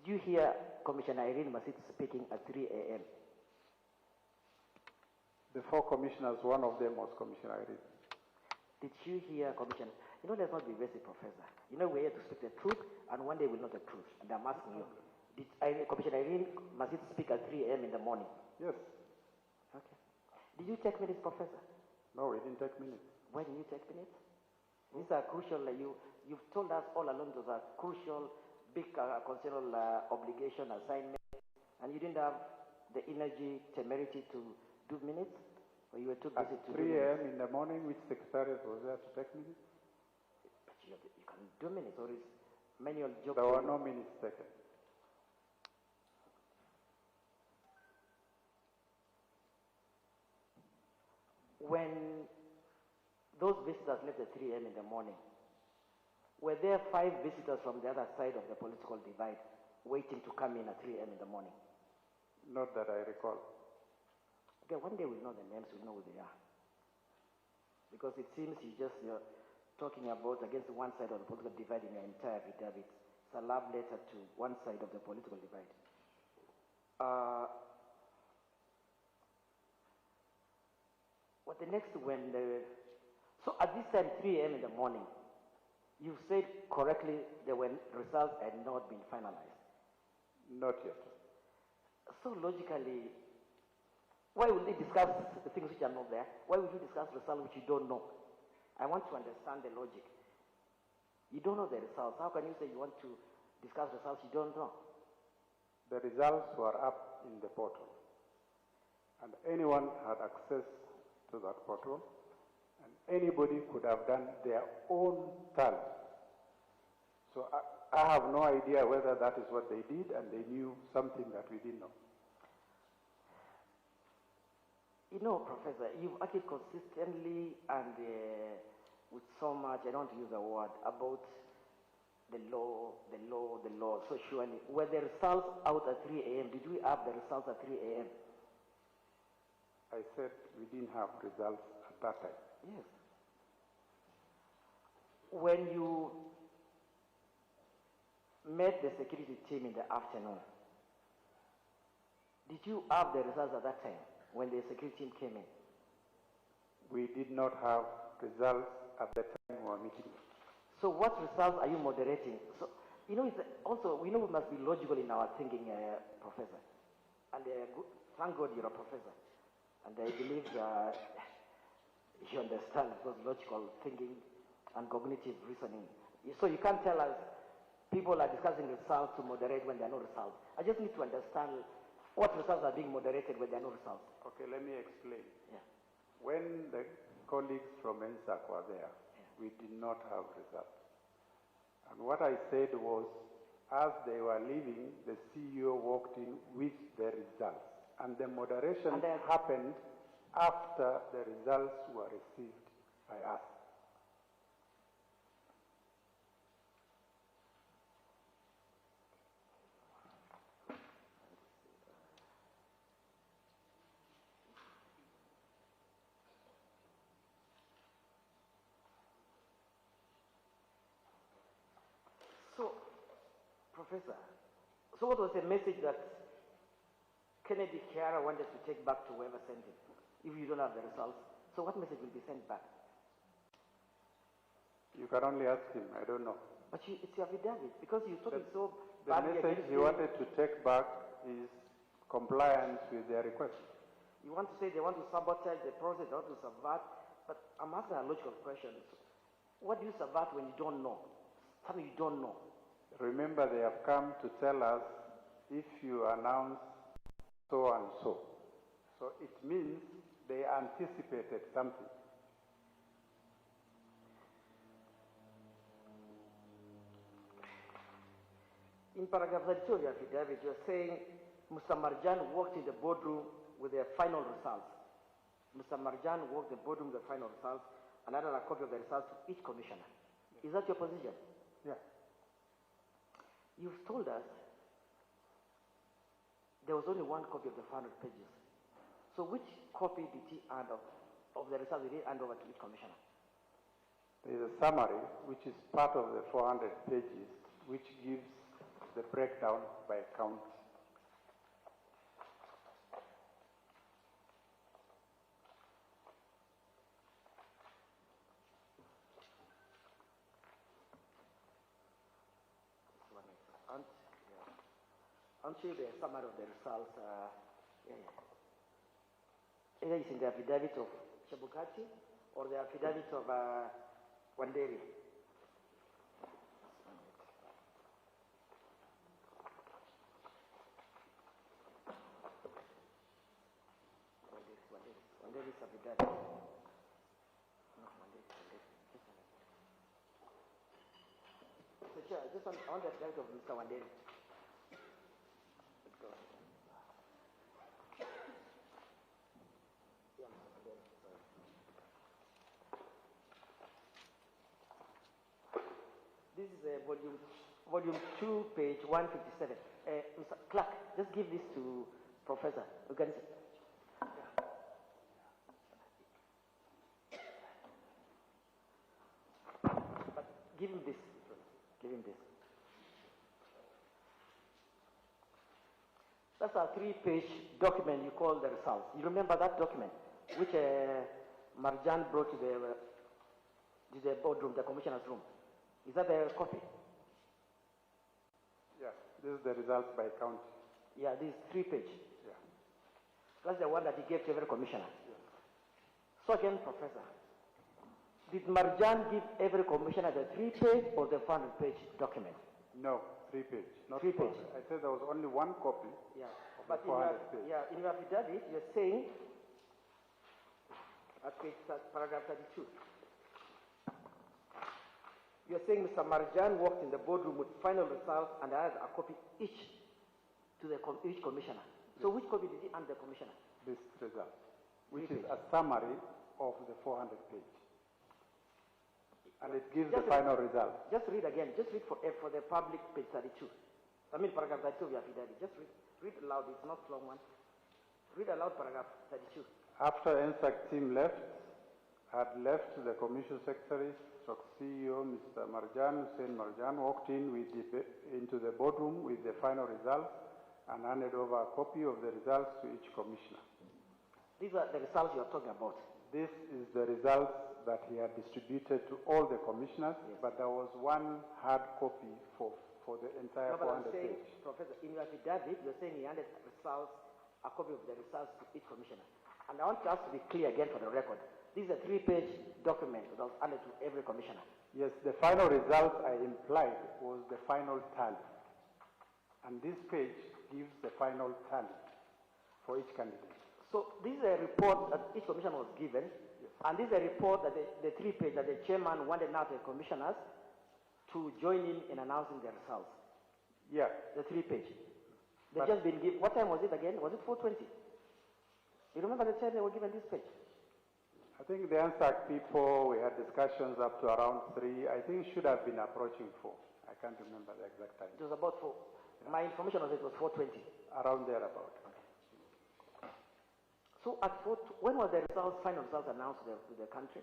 Did you hear Commissioner Irene Masit speaking at 3 a.m.? The 4 commissioners, one of them was Commissioner Irene. Did you hear Commissioner? You know, let's not be evasive, Professor. You know, we're here to speak the truth, and one day we'll know the truth. And I'm asking you, did Commissioner Irene Masit speak at 3 a.m. in the morning? Yes. Okay. Did you take minutes, Professor? No, we didn't take minutes. Why didn't you take minutes? These are crucial. You've told us all along those are crucial, big constitutional obligation, assignment, and you didn't have the energy, temerity to do minutes? Or you were too busy to do minutes? At 3 a.m. in the morning, which secretariat was there to take minutes? But you can do minutes, or is manual job? There were no minutes taken. When those visitors left at 3 a.m. in the morning, Were there 5 visitors from the other side of the political divide waiting to come in at 3 a.m. in the morning? Not that I recall. Okay, one day we'll know the names, we'll know who they are. Because it seems you're talking about against one side of the political divide in your entire affidavit. It's a love letter to one side of the political divide. What the next when so at this time 3 a.m. in the morning, you said correctly the results had not been finalized. Not yet. So logically, why would they discuss the things which are not there? Why would you discuss results which you don't know? I want to understand the logic. You don't know the results. How can you say you want to discuss results you don't know? The results were up in the portal, and anyone had access to that portal, and anybody could have done their own tally. So I have no idea whether that is what they did, and they knew something that we didn't know. You know, Professor, you've acted consistently and with so much, I don't use a word, about the law. So surely, were the results out at 3 a.m.? Did we have the results at 3 a.m.? I said we didn't have results at that time. Yes. When you met the security team in the afternoon, did you have the results at that time when the security team came in? We did not have results at the time we were meeting. So what results are you moderating? So, you know, also, we know we must be logical in our thinking, Professor. And thank God you're a professor. And I believe you understand those logical thinking and cognitive reasoning. So you can't tell us people are discussing results to moderate when there are no results. I just need to understand what results are being moderated when there are no results. Okay, let me explain. Yeah. When the colleagues from NSAC were there, we did not have results. And what I said was, as they were leaving, the CEO walked in with the results. And the moderation happened after the results were received by us. So, Professor, so what was the message that Kennedy Kiara wanted to take back to whoever sent it, if you don't have the results? So what message will be sent back? You can only ask him, I don't know. But it's your affidavit, because you're talking so The badly message against he me. wanted to take back is compliance with their request. You want to say they want to sabotage the process, they want to subvert, but I'm asking a logical question. What do you subvert when you don't know? Something you don't know. Remember, they have come to tell us if you announce so and so. So it means they anticipated something. In paragraph 32 of your affidavit, you're saying Mr. Marjan walked in the boardroom with their final results. Mr. Marjan walked the boardroom with the final results and added a copy of the results to each commissioner. Is that your position? Yeah. You've told us there was only one copy of the 400 pages. So which copy did he hand of the results did he hand over to each commissioner? There is a summary which is part of the 400 pages, which gives the breakdown by county. Aren't you the summary of the results? Either it's in the affidavit of Chebukati or the affidavit of Wanderi. Wanderi's affidavit. No, Wanderi. So, Chair, I just on the affidavit of Mr. Wanderi. This is volume 2, page 157. Mr. Clark, just give this to Professor. You can but give him this. Give him this. That's a 3-page document you call the results. You remember that document, which Marjan brought to the boardroom, the commissioner's room. Is that a copy? Yeah, this is the results by county. Yeah, this 3-page. Yeah. That's the one that he gave to every commissioner. Yes. So again, Professor, did Marjan give every commissioner the 3-page or the 400-page document? No, 3-page. Not 3-page. I said there was only one copy. Yeah. Of But the 400 page. in your affidavit, you're saying at paragraph 32. You're saying Mr. Marjan walked in the boardroom with final results and I had a copy each to each commissioner. So which copy did he hand the commissioner? This result, which is a summary of the 400 page. And it gives the final result. Just read again. Just read for the public, page 32. I mean paragraph 32 of your affidavit. Just read aloud. It's not long one. Read aloud paragraph 32. After NSAC team had left, the commission secretary, CEO Mr. Hussein Marjan walked into the boardroom with the final results and handed over a copy of the results to each commissioner. These are the results you are talking about. This is the results that he had distributed to all the commissioners, yes. But there was one hard copy for the entire 400 pages. Professor, in your affidavit, you're saying he handed a copy of the results to each commissioner. And I want us to be clear again for the record. This is a 3-page document that was handed to every commissioner. Yes, the final result I implied was the final tally. And this page gives the final tally for each candidate. So this is a report that each commissioner was given, yes. And this is a report that the 3-page that the chairman wanted now the commissioners to join in announcing the results. Yeah. The 3-page. They've just been given, what time was it again? Was it 4:20? You remember the time they were given this page? I think the NSAC people, we had discussions up to around 3. I think it should have been approaching 4. I can't remember the exact time. It was about 4. Yeah. My information was it was 4:20. Around there about. Okay. So at when was the final results announced to the country?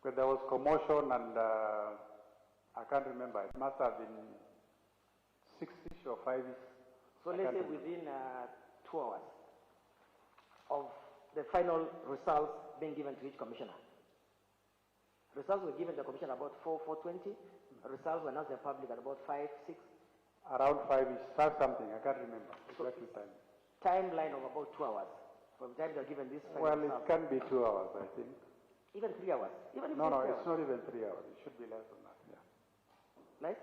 Well, there was commotion and I can't remember. It must have been 6-ish or 5-ish. So let's say within 2 hours of the final results being given to each commissioner. Results were given to the commissioner about 4:20. Results were announced to the public at about 5, 6. Around 5-ish, 5 something. I can't remember exactly time. Timeline of about 2 hours from the time they're given this final result. It can be 2 hours, I think. Even 3 hours. Even if no, it's not even 3 hours. It should be less than that. Yeah. Less?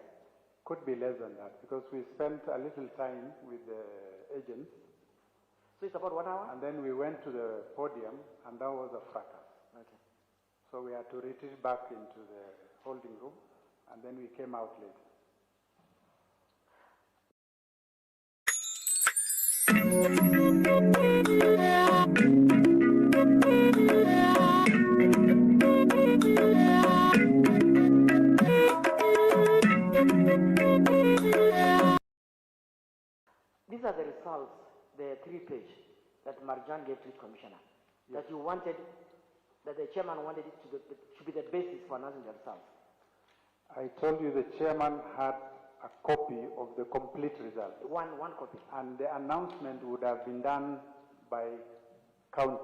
Could be less than that because we spent a little time with the agents. So it's about 1 hour? And then we went to the podium and that was a fracas. Okay. So we had to retreat back into the holding room and then we came out later. These are the results, the 3-page that Marjan gave to each commissioner. Yes. That you wanted, that the chairman wanted it to be the basis for announcing the results. I told you the chairman had a copy of the complete result. One copy. And the announcement would have been done by county.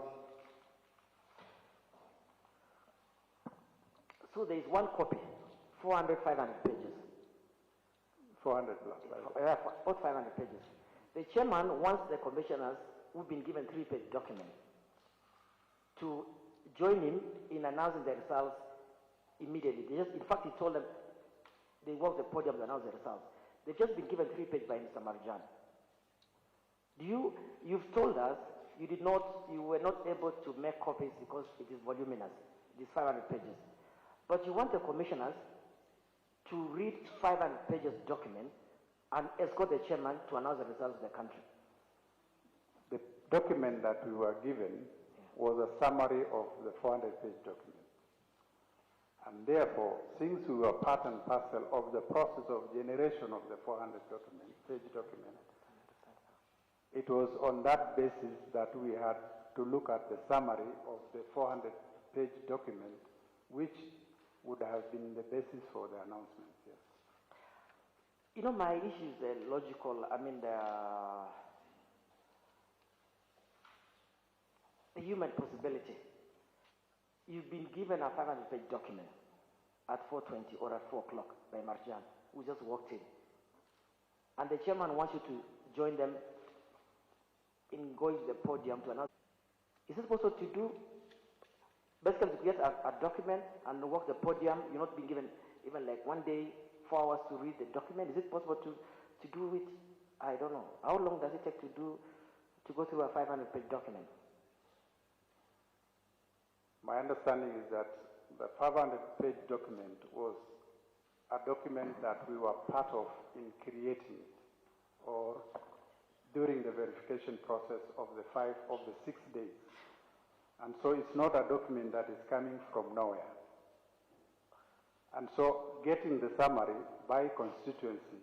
So there is one copy, 400, 500 pages. 400 plus. About 500 pages. The chairman wants the commissioners who've been given 3-page document to join him in announcing the results immediately. In fact, he told them they walked the podium to announce the results. They've just been given 3-page by Mr. Marjan. You've told us you were not able to make copies because it is voluminous. It is 500 pages. But you want the commissioners to read 500 pages document and escort the chairman to announce the results of the country. The document that we were given was a summary of the 400-page document. And therefore, since we were part and parcel of the process of generation of the 400-page document, it was on that basis that we had to look at the summary of the 400-page document, which would have been the basis for the announcement, yes. You know, my issue is the logical, I mean, the human possibility. You've been given a 500-page document at 4:20 or at 4 o'clock by Marjan, who just walked in. And the chairman wants you to join them in going to the podium to announce. Is it possible to do, basically to get a document and walk the podium? You're not being given even like 1 day, 4 hours to read the document. Is it possible to do it? I don't know. How long does it take to go through a 500-page document? My understanding is that the 500-page document was a document that we were part of in creating or during the verification process of the 6 days. And so it's not a document that is coming from nowhere. And so getting the summary by constituency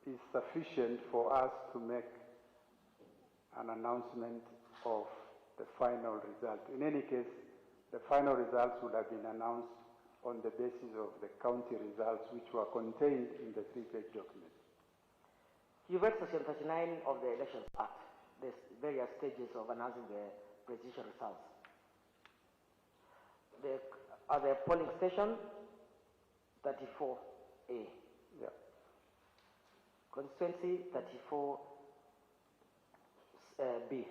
is sufficient for us to make an announcement of the final result. In any case, the final results would have been announced on the basis of the county results which were contained in the 3-page document. You read Section 39 of the Elections Act. There's various stages of announcing the presidential results. At the polling station, 34A. Yeah. Constituency, 34B.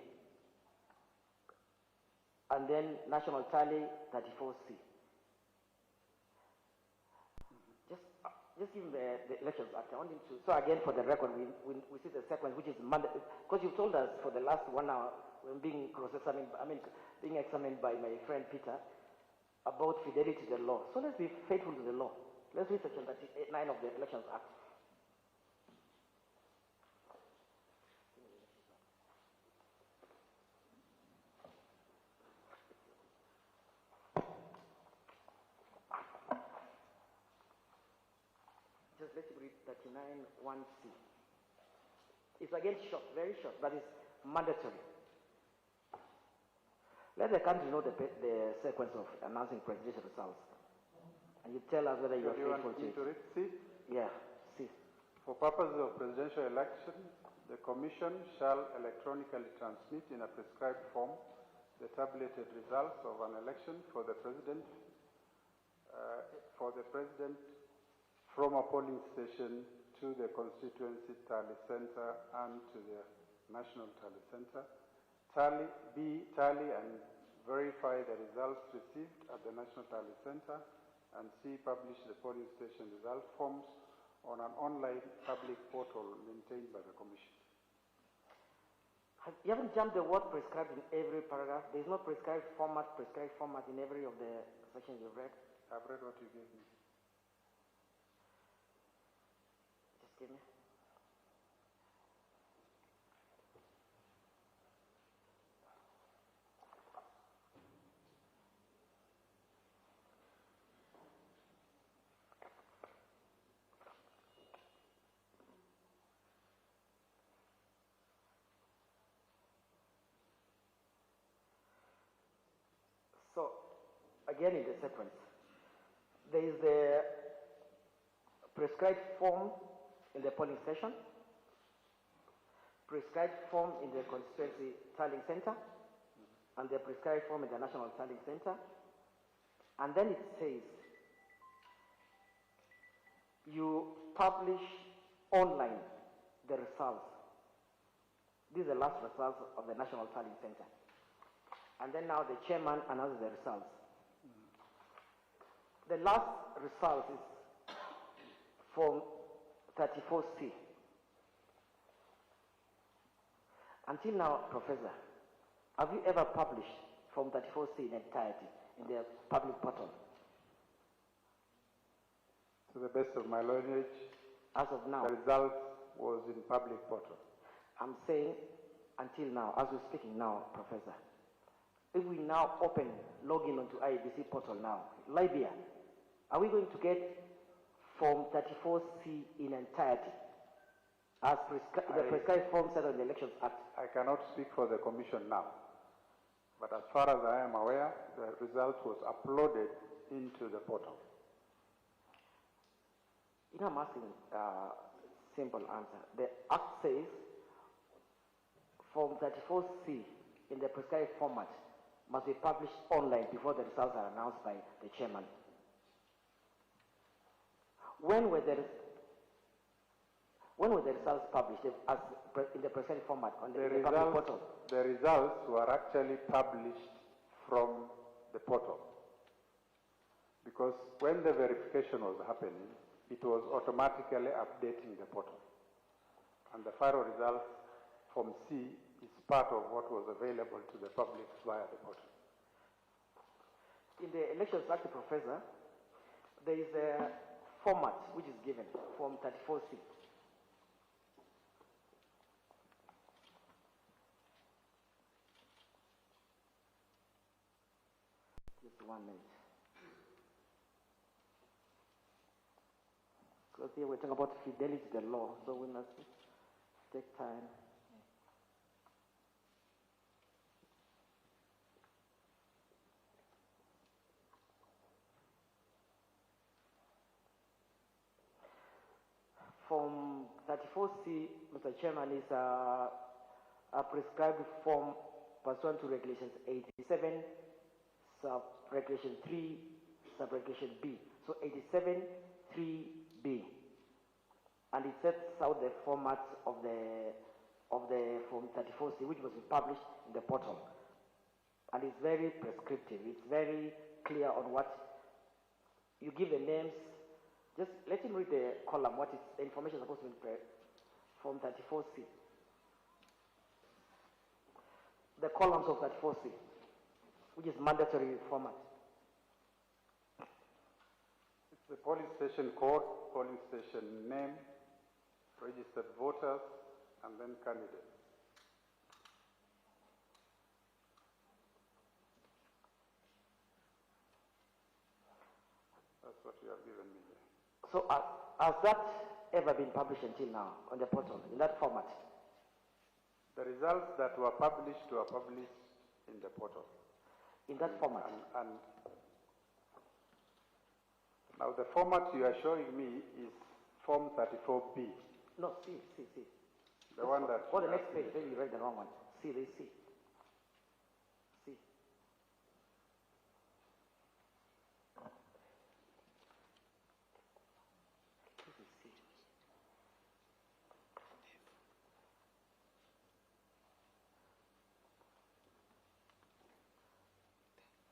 And then national tally, 34C. Just give the Elections Act. I want him to. So again, for the record, we see the sequence, which is Monday, because you told us for the last 1 hour, when being cross-examined, being examined by my friend Peter, about fidelity to the law. So let's be faithful to the law. Let's read Section 39 of the Elections Act. Let's read 39(1)(c). It's again short, very short, but it's mandatory. Let the country know the sequence of announcing presidential results. And you tell us whether you are faithful to it. C? Yeah, C. For purposes of presidential election, the Commission shall electronically transmit in a prescribed form the tabulated results of an election for the president from a polling station to the constituency tally center and to the national tally center. Tally and verify the results received at the national tally center, and C, publish the polling station result forms on an online public portal maintained by the Commission. You haven't jumped the word prescribed in every paragraph. There is no prescribed format in every of the sections you've read. I've read what you gave me. Just give me. So, again in the sequence, there is the prescribed form in the polling station, prescribed form in the constituency tallying center, and the prescribed form in the national tallying center. And then it says, you publish online the results. These are the last results of the national tallying center. And then now the chairman announces the results. The last result is from 34C. Until now, Professor, have you ever published from 34C in entirety in the public portal? To the best of my knowledge, as of now, the result was in public portal. I'm saying until now, as we're speaking now, Professor, if we now log in onto IEBC portal now, Libya, are we going to get Form 34C in entirety as the prescribed form set on the Elections Act? I cannot speak for the Commission now, but as far as I am aware, the result was uploaded into the portal. You know, I'm asking a simple answer. The Act says Form 34C in the prescribed format must be published online before the results are announced by the chairman. When were the results published as in the prescribed format on the public portal? The results were actually published from the portal, because when the verification was happening, it was automatically updating the portal. And the final results from C is part of what was available to the public via the portal. In the Elections Act, Professor, there is a format which is given, Form 34C. Just 1 minute. Because here we're talking about fidelity to the law, so we must take time. Form 34C, Mr. Chairman, is a prescribed form pursuant to Regulations 87, Sub-Regulation 3, Sub-Regulation B. So 87, 3B. And it sets out the format of the Form 34C, which was published in the portal. And it's very prescriptive. It's very clear on what you give the names. Just let him read the column, what is the information supposed to be in Form 34C. The columns of 34C, which is mandatory format. It's the polling station code, polling station name, registered voters, and then candidates. That's what you have given me there. So has that ever been published until now on the portal, in that format? The results that were published in the portal. In that format? And now the format you are showing me is Form 34B. No, C. The one that... Or the next page, then you read the wrong one. C, they C. C.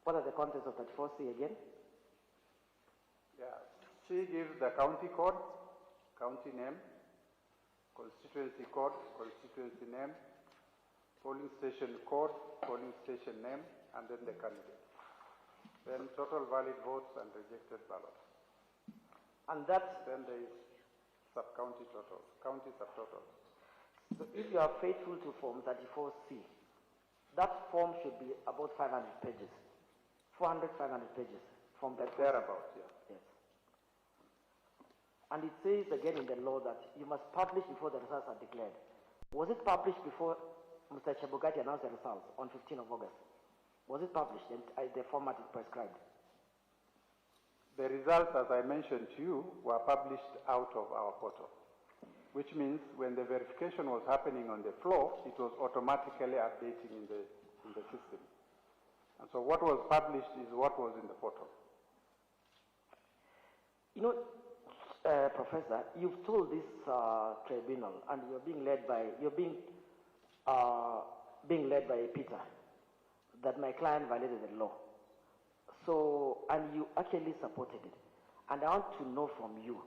What are the contents of 34C again? Yeah, C gives the county code, county name, constituency code, constituency name, polling station code, polling station name, and then the candidate. Then total valid votes and rejected ballots. And that... Then there is sub-county totals, county subtotals. So if you are faithful to Form 34C, that form should be about 500 pages. 400, 500 pages from that. Thereabouts, yeah. Yes. And it says again in the law that you must publish before the results are declared. Was it published before Mr. Chebukati announced the results on 15th of August? Was it published and the format is prescribed? The results, as I mentioned to you, were published out of our portal, which means when the verification was happening on the floor, it was automatically updating in the system. And so what was published is what was in the portal. You know, Professor, you've told this tribunal, and you're being led by Peter, that my client violated the law. So, and you actually supported it. And I want to know from you,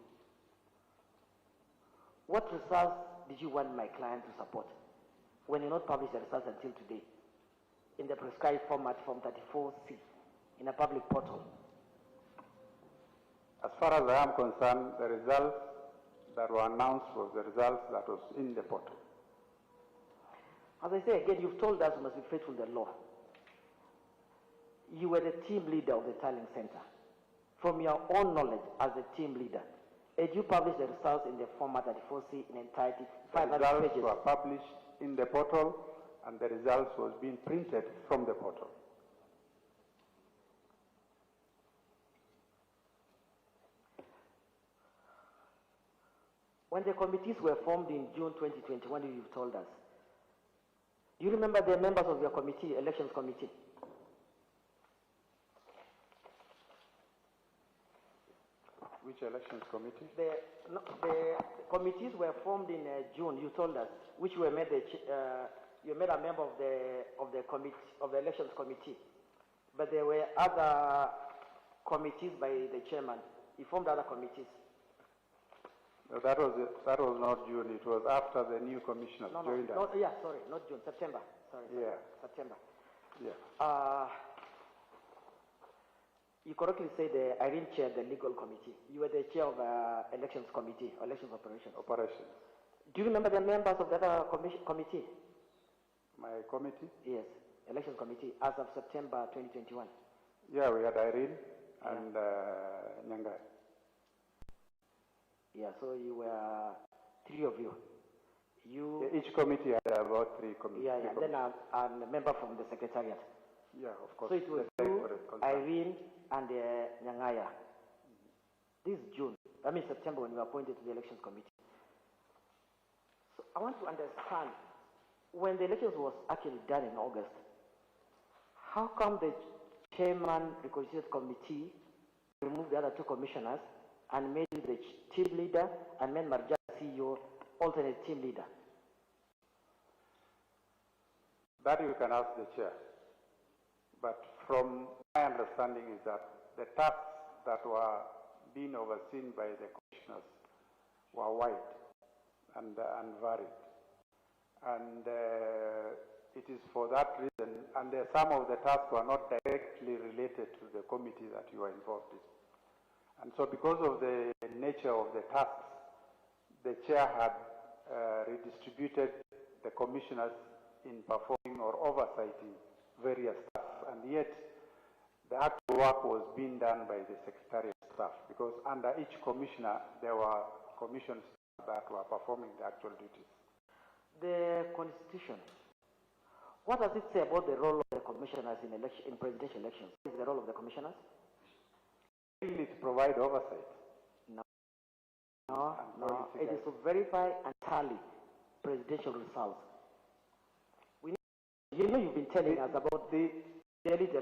what results did you want my client to support when you not publish the results until today in the prescribed format Form 34C in a public portal? As far as I am concerned, the results that were announced was the results that was in the portal. As I say again, you've told us we must be faithful to the law. you were the team leader of the Tallying Center. From your own knowledge as a team leader, did you publish the results in the format that you foresee in entirety? The 500 results pages. were published in the portal, and the results was being printed from the portal. When the committees were formed in June 2021, you've told us. Do you remember the members of your committee, elections committee? Which elections committee? The committees were formed in June. You told us, which were made you made a member of the committee of the elections committee, but there were other committees by the chairman. He formed other committees. No, that was not June. It was after the new commissioners joined us. Yeah, sorry, not June, September. Sorry. Yeah. September. Yeah. You correctly said Irene chaired the legal committee. You were the chair of elections committee, elections operations. Operations. Do you remember the members of that committee? My committee? Yes, elections committee as of September 2021. Yeah, we had Irene and Nyangai. Yeah, so you were three of you. Each committee had about three committees. Yeah, and then I'm a member from the secretariat. Yeah, of course. So it was you, Irene, and Nyangaya. This June, September, when you were appointed to the elections committee. So I want to understand, when the elections was actually done in August, how come the chairman reconstituted committee removed the other two commissioners and made you the team leader and made Marja CEO alternate team leader? That you can ask the chair. But from my understanding is that the tasks that were being overseen by the commissioners were wide and varied. And it is for that reason, and some of the tasks were not directly related to the committee that you are involved in. And so because of the nature of the tasks, the chair had redistributed the commissioners in performing or oversighting various tasks, and yet the actual work was being done by the secretariat staff, because under each commissioner there were commission staff that were performing the actual duties. The Constitution, what does it say about the role of the commissioners in presidential elections? What is the role of the commissioners? Mainly to provide oversight. No. It is to verify and tally presidential results. You've been telling us about the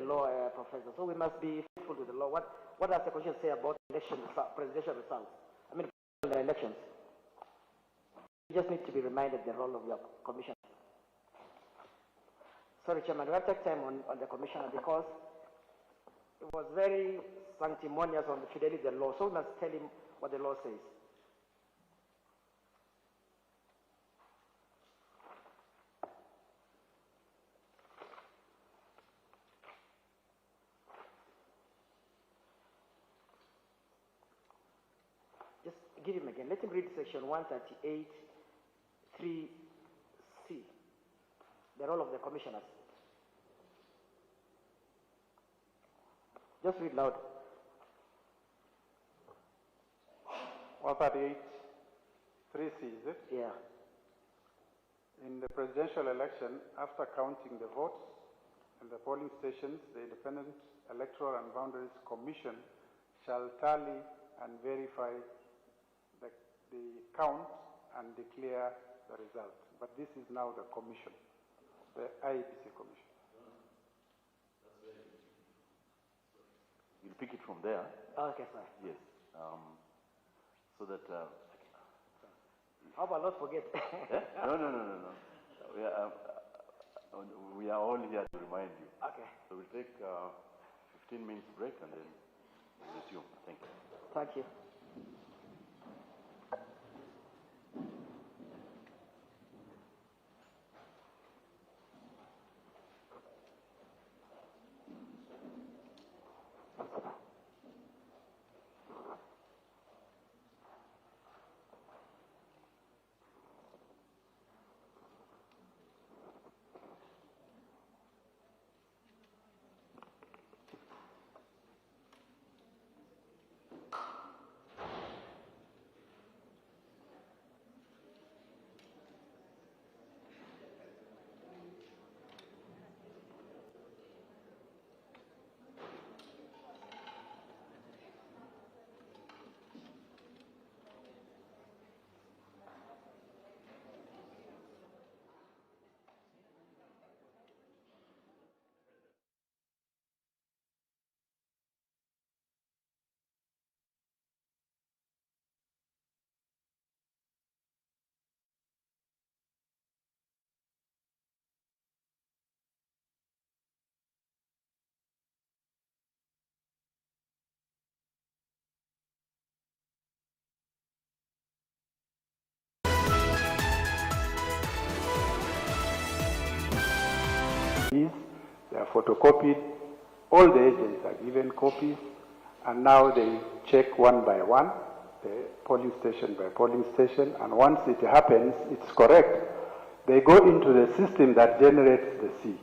law, Professor, so we must be faithful to the law. What does the Constitution say about presidential results? The elections. You just need to be reminded the role of your commissioner. Sorry, Chairman, we have to take time on the commissioner because it was very sanctimonious on the fidelity of the law, so we must tell him what the law says. Just give him again. Let him read section 138, 3C, the role of the commissioners. Just read loud. 138, 3C, is it? Yeah. In the presidential election, after counting the votes in the polling stations, the Independent Electoral and Boundaries Commission shall tally and verify the count and declare the result. But this is now the commission, the IEBC commission. We'll pick it from there. Okay, sir. Yes. So that... How about not forget? No. We are all here to remind you. Okay. So we'll take 15 minutes break and then we'll resume. Thank you. Thank you. They are photocopied. All the agents are given copies, and now they check one by one, the polling station by polling station, and once it happens, it's correct. They go into the system that generates the C.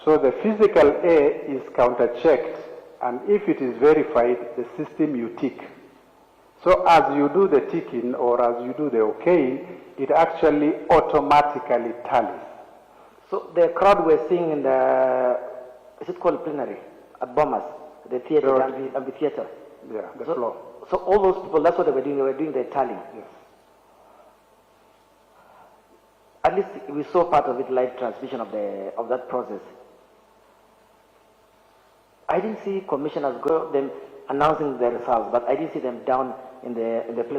So the physical A is counter-checked, and if it is verified, the system you tick. So as you do the ticking or as you do the okaying, it actually automatically tallies. So the crowd we're seeing in the, is it called plenary, at Bomas, the theater, the amphitheater? Yeah, the floor. So all those people, that's what they were doing the tallying? Yes. At least we saw part of it, live transmission of that process. I didn't see commissioners go them announcing the results, but I didn't see them down in the place.